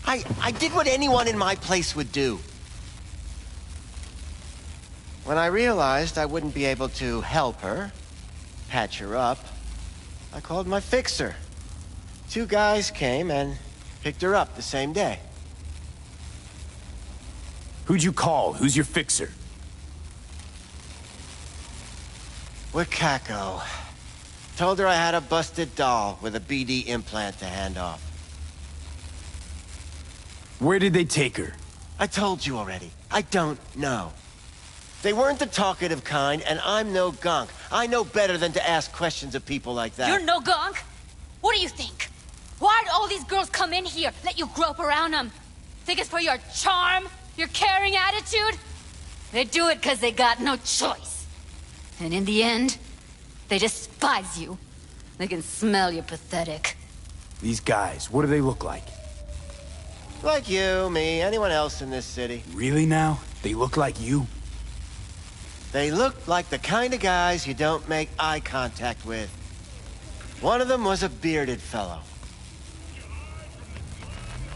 I did what anyone in my place would do. When I realized I wouldn't be able to help her, patch her up, I called my fixer. 2 guys came and picked her up the same day. Who'd you call? Who's your fixer? Wakako. Told her I had a busted doll with a BD implant to hand off. Where did they take her? I told you already. I don't know. They weren't the talkative kind, and I'm no gunk. I know better than to ask questions of people like that. You're no gunk? What do you think? Why'd all these girls come in here, let you grope around them? Think it's for your charm? Your caring attitude? They do it because they got no choice. And in the end, they despise you. They can smell you're pathetic. These guys, what do they look like? Like you, me, anyone else in this city. Really now? They look like you? They look like the kind of guys you don't make eye contact with. One of them was a bearded fellow.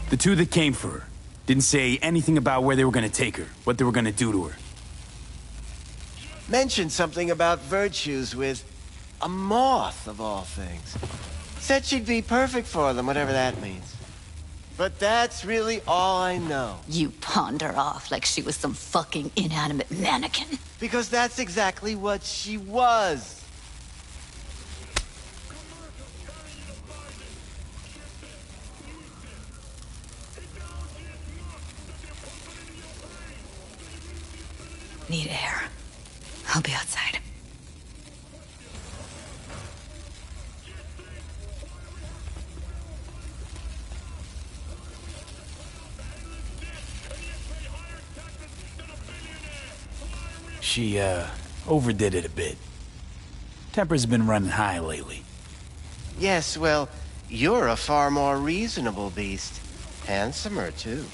The 2 that came for her didn't say anything about where they were gonna take her, what they were gonna do to her. Mentioned something about virtues with a moth, of all things. Said she'd be perfect for them, whatever that means. But that's really all I know. You pawned her off like she was some fucking inanimate mannequin. Because that's exactly what she was. Need air. I'll be outside. She, overdid it a bit. Temper's been running high lately. Yes, well, you're a far more reasonable beast. Handsomer, too.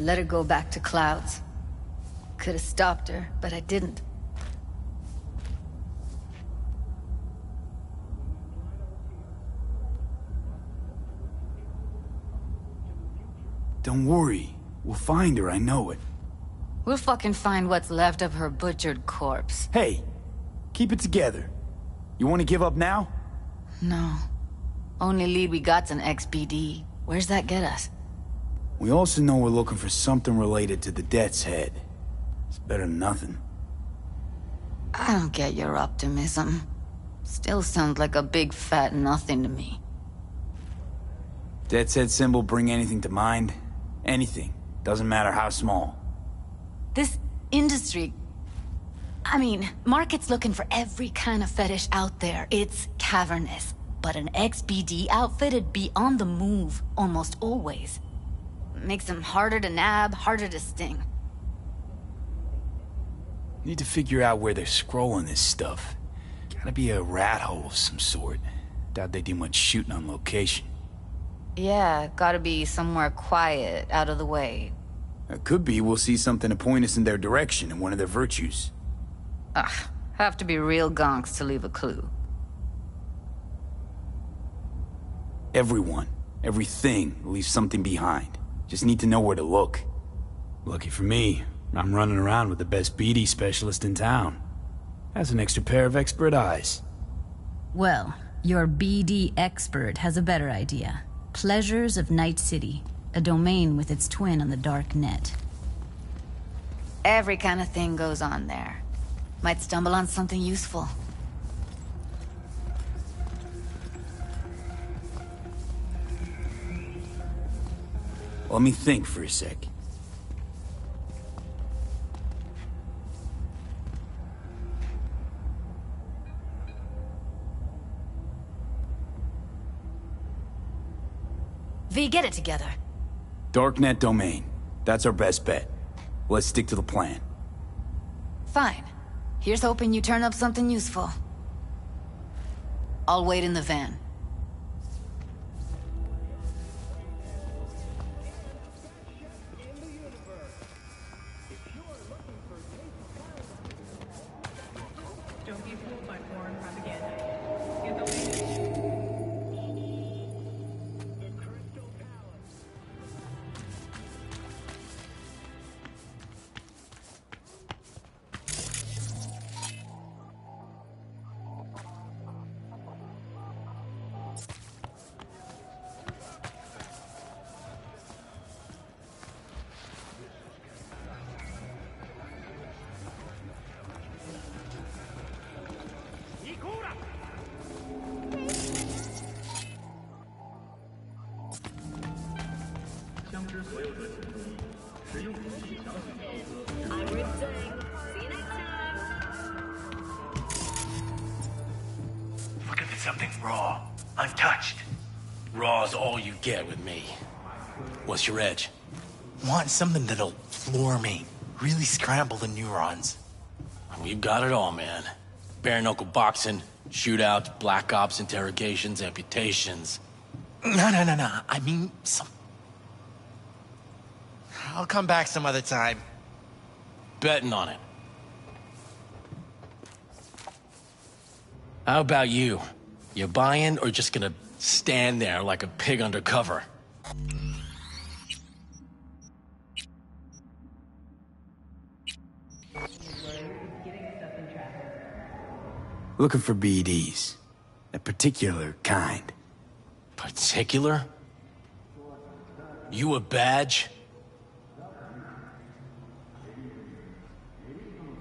let her go back to Clouds. Could have stopped her, but I didn't. Don't worry. We'll find her, I know it. We'll fucking find what's left of her butchered corpse. Hey, keep it together. You want to give up now? No. Only lead we got's an XBD. Where's that get us? We also know we're looking for something related to the Death's Head. It's better than nothing. I don't get your optimism. Still sounds like a big fat nothing to me. Death's Head symbol bring anything to mind? Anything. Doesn't matter how small. This industry... I mean, market's looking for every kind of fetish out there. It's cavernous. But an XBD outfit'd be on the move, almost always. Makes them harder to nab, harder to sting. Need to figure out where they're scrolling this stuff. Gotta be a rat hole of some sort. Doubt they do much shooting on location. Yeah, gotta be somewhere quiet, out of the way. It could be we'll see something to point us in their direction in one of their virtues. Ugh, have to be real gonks to leave a clue. Everyone, everything leaves something behind. Just need to know where to look. Lucky for me, I'm running around with the best BD specialist in town. Has an extra pair of expert eyes. Well, your BD expert has a better idea. Pleasures of Night City, a domain with its twin on the dark net. Every kind of thing goes on there. Might stumble on something useful. Let me think for a sec. V, get it together. Darknet domain. That's our best bet. Let's stick to the plan. Fine. Here's hoping you turn up something useful. I'll wait in the van. Looking for something raw, untouched. Raw's all you get with me. What's your edge? Want something that'll floor me. Really scramble the neurons. We've got it all, man. Bare knuckle boxing, shootouts, black ops interrogations, amputations. No. I mean, some... I'll come back some other time. Betting on it. How about you? You buying or just gonna stand there like a pig under cover? Looking for BDs. A particular kind. Particular? You a badge?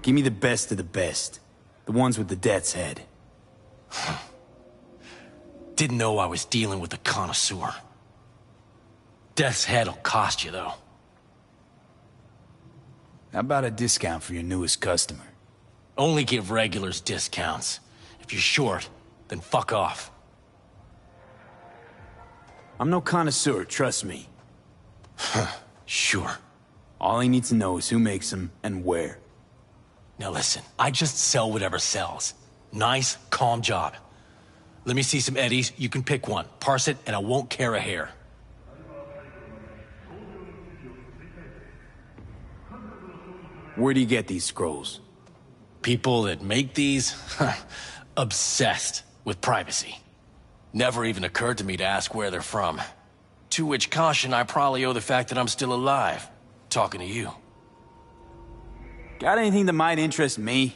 Give me the best of the best. The ones with the Death's Head. Didn't know I was dealing with a connoisseur. Death's Head'll cost you, though. How about a discount for your newest customer? Only give regulars discounts. If you're short, then fuck off. I'm no connoisseur, trust me. Sure. All I need to know is who makes them and where. Now listen, I just sell whatever sells. Nice, calm job. Let me see some eddies, you can pick one. Parse it, and I won't care a hair. Where do you get these scrolls? People that make these, obsessed with privacy. Never even occurred to me to ask where they're from. To which caution I probably owe the fact that I'm still alive, talking to you. Got anything that might interest me?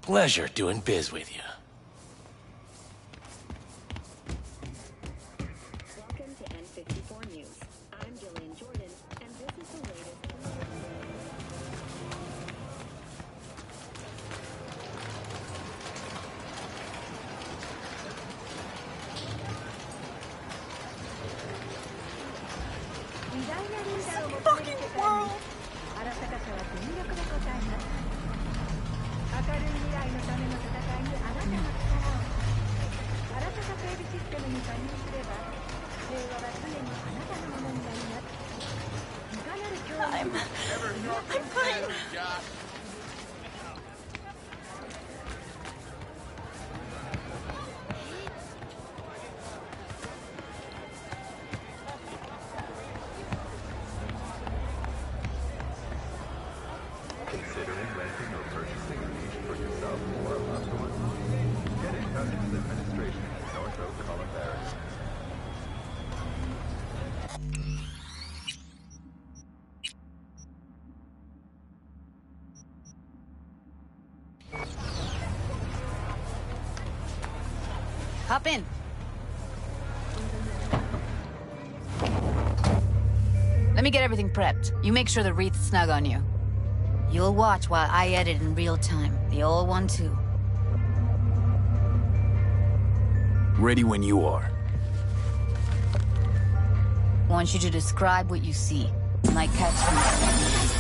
Pleasure doing biz with you. Welcome to N54 News. I'm Gillian Jordan, and this is the latest. Fucking world! あらたかさは全力で応えます。明るい未来のための戦いにあなたの力を。あらたか整備システムに加入すれば、平和は常にあなたのものになります。いかなる脅威も。I'm fine. Considering renting or purchasing a niche for yourself or a loved one? Get in touch with administration in North Oak, Colorado. Hop in. Let me get everything prepped. You make sure the wreath's snug on you. You'll watch while I edit in real time. The old one, too. Ready when you are. Want you to describe what you see. Like catchphrase.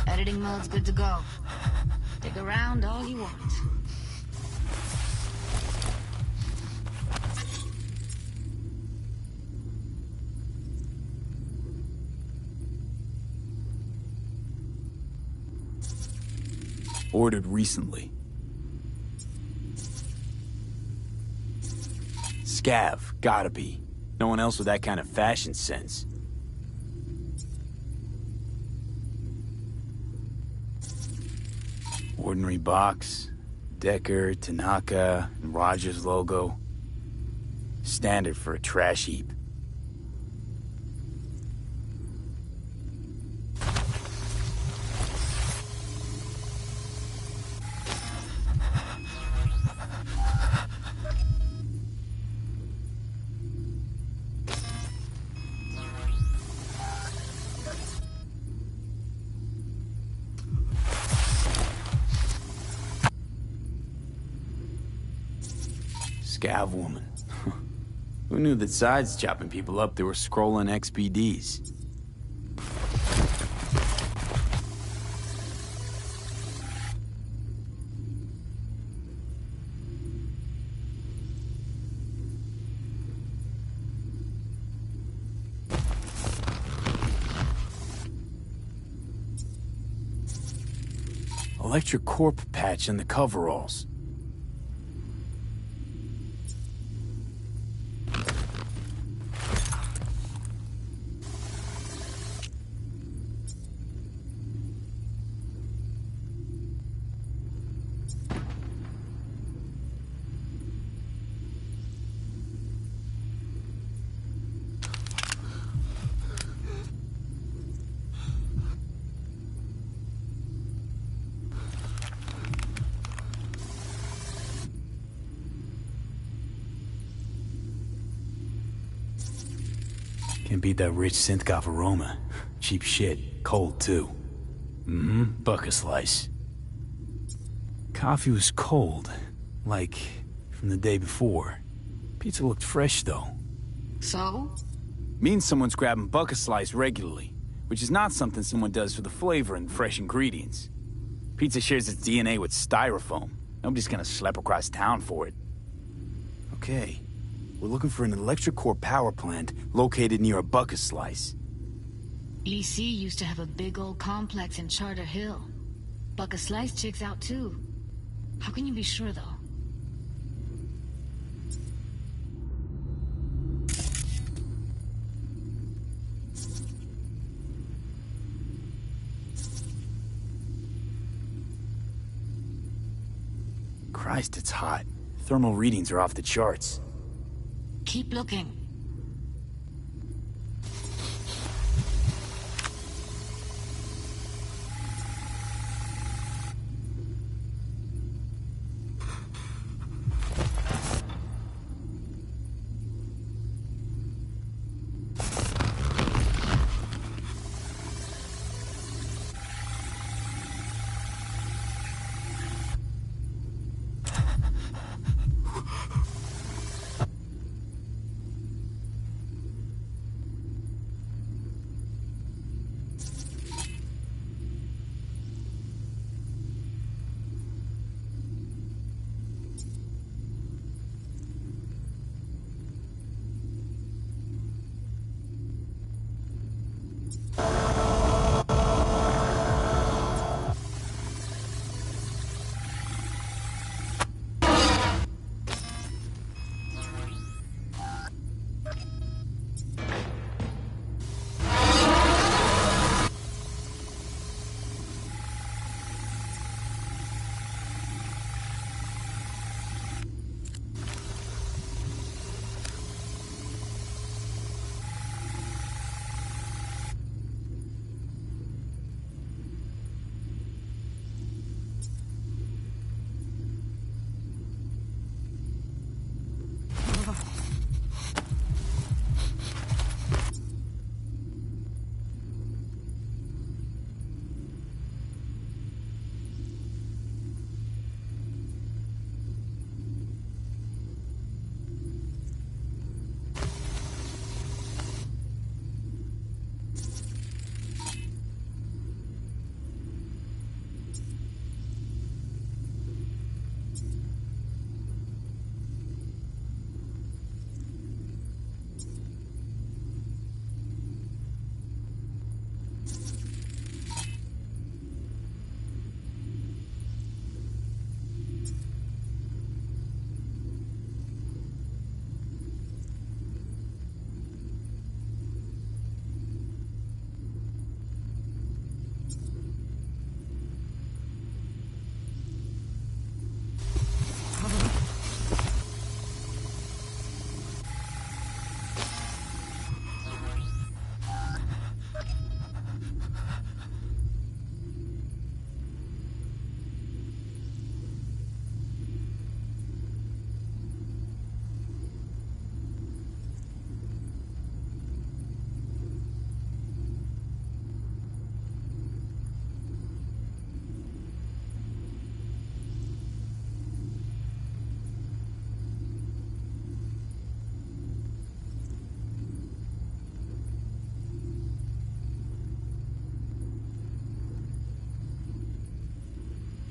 Editing mode's good to go. Dig around all you want. Ordered recently. Scav, gotta be. No one else with that kind of fashion sense. Ordinary box, Decker, Tanaka, and Rogers logo. Standard for a trash heap. scav woman. Who knew that sides chopping people up, they were scrolling XBDs? Electric corp patch in the coveralls. Can't beat that rich synth-goth aroma. Cheap shit. Cold, too. Mm-hmm. Bucket slice. Coffee was cold. Like, from the day before. Pizza looked fresh, though. So? Means someone's grabbing bucket slice regularly. Which is not something someone does for the flavor and fresh ingredients. Pizza shares its DNA with styrofoam. Nobody's gonna schlep across town for it. Okay. We're looking for an electric core power plant located near a bucket slice. EC used to have a big old complex in Charter Hill. Bucket Slice checks out too. How can you be sure, though? Christ, it's hot. Thermal readings are off the charts. Keep looking.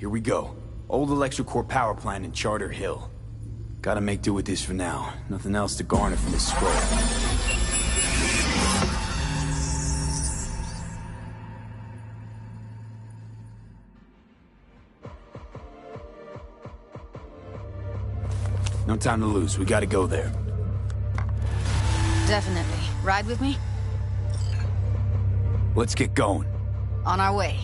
Here we go. Old electrical power plant in Charter Hill. Gotta make do with this for now. Nothing else to garner from this scroll. No time to lose. We gotta go there. Definitely. Ride with me? Let's get going. On our way.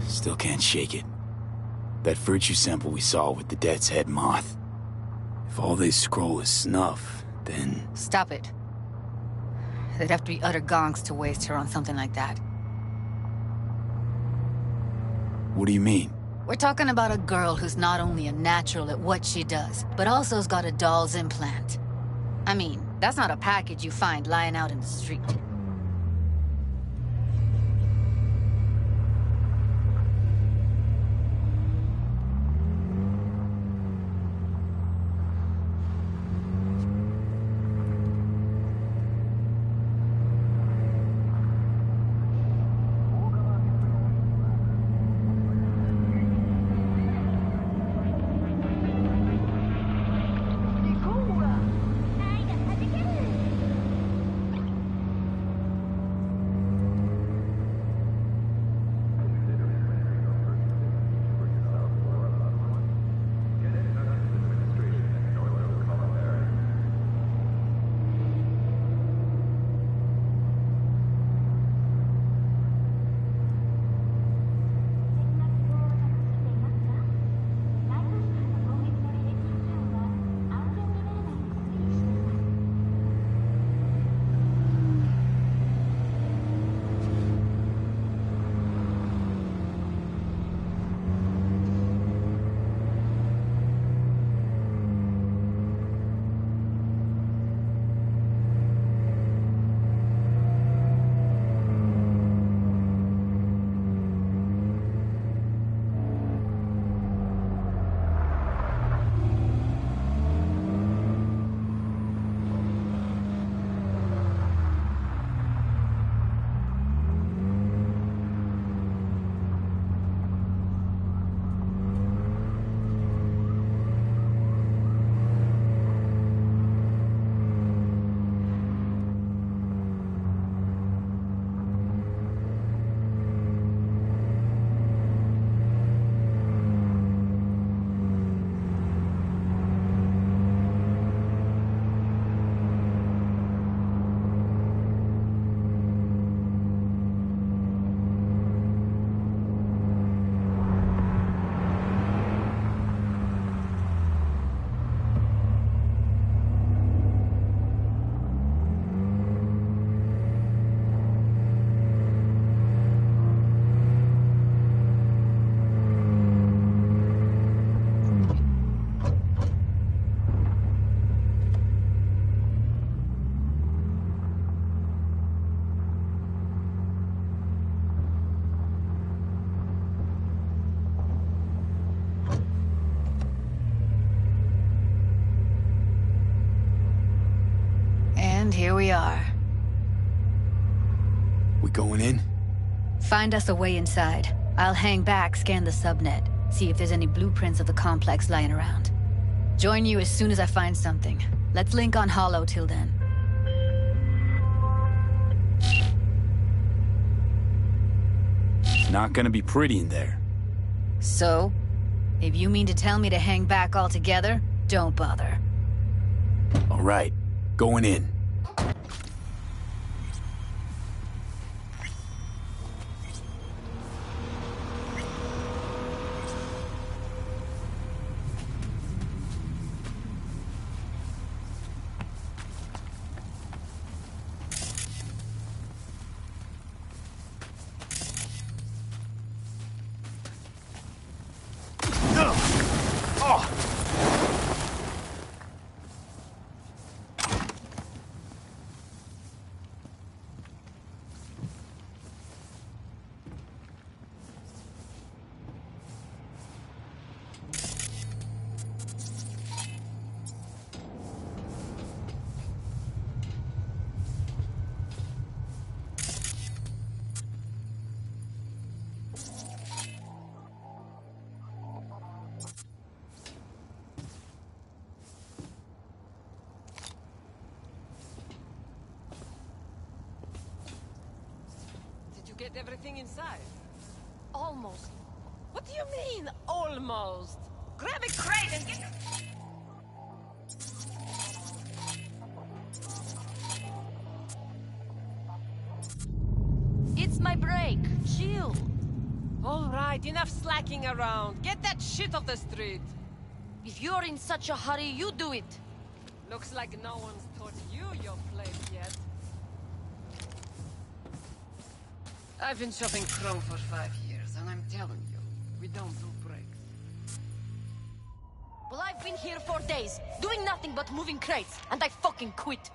Still can't shake it. That virtue sample we saw with the Death's Head moth. If all they scroll is snuff, then... Stop it. They'd have to be utter gonks to waste her on something like that. What do you mean? We're talking about a girl who's not only a natural at what she does, but also's got a doll's implant. I mean, that's not a package you find lying out in the street. And here we are. We going in? Find us a way inside. I'll hang back, scan the subnet, see if there's any blueprints of the complex lying around. Join you as soon as I find something. Let's link on Hollow till then. It's not gonna be pretty in there. So? If you mean to tell me to hang back altogether, don't bother. All right, going in. get everything inside? Almost. What do you mean, almost? Grab a crate and get... It's my break. Chill. All right, enough slacking around. Get that shit off the street. If you're in such a hurry, you do it. Looks like no one's taught you your place yet. I've been shopping chrome for 5 years, and I'm telling you, we don't do breaks. Well, I've been here for days, doing nothing but moving crates, and I fucking quit.